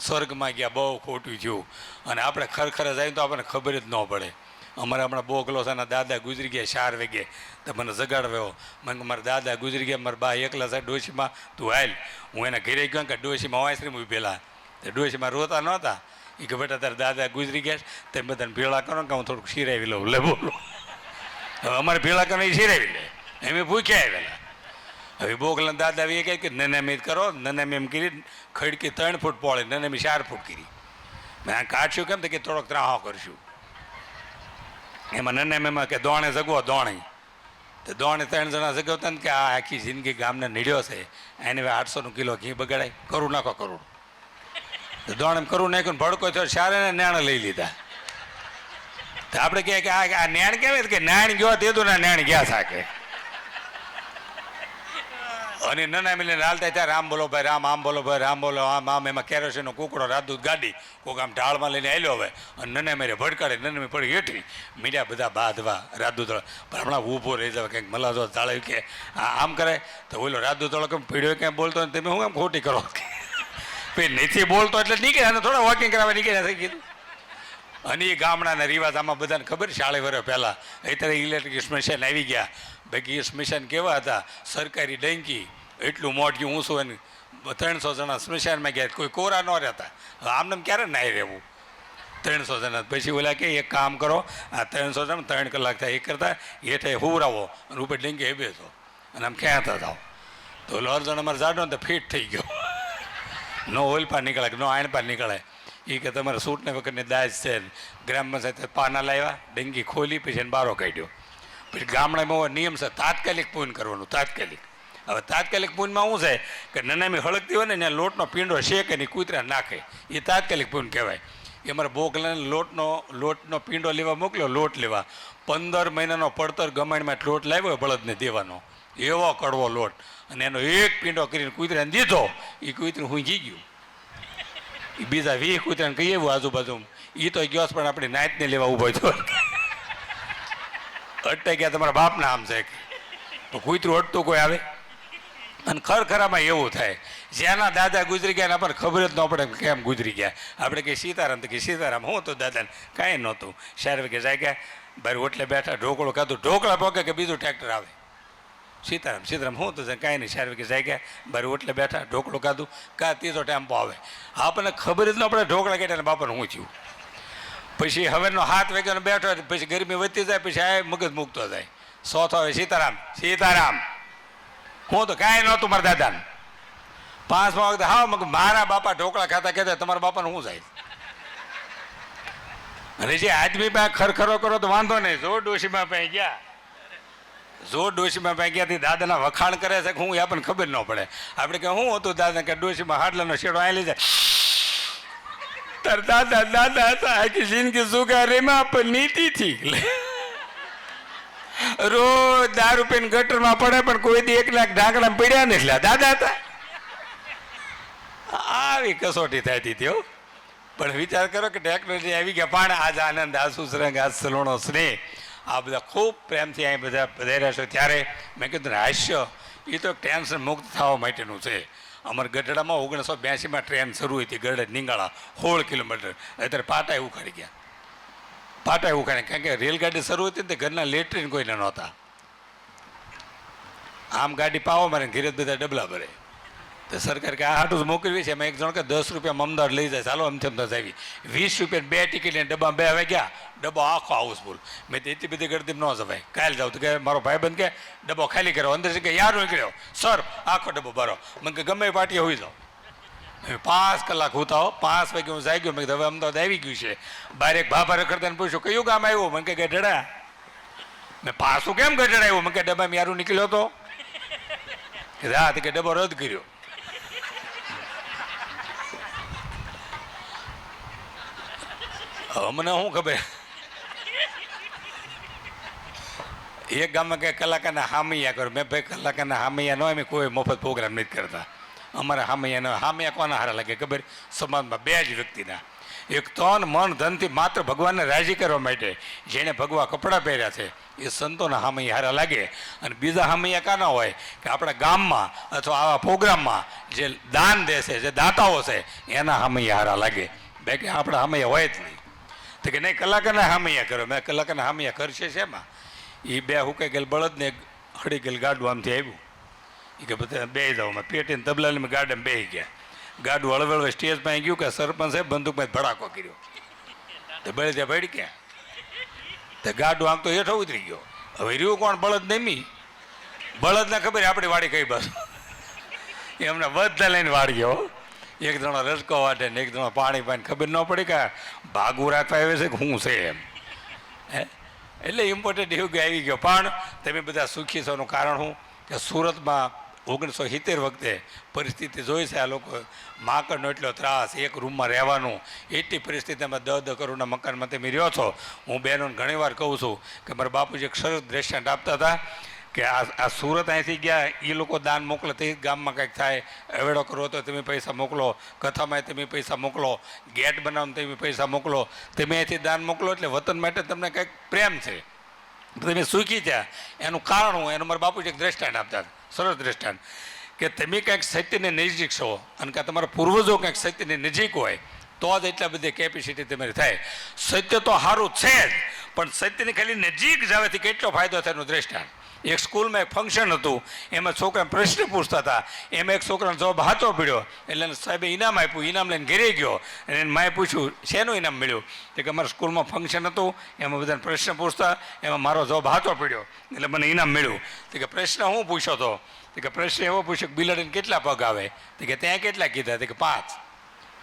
સ્વર્ગમાં ગયા બહુ ખોટું થયું. અને આપણે ખરેખર જાય તો આપણને ખબર જ ન પડે. અમારે હમણાં બોગલો છે દાદા ગુજરી ગયા 4 વાગે તો મને જગાડવ્યો. મને મારા દાદા ગુજરી ગયા મારા બા એકલા છે ડોશીમાં તું હાલ. હું એના ઘરે ગયો કે ડોશીમાં વાંસરીમાં ઉભેલા તો ડોશીમાં રોતા નહોતા એ કે બેટા તારા દાદા ગુજરી ગયા તેમ બધાને ભેળા કરો કે હું થોડુંક સિરાવી લઉં લે બોલો. હવે અમારે ભેળા કરો એ સિરાવી લે એમ ભૂખ્યા આવેલા. હવે બોગલા દાદા એ કહે કે નનેમી કરો નનેમી એમ કરી ખડકી 3 ફૂટ પોળે નનેમી 4 ફૂટ કરી. મેં આ કાઢશું કેમ તો કે થોડોક ત્રાહો કરશું. એમાં નનેમીમાં કે દોણે જગવો દોણે તો દોણે 3 જણા જગવતા ને કે આ આખી જિંદગી ગામને નીડ્યો છે એને 800 કિલો ઘી બગાડાય કરું નાખો કરું. તો દોણે કરું નાખ્યું ને ભડકો થયો સારે નેણ લઈ લીધા. તો આપણે કહે કે આ નેણ કહેવાય કે નાણ ગયો તે ના નેણ ગયા સાકે. અને નાના મિલીને હાલતા ત્યાં રામ બોલો ભાઈ રામ આમ બોલો ભાઈ રામ બોલો આમ આમ એમાં કેરોસીનનો કુકડો રાજદૂત ગાડી કોઈક આમ ઢાળમાં લઈને આવ્યો હવે અને નને મેરે ભડકાડે નને પડી હેઠી મીડિયા બધા બાંધવા રાજદૂત પણ હમણાં ઊભો રહી જાવ કંઈક મલાજો જાળવ્યું કે આમ કરે તો ઓલો રાજદૂત વાળો કેમ પીડ્યો ક્યાંય બોલતો ને તમે હું કેમ ખોટી કરો પછી નથી બોલતો એટલે નીકળ્યા અને થોડા વોકિંગ કરાવવા નીકળ્યા થઈ કીધું. અને એ ગામડાના રિવાજ આમાં બધાને ખબર 40 વર્ષ પહેલાં અત્યારે ઇલેક્ટ્રિક સ્મેશન આવી ગયા. બાકી એ સ્મેશન કેવા હતા સરકારી ડંકી એટલું મોઢું ઊંચું એને 300 જણા સ્મશાનમાં ગયા, કોઈ કોરા ન રહેતા. આમને ક્યારે નાહી રહેવું 300 જણા. પછી ઓલા કે એક કામ કરો, આ 300 જણા 3 કલાક થાય, એ કરતા હેઠે હુવરાવો અને ઉપર ડેંગે બેસો અને આમ ખેંચતા જાઓ. તો ઓલો અર્જણ અમારે જાડો ને તો ફિટ થઈ ગયો. નો ઓઇલ પાર નીકળે કે નો આણ પાર નીકળે. એ કે તમારે સૂટને વખતની દાજ છે. ગ્રામ પંચાયત પાના લાવ્યા, ડેંગી ખોલી, પછી એને બારો કાઢ્યો. પછી ગામડામાં નિયમ છે તાત્કાલિક પૂન કરવાનું, તાત્કાલિક. હવે તાત્કાલિક પૂનમાં શું છે કે નનામી હળગતી હોય ને ત્યાં લોટનો પીંડો શેકે ને કૂતરા નાખે, એ તાત્કાલિક પૂન કહેવાય. એ અમારે બોગલાને લોટનો પીંડો લેવા મોકલ્યો, લોટ લેવા. 15 મહિનાનો પડતર ગમાણમાં લોટ લાવ્યો બળદને દેવાનો, એવો કડવો લોટ. અને એનો એક પીંડો કરીને કૂતરાને દીધો, એ કૂતરું ઊંઘી ગયું. એ બીજા 20 કૂતરાને કહીએ એવું આજુબાજુ, એ તો ગયો પણ આપણી નાતને લેવા ઊભો થયો. અટતા ગયા તમારા બાપના આમ છે તો કૂતરું અટતું કોઈ આવે. અને ખરેખરમાં એવું થાય, જ્યાંના દાદા ગુજરી ગયા ને આપણને ખબર જ ન પડે કેમ ગુજરી ગયા. આપણે કે સીતારામ, તો કે સીતારામ હું તો દાદાને કાંઈ નહોતું. 4 વાગે જાય ગયા, બહાર ઓટલે બેઠા, ઢોકળો ખાધું, ઢોકળા પોકે કે બીજું ટ્રેક્ટર આવે. સીતારામ સીતારામ હું તો કાંઈ નહીં. 4 વાગે જાય ગયા, બહાર ઓટલે બેઠા, ઢોકળો ખાધું, ત્રીજો ટેમ્પો આવે. આપણને ખબર જ ન પડે ઢોકળા કેટલા બાપાને હું થયું. પછી હવેનો 7 વાગ્યાનો બેઠો, પછી ગરમી વધતી જાય, પછી આ મગજ મૂકતો જાય. સોથો આવે સીતારામ સીતારામ, હું તો કાંઈ નહોતું મારા દાદાને. 5મા વખતે હા મારા બાપા ઢોકળા ખાતા કહેતા તમારા બાપાને શું જાય. અને જે આદમી પાસે ખરખરો કરો તો વાંધો નહીં. જો ડોશીમાં પાસે ગયા, જો ડોશીમાં પાસે ગયાથી દાદાના વખાણ કરે છે કે હું, એ આપણને ખબર ન પડે. આપણે કે હું હતું દાદા, કે ડોશીમાં હાડલાનો શેડો આવી જાય. તાર દાદા દાદા હતા આખી જિંદગી સુગારીમાં પણ નીતિથી રોજ દારૂ પીને ગટરમાં પડે, પણ કોઈ દી 1 લાખ ઢાંકણા પડ્યા નથી. દાદા હતા. આવી કસોટી થતી હતી. પણ વિચાર કરો કે ટેકનોલોજી આવી ગયા, પણ આજ આનંદ, આ સુસરંગ, આ સલોણો સ્નેહ, આ બધા ખૂબ પ્રેમથી અહીં બધા પધાર્યા છે. ત્યારે મેં કીધું હાસ્ય એ તો ટેન્શન મુક્ત થવા માટેનું છે. અમારા ગઢડામાં 1982માં ટ્રેન શરૂ હતી, ગઢડા નીંગાળા 16 કિલોમીટર. અત્યારે પાટા ઉખાડી ગયા, પાટા ઉખાડે. કારણ કે રેલગાડી શરૂ હતી ને તે ઘરના લેટ્રિન કોઈને નહોતા. આમ ગાડી પાવો મારે ઘરે બધા ડબલા ભરે. તો સરકાર કે આ હાટું જ મોકલવી છે. એમાં એક જણ કે 10 રૂપિયામાં અમદાવાદ લઈ જાય, ચાલો અમથેમ તો આવી. 20 રૂપિયા 2 ટિકિટ લઈને ડબ્બામાં 2 વાગ્યા, ડબ્બો આખો હાઉસફુલ. મેં તો એટલી બધી ગરદી ન જવાય, કાલ જાવ. તો કે મારો ભાઈબંધ કે ડબ્બો ખાલી કરો. અંદર કે યાર નીકળ્યો સર, આખો ડબ્બો ભરો. મને કે ગમે પાર્ટી હોઈ જાઓ. 5 કલાક ઉતાવો. 5 વાગે હું જાગ્યો. મેં કીધું હવે અમદાવાદ આવી ગયું છે. બહાર એક ભાભા રખડતાને પૂછ્યું કયું ગામ આવ્યું. મને કે ગઢડા. મેં પાછું કેમ ગઢડા આવ્યું. મને કે ડબ્બામાં યારું નીકળ્યો હતો. હા, કે ડબ્બો રદ કર્યો. મને શું ખબર. એક ગામમાં કે કલાકારના હામૈયા કરો. મેં ભાઈ કલાકારના હામૈયા ન હોય, કોઈ મફત પ્રોગ્રામ નથી કરતા. અમારા હામૈયા ન. હામૈયા કોના હારા લાગે ખબર? સમાજમાં 2 જ વ્યક્તિના. એક તન મન ધનથી માત્ર ભગવાનને રાજી કરવા માટે જેણે ભગવા કપડાં પહેર્યા છે એ સંતોના હામૈયા હારા લાગે. અને બીજા હામૈયા કાના હોય કે આપણા ગામમાં અથવા આવા પ્રોગ્રામમાં જે દાન દે છે, જે દાતાઓ છે, એના હામૈયા હારા લાગે. બાકી આપણા હામૈયા હોય જ નહીં. તો કે નહીં કલાકારના હામૈયા કરો. મેં કલાકારના હામૈયા કરશે છે એમાં. એ 2 હુકાઈ ગયેલ બળદને હળી ગયેલ ગાડું આમથી આવ્યું. એ કે બધા બે જાઓ. મેં પેટીને તબલાની મેં ગાર્ડન બેસી ગયા. ગાડું હળવળ સ્ટેજ પાસે ગયું કે સરપંચે બંદૂકમાં ભડાકો કર્યો. તો બળદ ત્યાં ભડી ગયા. તો ગાડું આમ તો હેઠો ઉતરી ગયો. હવે રહ્યું કોણ? બળદ નમી. બળદને ખબર આપણી વાડી કઈ બસ. એમને બધા લઈને વાળ્યો. એક જણો રસકો વાટે ને એક જણો પાણી પાઈને ખબર ન પડી કે ભાગું રાખવા આવે છે કે શું છે એમ. એટલે ઇમ્પોર્ટન્ટ એવું કે આવી ગયો. પણ તમે બધા સુખી છો એનું કારણ શું કે સુરતમાં 1970 વખતે પરિસ્થિતિ જોઈ છે. આ લોકો માકડનો એટલો ત્રાસ, એક રૂમમાં રહેવાનું, એટલી પરિસ્થિતિમાં 10 કરોડના મકાનમાં તમે રહ્યો છો. હું બહેનોને ઘણીવાર કહું છું કે મારા બાપુજી એક સરસ દ્રષ્ટાંત આપતા હતા કે આ સુરત અહીંથી ગયા, એ લોકો દાન મોકલે તો ગામમાં કંઈક થાય. અવેડો કરો તો તમે પૈસા મોકલો, કથામાં તમે પૈસા મોકલો, ગેટ બનાવો તમે પૈસા મોકલો, તમે અહીંથી દાન મોકલો. એટલે વતન માટે તમને કંઈક પ્રેમ છે, તમે સુખી થયા. એનું કારણ હું, એનું મારા બાપુજી એક દ્રષ્ટાંત આપતા, સરસ દ્રષ્ટાંત કે તમે કંઈક સત્યની નજીક છો અને કાં તમારા પૂર્વજો કંઈક સત્યની નજીક હોય તો જ એટલા બધી કેપેસિટી તમારી થાય. સત્ય તો સારું છે જ, પણ સત્યની ખાલી નજીક જવાથી કેટલો ફાયદો થાય એનું દ્રષ્ટાંત. એક સ્કૂલમાં એક ફંક્શન હતું, એમાં છોકરાને પ્રશ્ન પૂછતા હતા, એમાં એક છોકરાનો જવાબ સાચો પડ્યો એટલે એને સાહેબે ઇનામ આપ્યું. ઇનામ લઈને ઘરે ગયો અને એને માએ પૂછ્યું શેનું ઇનામ મળ્યું? તો કે અમારા સ્કૂલમાં ફંક્શન હતું, એમાં બધાને પ્રશ્ન પૂછતા, એમાં મારો જવાબ સાચો પડ્યો એટલે મને ઇનામ મળ્યું. તો કે પ્રશ્ન હું પૂછ્યો હતો? તો કે પ્રશ્ન એવો પૂછ્યો કે બિલાડીને કેટલા પગ આવે? તો કે ત્યાં કેટલા કીધા? તો કે 5.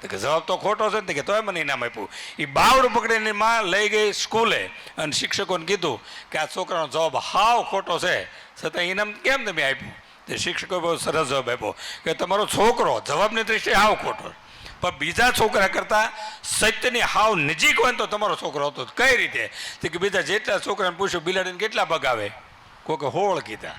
તો કે જવાબ તો ખોટો છે ને? કે તોય મને ઇનામ આપ્યું. એ બાવડું પકડીને માં લઈ ગઈ સ્કૂલે અને શિક્ષકોને કીધું કે આ છોકરાનો જવાબ હાવ ખોટો છે, છતાં ઇનામ કેમ તમે આપ્યું? તે શિક્ષકોએ બહુ સરસ જવાબ આપ્યો કે તમારો છોકરો જવાબની દૃષ્ટિએ હાવ ખોટો, પણ બીજા છોકરા કરતાં સત્યની હાવ નજીક હોય ને તો તમારો છોકરો હતો. કઈ રીતે? તો કે બીજા જેટલા છોકરાને પૂછ્યું બિલાડીને કેટલા પગ આવે? કોકે 16 કીધા,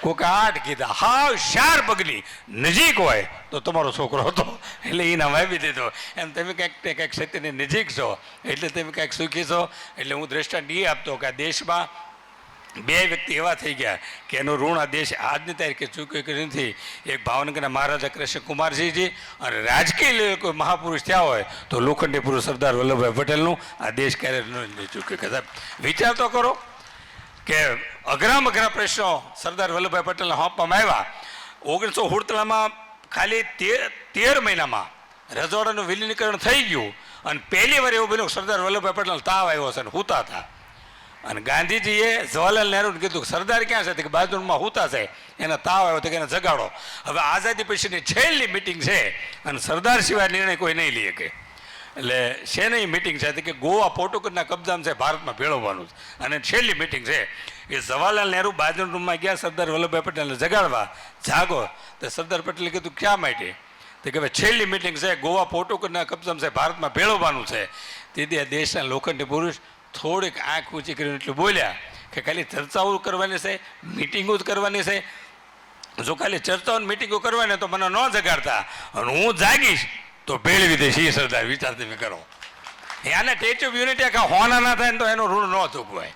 કોકે 8 કીધા. હાવ 4 પગની નજીક હોય તો તમારો છોકરો હતો એટલે ઇનામ આપી દીધો. એમ તમે કંઈક સત્યની નજીક છો એટલે તમે કંઈક સુખી છો. એટલે હું દ્રષ્ટાંત એ આપતો કે આ દેશમાં 2 વ્યક્તિ એવા થઈ ગયા કે એનું ઋણ આ દેશ આજની તારીખે ચૂક્યો નથી. એક ભાવનગરના મહારાજા કૃષ્ણકુમારસિંહજી અને રાજકીય કોઈ મહાપુરુષ થયા હોય તો લોખંડી પુરુષ સરદાર વલ્લભભાઈ પટેલનું આ દેશ ક્યારે નહીં ચૂક્યો. સાહેબ વિચાર તો કરો કે અઘરામ અઘરા પ્રશ્નો સરદાર વલ્લભભાઈ પટેલને સોંપવામાં આવ્યા. 1947માં ખાલી 13 મહિનામાં રજવાડાનું વિલીનીકરણ થઈ ગયું અને પહેલી વાર એવું બન્યું સરદાર વલ્લભભાઈ પટેલનો તાવ આવ્યો છે અને હુતા હતા. અને ગાંધીજીએ જવાહરલાલ નહેરુને કીધું સરદાર ક્યાં છે? કે બાજુમાં હુતા છે, એને તાવ આવ્યો તો કે એને જગાડો. હવે આઝાદી પછીની છેલ્લી મિટિંગ છે અને સરદાર સિવાય નિર્ણય કોઈ નહીં લઈ શકે. એટલે શેની મિટિંગ છે? કે ગોવા પોર્ટુગલના કબજામાં છે, ભારતમાં ભેળવવાનું છે અને છેલ્લી મિટિંગ છે. એ જવાહરલાલ નહેરુ બાજુના રૂમમાં ગયા સરદાર વલ્લભભાઈ પટેલને જગાડવા, જાગો. તો સરદાર પટેલે કીધું ક્યાં માટે? તો કે ભાઈ છેલ્લી મિટિંગ છે, ગોવા પોર્ટુગલના કબજામાં છે, ભારતમાં ભેળવવાનું છે. તેથી આ દેશના લોખંડી પુરુષ થોડીક આંખ ઊંચી કરીને એટલું બોલ્યા કે ખાલી ચર્ચાઓ કરવાની છે, મિટિંગો જ કરવાની છે. જો ખાલી ચર્ચાઓ મિટિંગો કરવાની તો મને ન જગાડતા અને હું જાગીશ તો ભેળવી દઈશ. એ સરદાર વિચાર તમે કરો. આને સ્ટેચ્યુ ઓફ યુનિટી આખા હોના ના થાય ને તો એનું ઋણ ન ચૂકવાય.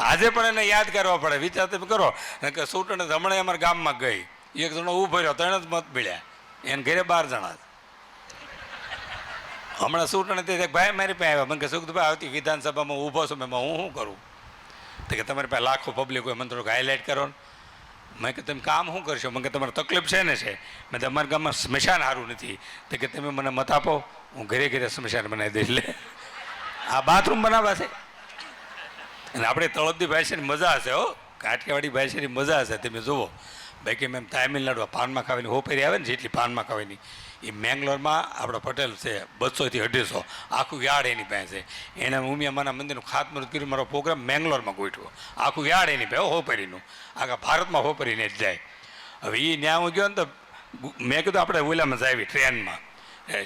આજે પણ એને યાદ કરવા પડે. વિચાર તમે કરો કે સૂટને હમણાં અમારા ગામમાં ગઈ, એક જણો ઊભો રહ્યો, 3 જ મત મળ્યા, એને ઘરે 12 જણા. હમણાં સૂટને તે ભાઈ મારી પાસે આવ્યા, મને કે સુખભાઈ આવતી વિધાનસભામાં ઊભો છું, મેં હું શું કરું? તો કે તમારી પાસે લાખો પબ્લિક હોય, મને થોડુંક હાઇલાઇટ કરો ને. મેં કે તમે કામ શું કરશો? મને કે તમારે તકલીફ છે ને છે. મેં અમારા ગામમાં સ્મશાન સારું નથી. તો કે તમે મને મત આપો, હું ઘરે ઘરે સ્મશાન બનાવી દઈશ. લે આ બાથરૂમ બનાવવા છે. અને આપણે તળપદી ભાષાની મજા હશે, હો કાઠિયાવાડી ભાષાની મજા હશે, તમે જુઓ. બાકી મેમ તામિલનાડુ પાનમાં ખાવાની હોપેરી આવે ને જેટલી પાનમાં ખાવાની, એ મેંગ્લોરમાં આપણો પટેલ છે 200 થી 250 આખું યાર્ડ એની પાસે છે. એને ઉમિયામાના મંદિરનું ખાતમુહૂર્ત કર્યું, મારો પ્રોગ્રામ મેંગ્લોરમાં ગોઠવ્યો. આખું યાર્ડ એની પાસે હોપેરીનું, આખા ભારતમાં હોપેરીને જ જાય. હવે એ ત્યાં હું ગયો ને તો મેં કીધું આપણે ઓલામાં જ આવી ટ્રેનમાં.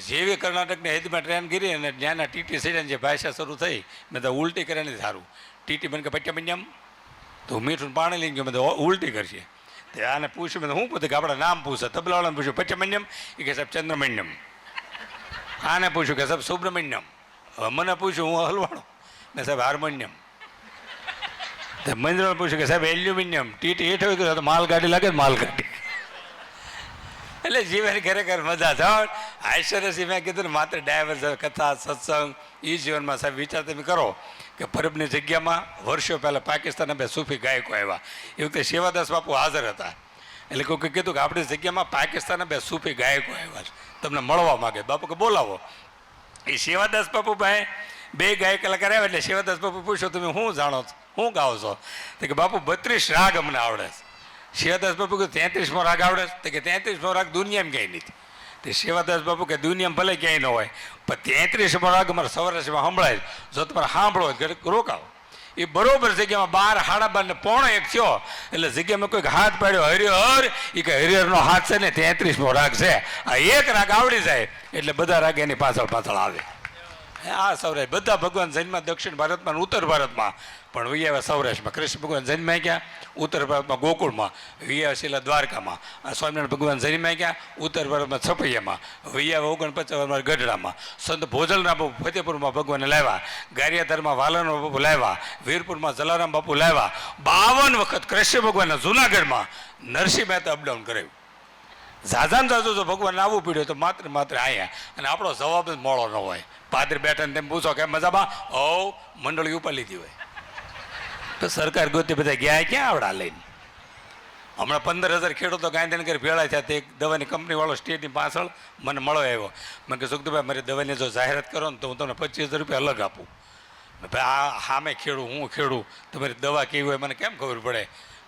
જેવી કર્ણાટકની હદમાં ટ્રેન ગીરી અને ત્યાંના ટીટી સીડીને જે ભાષા શરૂ થઈ, મેં તો ઉલટી કરીને સારું. ટીટી મને કે પટ્યામન્યમ તો મીઠું પાણી લઈને ગયો, મેં તો ઉલટી કરશે. તે આને પૂછ્યું, મેં હું પૂછે કે આપણા નામ પૂછે. તબલાવાળાને પૂછ્યું પટ્યમન્યમ, એ કે સાહેબ ચંદ્રમન્યમ. આને પૂછ્યું કે સાહેબ સુબ્રમણ્યમ. હવે મને પૂછ્યું, હું હલવાણો, મેં સાહેબ હાર્મોનિયમ. તો મંજરાને પૂછ્યું કે સાહેબ એલ્યુમિનિયમ. ટીટી હેઠ હોય તો માલગાડી લાગે, માલગાડી. એટલે જીવન ખરેખર મજા છે. આશ્ચર્યથી મેં કીધું ને માત્ર ડાયવર કથા સત્સંગ એ જીવનમાં સાહેબ વિચાર તમે કરો કે પરબની જગ્યામાં વર્ષો પહેલાં પાકિસ્તાનના 2 સૂફી ગાયકો આવ્યા. એ વખતે સેવાદાસ બાપુ હાજર હતા. એટલે કોઈ કીધું કે આપણી જગ્યામાં પાકિસ્તાનના 2 સૂફી ગાયકો આવ્યા છે, તમને મળવા માગે. બાપુ કે બોલાવો. એ સેવાદાસ બાપુ પાસે 2 ગાયક કલાકાર આવ્યા. એટલે સેવાદાસ બાપુ પૂછ્યો તમે શું જાણો છો, શું ગાઓ છો? તો કે બાપુ 32 રાગ અમને આવડે છે. સેવાદાસ બાપુ કે 33મો રાગ આવડે છે? તો કે 33મો રાગ દુનિયામાં ક્યાંય નથી. તે સેવાદાસ બાપુ કે દુનિયામાં ભલે ક્યાંય ન હોય પણ 33મો રાગ અમારે સૌરાષ્ટ્રમાં સંભળાય. જો તમારે સાંભળો હોય રોકાવો. એ બરોબર જગ્યામાં 12, સાડા 12 ને 1:45 થયો એટલે જગ્યામાં કોઈક હાથ પાડ્યો, હરિહર. એ કે હરિહરનો હાથ છે ને 33મો રાગ છે. આ એક રાગ આવડી જાય એટલે બધા રાગ એની પાછળ પાછળ આવે. આ સૌરાષ્ટ્ર બધા ભગવાન જન્મ્યા દક્ષિણ ભારતમાં ઉત્તર ભારતમાં, પણ વૈયા સૌરાષ્ટ્રમાં. કૃષ્ણ ભગવાન જન્મ્યા ક્યાં? ઉત્તર ભારતમાં ગોકુળમાં. વૈયા શિલા દ્વારકામાં. આ સ્વામિનારાયણ ભગવાન જન્મ્યા ક્યાં? ઉત્તર ભારતમાં છપૈયામાં. વૈયા 49 ગઢડામાં. સંત ભોજલના બાપુ ફતેપુરમાં ભગવાનને લાવ્યા. ગારિયાધારમાં વાલાનો બાપુ લાવ્યા. વીરપુરમાં જલારામ બાપુ લાવ્યા. 52 વખત કૃષ્ણ ભગવાનના જૂનાગઢમાં નરસિંહ મહેતા અપડાઉન કરાવ્યું. ઝાઝામ ઝાઝું જો ભગવાન આવવું પડ્યું તો માત્ર અહીંયા. અને આપણો જવાબ જ મોડો ન હોય. પાદરી બેઠા ને તેમ પૂછો કે મજામાં? મંડળી ઉપર લીધી હોય. સરકાર ગોતી બધા ગયા ક્યાં આવડા લઈને. હમણાં 15,000 ખેડૂતો ગાંધીનગર ભેળા થયા. તે એક દવાની કંપનીવાળો સ્ટેટની પાછળ મને મળવા આવ્યો. મેં કે સુખદેવભાઈ મારી દવાની જો જાહેરાત કરો ને તો હું તમને 25,000 રૂપિયા અલગ આપું. ભાઈ આ સામે ખેડું હું ખેડું, તમારી દવા કેવી હોય મને કેમ ખબર પડે?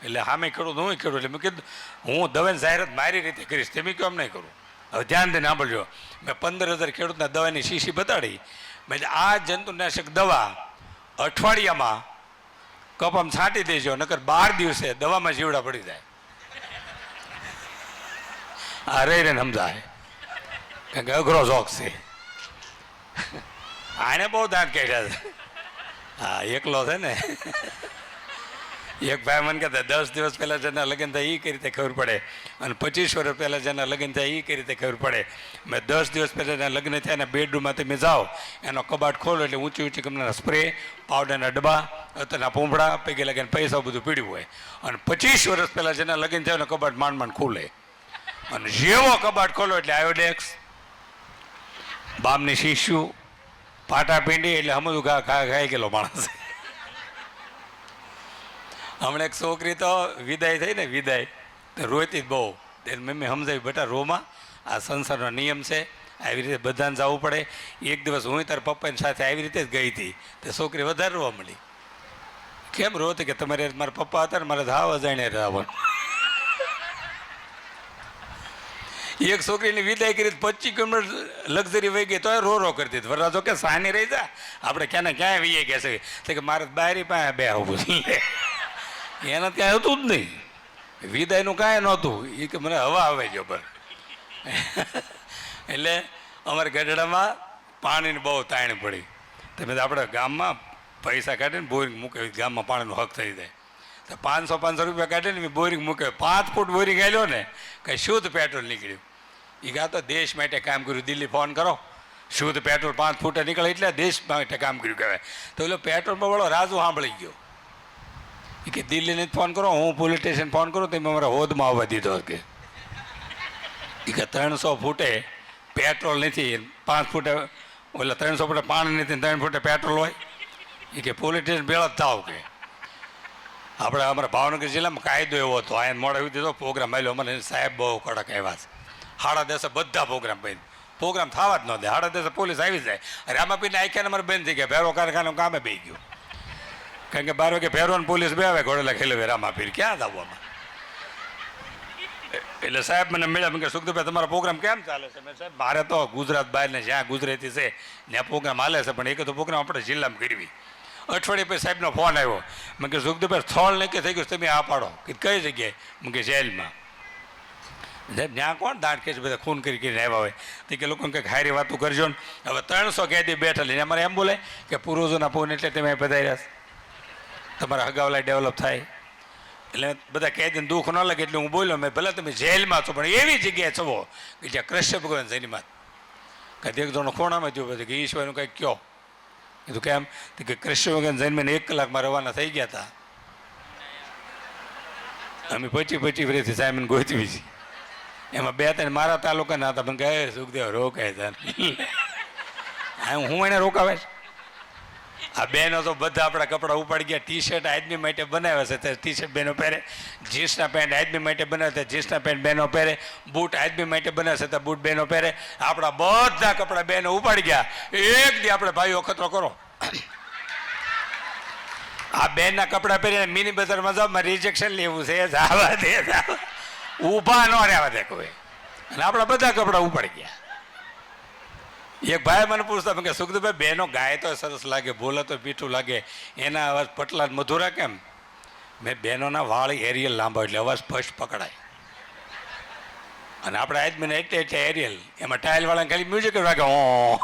એટલે સામે ખેડૂત હું ખેડું. એટલે મેં કીધું હું દવાની જાહેરાત મારી રીતે કરીશ, તમે કેમ નહીં કરું? હવે ધ્યાન દઈને સાંભળજો. મેં 15,000 ખેડૂતના દવાની શીશી બતાડી. મેં આ જંતુનાશક દવા અઠવાડિયામાં કપામાં છાંટી દેજો, નકર 12 દિવસે દવામાં જીવડા પડી જાય. આ રહી રહીને સમજાય, કારણ કે અઘરો શોખ છે. આને બહુ દાંત કાઢ્યા છે. હા એકલો છે ને. એક ભાઈ મને કહેતા 10 દિવસ પહેલાં જેના લગ્ન થાય એ કઈ રીતે ખબર પડે, અને 25 વર્ષ પહેલાં જેના લગ્ન થાય એ કઈ રીતે ખબર પડે. મેં 10 દિવસ પહેલાં જેના લગ્ન થયા એના બેડરૂમમાં તમે જાઓ, એનો કબાટ ખોલો એટલે ઊંચી ઊંચી કંપનીના સ્પ્રે, પાવડરના ડબ્બા, અત્યારના પૂંભળા, પૈકી લગન પૈસા બધું પીડ્યું હોય. અને 25 વર્ષ પહેલાં જેના લગ્ન થયા એનો કબાટ માંડ માંડ ખુલે. અને જેવો કબાટ ખોલો એટલે આયોડેક્સ, બામની શીશું, પાટા પીંડી, એટલે સમજવું ખાઈ ગયેલો માણસ. હમણાં એક છોકરી તો વિદાય થઈ ને, વિદાય તો રોતી જ બહુ. તેને મમ્મી સમજાવી બેટા રોમાં, આ સંસારનો નિયમ છે, આવી રીતે બધાને જવું પડે. એક દિવસ હું તારા પપ્પાની સાથે આવી રીતે જ ગઈ હતી, તો છોકરી વધારે રોવા મળી. કેમ રોતી? કે તમારે મારા પપ્પા હતા ને મારે હાવ અજાણ્યા રહેવાનું. એક છોકરીની વિદાય કરી 25 કિલોમીટર લક્ઝરી વહી ગઈ તો રો કરતી હતી. વરરાજો કે સાની રહી જા, આપણે ક્યાં ને ક્યાંય વીએ ગયા છે કે મારે બારી પાસે બે આવું. એને ત્યાં હતું જ નહીં, વિદાયનું કાંઈ નહોતું. એ કે મને હવા આવે જો પર. એટલે અમારા ગઢડામાં પાણીની બહુ તાણ પડી. તમે આપણે ગામમાં પૈસા કાઢીને બોરિંગ મૂકે, ગામમાં પાણીનો હક થઈ જાય. તો 500 રૂપિયા કાઢીને મેં બોરિંગ મૂકે, 5 ફૂટ બોરિંગ આવ્યો ને કંઈ શુદ્ધ પેટ્રોલ નીકળ્યું. એ કાં તો દેશ માટે કામ કર્યું. દિલ્હી ફોન કરો, શુદ્ધ પેટ્રોલ 5 ફૂટે નીકળે એટલે દેશ માટે કામ કર્યું કહેવાય. તો એટલે પેટ્રોલમાં વાળો રાજુ સાંભળી ગયો. એ કે દિલ્હીને ફોન કરો, હું પોલીસ સ્ટેશન ફોન કરું તો મારા હોદમાં આવવા દીધો. કે એ કે 300 ફૂટે પેટ્રોલ નથી, 5 ફૂટે ઓલા 300 ફૂટે પાણી નથી, 3 ફૂટે પેટ્રોલ હોય. એ કે પોલીસ સ્ટેશન ભેળા જ થાવ. કે આપણે અમારા ભાવનગર જિલ્લામાં કાયદો એવો હતો, આ મોડા એવી દીધો પ્રોગ્રામ આવ્યો. મને સાહેબ બહુ કડક આવ્યા છે. 10:30 બધા પ્રોગ્રામ બંધ, પ્રોગ્રામ થવા જ ન દે. 10:30 પોલીસ આવી જાય. રામાપીરને આખ્યાને અમારે બંધ થઈ ગયા, ભેરો કારખાનું કામે બે ગયું. કારણ કે 12 વાગે ભેરોને પોલીસ બે આવે, ઘોડેલા ખેલવે રામાપીર ક્યાં આવવામાં. એટલે સાહેબ મને મળ્યા. મેં કે સુખદેવભાઈ તમારો પ્રોગ્રામ કેમ ચાલે છે? મેં સાહેબ મારે તો ગુજરાત બહારને જ્યાં ગુજરાતી છે ત્યાં પ્રોગ્રામ હાલે છે, પણ એક તો પ્રોગ્રામ આપણે જિલ્લામાં કરવી. અઠવાડિયે પછી સાહેબનો ફોન આવ્યો. મેં કે સુખદેવભાઈ સ્થળ નક્કી થઈ ગયું, તમે આ પાડો. કે કઈ જગ્યાએ? મેં કે જેલમાં. સાહેબ ત્યાં કોણ દાંત ખેંચ બધા ખૂન કરીને આવ્યા હોય? તો કે લોકોને કંઈક હારી વાતું કરજો ને. હવે 300 કેદી બેઠા લઈને અમારે એમ બોલે કે પૂર્વજોના પૂન એટલે તમે પધાર્યા, તમારા હગાવલા ડેવલપ થાય. એટલે બધા કેદીને દુઃખ ન લાગે એટલે હું બોલ્યો. મેં ભલે તમે જેલમાં છો પણ એવી જગ્યાએ છો કે જ્યાં કૃષ્ણ ભગવાન જન્માત. કદી એક જણો ખૂણામાં થયું પછી કે ઈશ્વરનું કંઈક કહો. કીધું કેમ? તો કે કૃષ્ણ ભગવાન જન્મીને 1 કલાકમાં રવાના થઈ ગયા હતા. અમે 25 વર્ષથી સાહેબને ગોતવી છે. એમાં 2-3 મારા તાલુકાના હતા, પણ કહે સુખદેવ રોકાય છે. હું એને રોકાવે. આ બહેનો તો બધા આપણા કપડાં ઉપાડી ગયા. ટી-શર્ટ આદમી માટે બનાવ્યા છે ત્યારે ટી-શર્ટ બહેનો પહેરે, જીન્સના પેન્ટ આદમી માટે બનાવે છે જીન્સના પેન્ટ બહેનો પહેરે, બૂટ આદમી માટે બનાવે છે તો બૂટ બહેનો પહેરે. આપણા બધા કપડાં બહેનો ઉપાડી ગયા. એક દી આપણે ભાઈઓ ખતરો કરો. આ બેનના કપડાં પહેરીને મિની બજારમાં જાઓ, મારે રિજેક્શન લેવું છે, જવા દે, ઊભા ન રહેવા દે કોઈ. અને આપણા બધા કપડાં ઉપાડી ગયા. એક ભાઈ મને પૂછતા કે સુખદેવભાઈ બહેનો ગાય તો સરસ લાગે, બોલે તો મીઠું લાગે, એના અવાજ પટલા મધુરા કેમ? મેં બહેનોના વાળ એરિયલ લાંબા એટલે અવાજ સ્પષ્ટ પકડાય. અને આપણે આદમીને એટલે એરિયલ, એમાં ટાઇલવાળાને ખાલી મ્યુઝિક વાગે હો.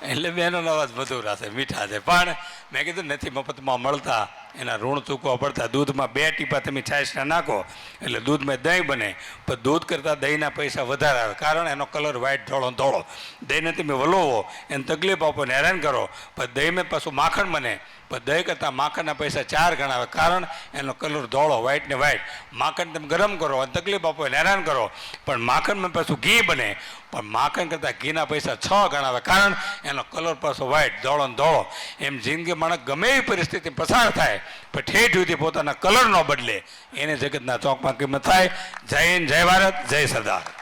એટલે બહેનોનો અવાજ મધુરા છે, મીઠા છે. પણ મેં કીધું નથી મફતમાં મળતા, એના ઋણ ચૂકવવા પડતા. દૂધમાં 2 ટીપા તમે છાશના નાખો એટલે દૂધમાં દહીં બને, પણ દૂધ કરતાં દહીંના પૈસા વધારે આવે. કારણ એનો કલર વ્હાઇટ ધોળો. દહીંને તમે વલોવો, એને તકલીફ આપો ને હેરાન કરો, પણ દહીંમાં પાછું માખણ બને, પણ દહીં કરતાં માખણના પૈસા 4 ગણા આવે, કારણ એનો કલર ધોળો, વ્હાઈટ ને વ્હાઈટ. માખણ તમે ગરમ કરો અને તકલીફ આપો એને હેરાન કરો, પણ માખણમાં પાછું ઘી બને, પણ માખણ કરતાં ઘીના પૈસા 6 ગણા આવે, કારણ એનો કલર પાછો વ્હાઈટ, ધોળો ને ધોળો. એમ જિંદગી માણસ ગમે એવી પરિસ્થિતિ પસાર થાય પણ ઠેઠ સુધી પોતાના કલર ન બદલે એને જગતના ચોકમાં કિંમત થાય. જય હિન્દ, જય ભારત, જય સરદાર.